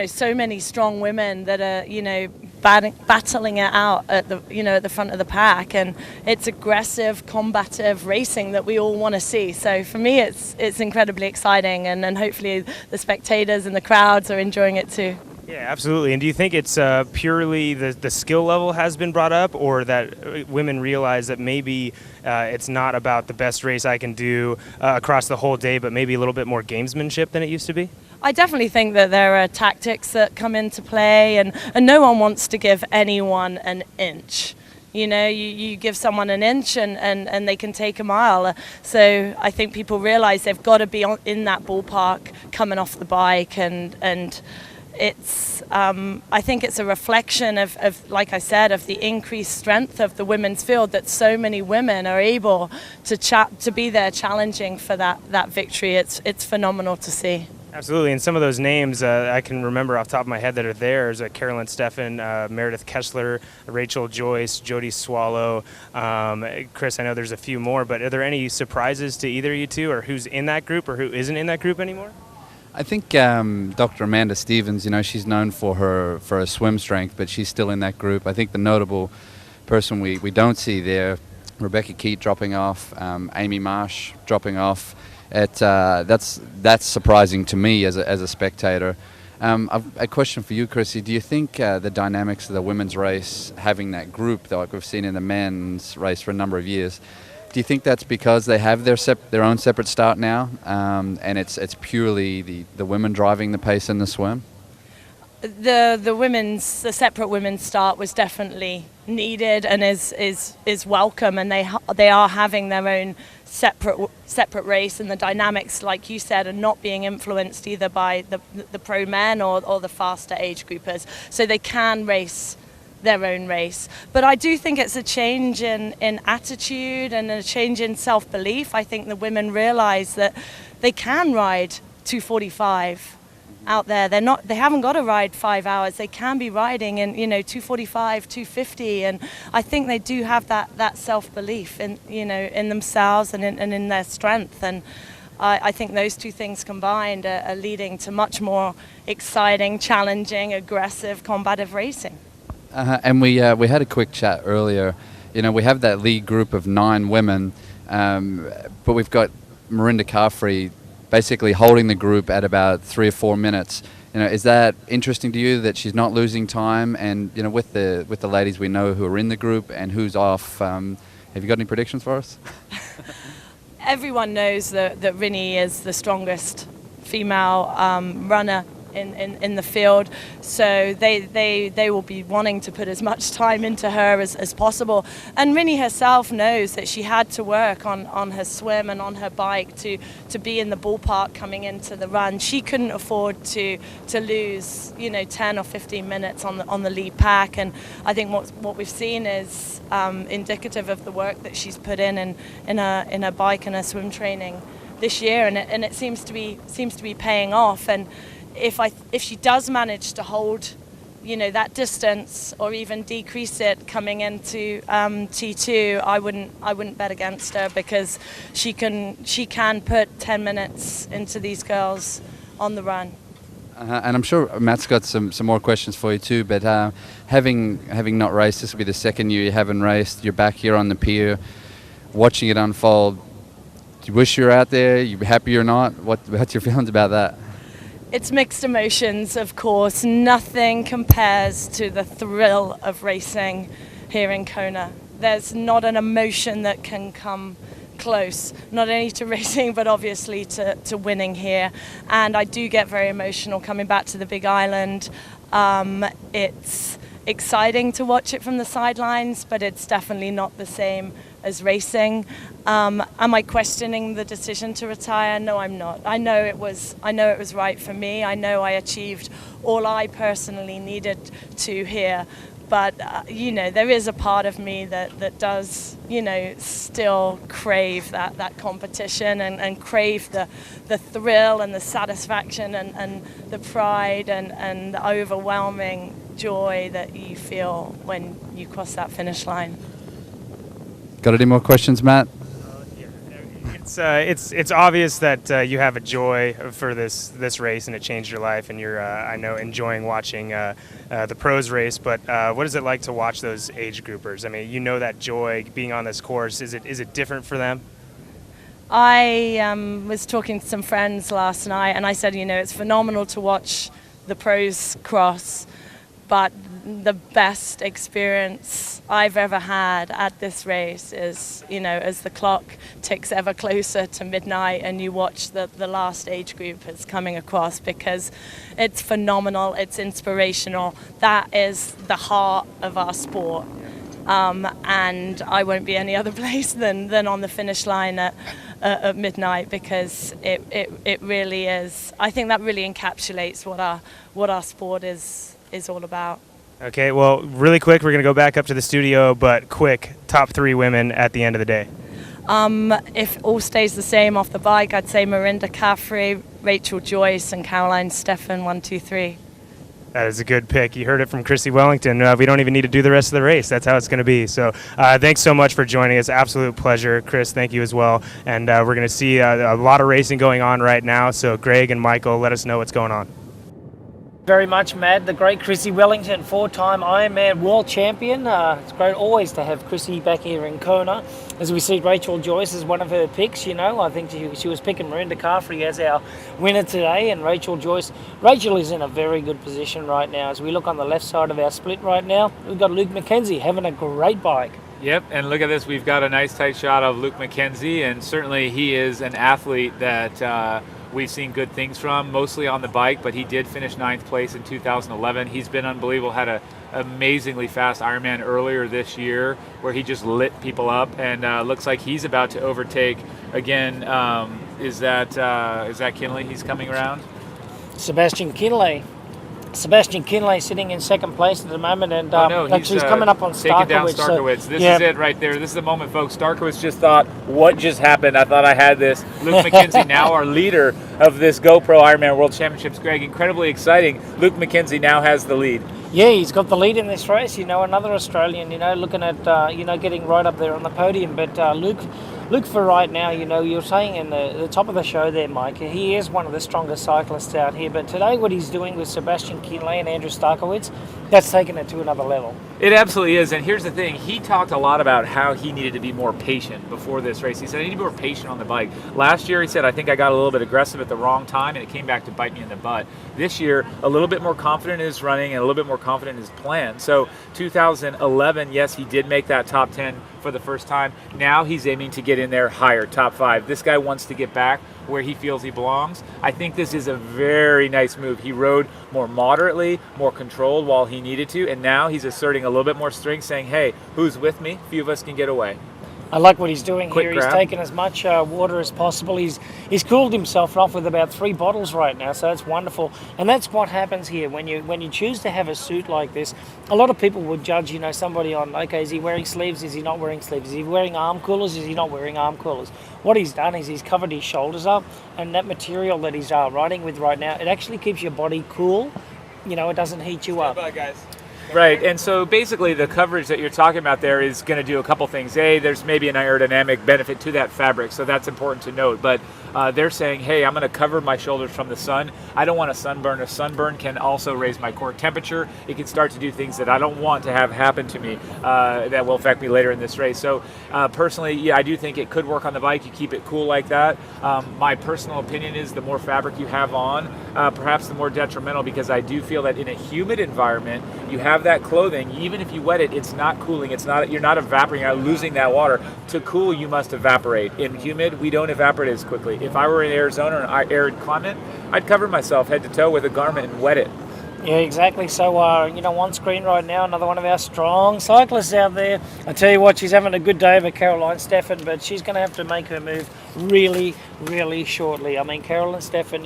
so many strong women that are, battling it out at the front of the pack, and it's aggressive, combative racing that we all want to see. So for me, it's incredibly exciting, and hopefully the spectators and the crowds are enjoying it too. Yeah, absolutely. And do you think it's purely the skill level has been brought up, or that women realize that maybe it's not about the best race I can do across the whole day, but maybe a little bit more gamesmanship than it used to be? I definitely think that there are tactics that come into play, and no one wants to give anyone an inch. You give someone an inch and they can take a mile. So I think people realize they've got to be in that ballpark coming off the bike, and it's I think it's a reflection of, like I said, of the increased strength of the women's field, that so many women are able to be there challenging for that victory. It's phenomenal to see. Absolutely, and some of those names I can remember off the top of my head that are there is Carolyn Stefan, Meredith Kessler, Rachel Joyce, Jody Swallow. Chris, I know there's a few more, but are there any surprises to either of you two, or who's in that group or who isn't in that group anymore? I think Dr. Amanda Stevens, she's known for her swim strength, but she's still in that group. I think the notable person we don't see there, Rebecca Keat dropping off, Amy Marsh dropping off. That's surprising to me as a spectator. I've a question for you, Chrissy. Do you think the dynamics of the women's race, having that group, like we've seen in the men's race for a number of years, do you think that's because they have their own separate start now, and it's purely the women driving the pace in the swim? The separate women's start was definitely needed and is welcome, and they are having their own separate race, and the dynamics, like you said, are not being influenced either by the pro men or the faster age groupers, so they can race their own race. But I do think it's a change in attitude and a change in self-belief. I think the women realize that they can ride 2:45 out there. They haven't got to ride 5 hours. They can be riding in 2:45, 2:50, and I think they do have that self-belief in themselves and in their strength, and I think those two things combined are leading to much more exciting, challenging, aggressive, combative racing. And we had a quick chat earlier. We have that lead group of 9 women, but we've got Marinda Carfrey basically holding the group at about 3 or 4 minutes. Is that interesting to you that she's not losing time? And with the ladies we know who are in the group and who's off, have you got any predictions for us? Everyone knows that Rinny is the strongest female runner in the field, so they will be wanting to put as much time into her as possible. And Rinny herself knows that she had to work on her swim and on her bike to be in the ballpark coming into the run. She couldn't afford to lose 10 or 15 minutes on the lead pack, and I think what we've seen is indicative of the work that she's put in her bike and her swim training this year, and it seems to be paying off. And if she does manage to hold, that distance or even decrease it coming into T2, I wouldn't bet against her, because she can put 10 minutes into these girls on the run. And I'm sure Matt's got some more questions for you too. But having not raced, this will be the second year you haven't raced. You're back here on the pier, watching it unfold. Do you wish you were out there? You happy or not? What's your feelings about that? It's mixed emotions, of course. Nothing compares to the thrill of racing here in Kona. There's not an emotion that can come close, not only to racing, but obviously to winning here. And I do get very emotional coming back to the Big Island. It's exciting to watch it from the sidelines, but it's definitely not the same as racing. Am I questioning the decision to retire? No, I'm not. I know it was right for me. I know I achieved all I personally needed to here. But, there is a part of me that does, still crave that competition and crave the thrill and the satisfaction and the pride and the overwhelming joy that you feel when you cross that finish line. Got any more questions, Matt? It's obvious that you have a joy for this race, and it changed your life, and you're I know enjoying watching the pros race. But what is it like to watch those age groupers? I mean, that joy being on this course. Is it different for them? I was talking to some friends last night, and I said, it's phenomenal to watch the pros cross, but the best experience I've ever had at this race is, as the clock ticks ever closer to midnight and you watch the last age group is coming across, because it's phenomenal, it's inspirational. That is the heart of our sport. And I won't be any other place than on the finish line at midnight, because it really is. I think that really encapsulates what our sport is all about. Okay, well, really quick, we're going to go back up to the studio, but quick, top 3 women at the end of the day. If all stays the same off the bike, I'd say Mirinda Caffrey, Rachel Joyce, and Caroline Stefan, 1, 2, 3. That is a good pick. You heard it from Chrissy Wellington. We don't even need to do the rest of the race. That's how it's going to be. So thanks so much for joining us. Absolute pleasure. Chris, thank you as well. And we're going to see a lot of racing going on right now. So Greg and Michael, let us know what's going on. Very much, Matt. The great Chrissy Wellington, 4-time Ironman world champion. It's great always to have Chrissy back here in Kona. As we see, Rachel Joyce is one of her picks, I think she was picking Mirinda Caffrey as our winner today, and Rachel Joyce. Rachel is in a very good position right now. As we look on the left side of our split right now, we've got Luke McKenzie having a great bike. Yep, and look at this. We've got a nice tight shot of Luke McKenzie, and certainly he is an athlete that we've seen good things from, mostly on the bike, but he did finish 9th place in 2011. He's been unbelievable, had an amazingly fast Ironman earlier this year where he just lit people up, and looks like he's about to overtake again. Is that Kinley he's coming around? Sebastian Kinley sitting in 2nd place at the moment, and actually he's coming up on Starkowitz. Taking down Starkowitz. This is it right there. This is the moment, folks. Starkowitz just thought, what just happened? I thought I had this. Luke McKenzie, now our leader of this GoPro Ironman World Championships. Greg, incredibly exciting. Luke McKenzie now has the lead. Yeah, he's got the lead in this race. Another Australian, looking at, getting right up there on the podium. But Luke, for right now, you're saying in the top of the show there, Mike, he is one of the strongest cyclists out here. But today what he's doing with Sebastian Kinley and Andrew Starkowitz, that's taken it to another level. It absolutely is. And here's the thing. He talked a lot about how he needed to be more patient before this race. He said, I need to be more patient on the bike. Last year, he said, I think I got a little bit aggressive at the wrong time, and it came back to bite me in the butt. This year, a little bit more confident in his running and a little bit more confident in his plan. So 2011, yes, he did make that top 10 for the first time. Now he's aiming to get in there higher, top 5. This guy wants to get back where he feels he belongs. I think this is a very nice move. He rode more moderately, more controlled while he needed to, and now he's asserting a little bit more strength, saying, hey, who's with me? A few of us can get away. I like what he's doing Quick here. grab. He's taken as much water as possible. He's cooled himself off with about 3 bottles right now, so that's wonderful. And that's what happens here when you choose to have a suit like this. A lot of people would judge, somebody on, okay, is he wearing sleeves? Is he not wearing sleeves? Is he wearing arm coolers? Is he not wearing arm coolers? What he's done is he's covered his shoulders up, and that material that he's riding with right now, it actually keeps your body cool. It doesn't heat you up. Bye, guys. Right, and so basically the coverage that you're talking about there is going to do a couple things. A, there's maybe an aerodynamic benefit to that fabric, so that's important to note. But they're saying, hey, I'm going to cover my shoulders from the sun. I don't want a sunburn. A sunburn can also raise my core temperature. It can start to do things that I don't want to have happen to me that will affect me later in this race. So personally, yeah, I do think it could work on the bike. You keep it cool like that. My personal opinion is the more fabric you have on, perhaps the more detrimental, because I do feel that in a humid environment, you have have that clothing, even if you wet it, it's not cooling. You're not evaporating, you're not losing that water. To cool, you must evaporate. In humid, we don't evaporate as quickly. If I were in Arizona or an arid climate, I'd cover myself head to toe with a garment and wet it. Yeah, exactly. So, on screen right now, another one of our strong cyclists out there. I tell you what, she's having a good day over Caroline Stefan, but she's going to have to make her move really, really shortly. I mean, Caroline Stefan,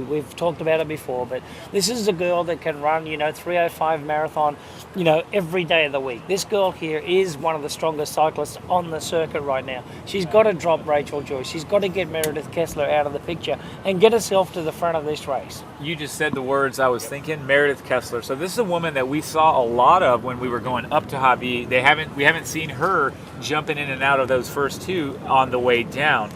we've talked about it before, but this is a girl that can run, 3:05 marathon, every day of the week. This girl here is one of the strongest cyclists on the circuit right now. She's got to drop Rachel Joyce. She's got to get Meredith Kessler out of the picture and get herself to the front of this race. You just said the words I was thinking, Meredith Kessler. So this is a woman that we saw a lot of when we were going up to Hawi. We haven't seen her jumping in and out of those first two on the way down.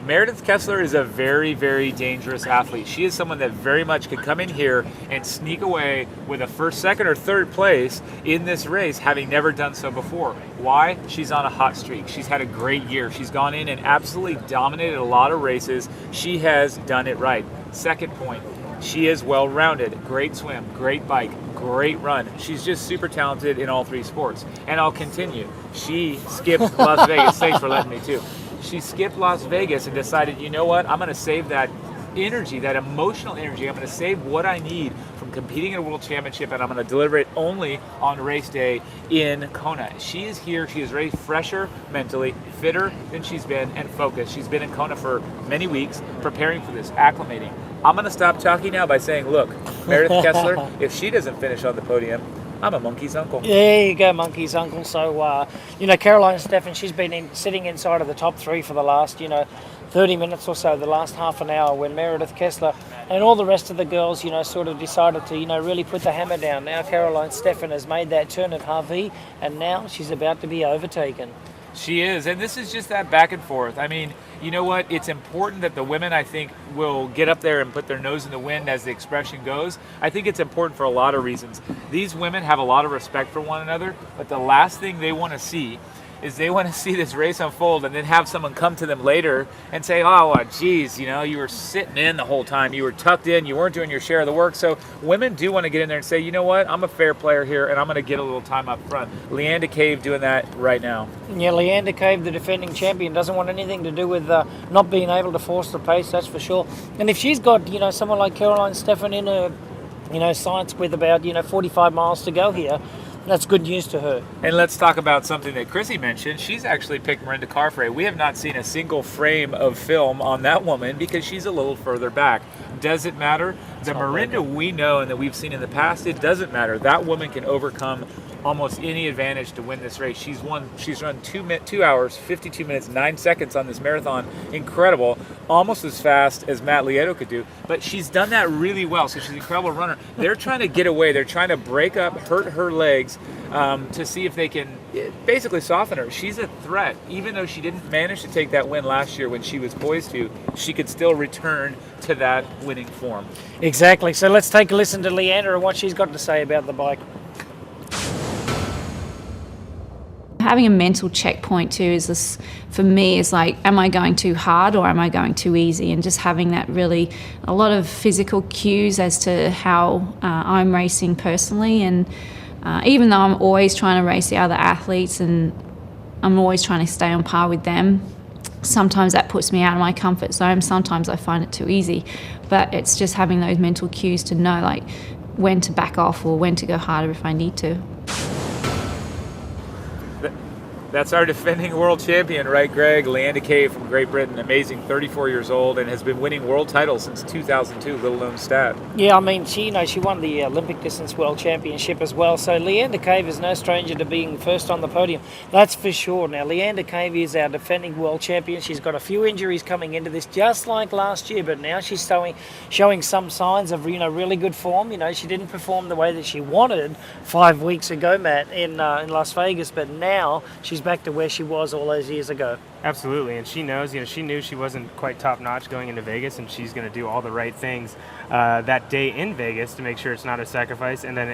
Meredith Kessler is a very, very dangerous athlete. She is someone that very much could come in here and sneak away with a first, second, or third place in this race, having never done so before. Why? She's on a hot streak. She's had a great year. She's gone in and absolutely dominated a lot of races. She has done it right. Second point, she is well-rounded. Great swim, great bike, great run. She's just super talented in all three sports. And I'll continue. She skipped Las Vegas. Thanks for letting me too. She skipped Las Vegas and decided, you know what, I'm going to save that energy, that emotional energy. I'm going to save what I need from competing in a world championship, and I'm going to deliver it only on race day in Kona. She is here. She is ready, fresher mentally, fitter than she's been, and focused. She's been in Kona for many weeks, preparing for this, acclimating. I'm going to stop talking now by saying, look, Meredith Kessler, if she doesn't finish on the podium, I'm a monkey's uncle. There you go, monkey's uncle. So, Caroline Stefan, she's been sitting inside of the top three for the last, 30 minutes or so, the last half an hour, when Meredith Kessler and all the rest of the girls, sort of decided to, really put the hammer down. Now Caroline Stefan has made that turn at Hawi, and now she's about to be overtaken. She is, and this is just that back and forth. I mean, you know what? It's important that the women, I think, will get up there and put their nose in the wind, as the expression goes. I think it's important for a lot of reasons. These women have a lot of respect for one another, but the last thing they want to see is they want to see this race unfold and then have someone come to them later and say, oh, geez, you were sitting in the whole time. You were tucked in. You weren't doing your share of the work. So women do want to get in there and say, you know what? I'm a fair player here, and I'm going to get a little time up front. Leanda Cave doing that right now. Yeah, Leanda Cave, the defending champion, doesn't want anything to do with not being able to force the pace, that's for sure. And if she's got, someone like Caroline Stefan in her sights with about, 45 miles to go here, that's good news to her. And let's talk about something that Chrissy mentioned. She's actually picked Miranda Carfrae. We have not seen a single frame of film on that woman because she's a little further back. Does it matter? The Miranda we know and that we've seen in the past, it doesn't matter. That woman can overcome almost any advantage to win this race. She's run 2 hours, 52 minutes, 9 seconds on this marathon. Incredible. Almost as fast as Matt Lieto could do. But she's done that really well, so she's an incredible runner. They're trying to get away. They're trying to break up, hurt her legs to see if they can basically soften her. She's a threat. Even though she didn't manage to take that win last year when she was poised to, she could still return to that winning form. Exactly. So let's take a listen to Leander and what she's got to say about the bike. Having a mental checkpoint too is this, for me, is like, am I going too hard or am I going too easy? And just having that really, a lot of physical cues as to how I'm racing personally. And even though I'm always trying to race the other athletes and I'm always trying to stay on par with them, sometimes that puts me out of my comfort zone. Sometimes I find it too easy. But it's just having those mental cues to know like when to back off or when to go harder if I need to. That's our defending world champion, right, Greg? Leanda Cave from Great Britain, amazing, 34 years old, and has been winning world titles since 2002, little known stat. Yeah, I mean, she won the Olympic distance world championship as well, so Leanda Cave is no stranger to being first on the podium. That's for sure. Now, Leanda Cave is our defending world champion. She's got a few injuries coming into this, just like last year, but now she's showing some signs of, really good form. She didn't perform the way that she wanted 5 weeks ago, Matt, in Las Vegas, but now she's she's back to where she was all those years ago. Absolutely, and she knows, she knew she wasn't quite top-notch going into Vegas, and she's going to do all the right things that day in Vegas to make sure it's not a sacrifice. And then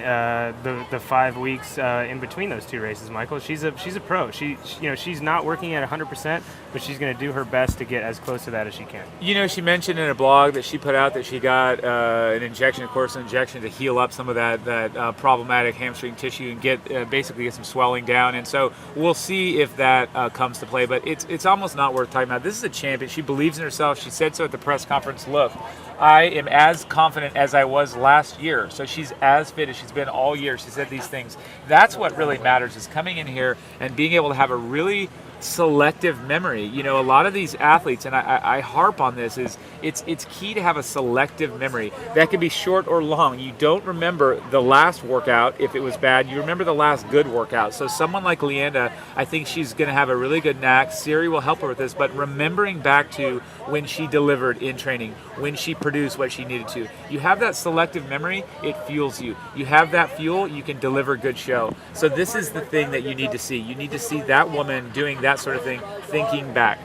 the 5 weeks in between those two races, Michael, she's a pro. She's not working at 100%, but she's going to do her best to get as close to that as she can. She mentioned in a blog that she put out that she got an injection, a cortisone injection, to heal up some of that problematic hamstring tissue and basically get some swelling down. And so we'll see if that comes to play. But it's almost not worth talking about. This is a champion. She believes in herself. She said so at the press conference. Look, I am as confident as I was last year. So she's as fit as she's been all year. She said these things. That's what really matters, is coming in here and being able to have a really selective memory. A lot of these athletes, and I harp on this, is it's key to have a selective memory. That can be short or long. You don't remember the last workout if it was bad. You remember the last good workout. So someone like Leanda, I think she's going to have a really good knack. Siri will help her with this, but remembering back to when she delivered in training, when she produced what she needed to. You have that selective memory, it fuels you. You have that fuel, you can deliver a good show. So this is the thing that you need to see. You need to see that woman doing that sort of thing, thinking back.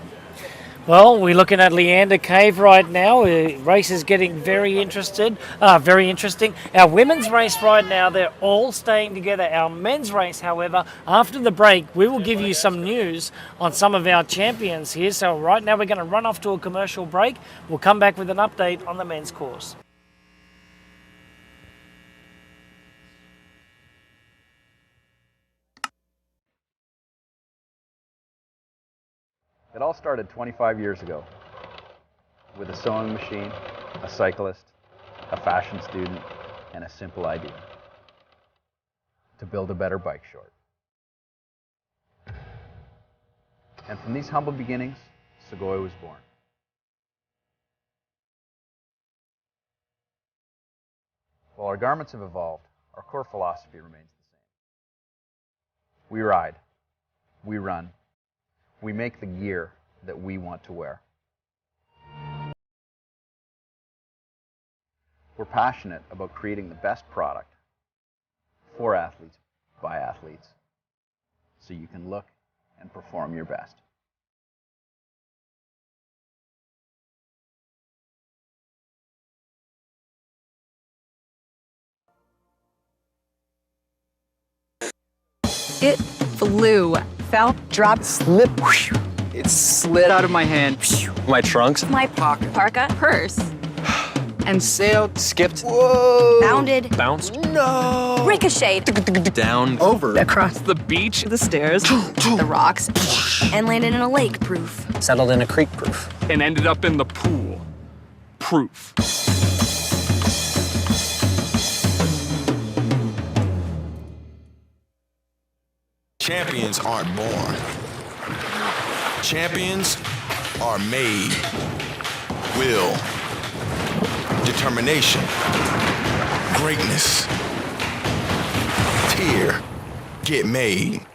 Well, we're looking at Leanda Cave right now. The race is getting very interesting. Our women's race right now, they're all staying together. Our men's race, however, after the break, we will give you some news on some of our champions here. So right now we're going to run off to a commercial break. We'll come back with an update on the men's course. It all started 25 years ago with a sewing machine, a cyclist, a fashion student, and a simple idea: to build a better bike short. And from these humble beginnings, Segoy was born. While our garments have evolved, our core philosophy remains the same. We ride, we run, we make the gear that we want to wear. We're passionate about creating the best product for athletes, by athletes, so you can look and perform your best. It flew. Fell, dropped, Slip. It slid out of my hand. My trunks. my pocket, parka, purse, And sailed. Skipped. Whoa. bounded, Bounced. no, ricocheted, Down. Over. across the beach, the stairs, the rocks, and landed in a lake proof. Settled in a creek proof. And ended up in the pool. Proof. Champions aren't born. Champions are made. Will. Determination. Greatness. Here. Get made.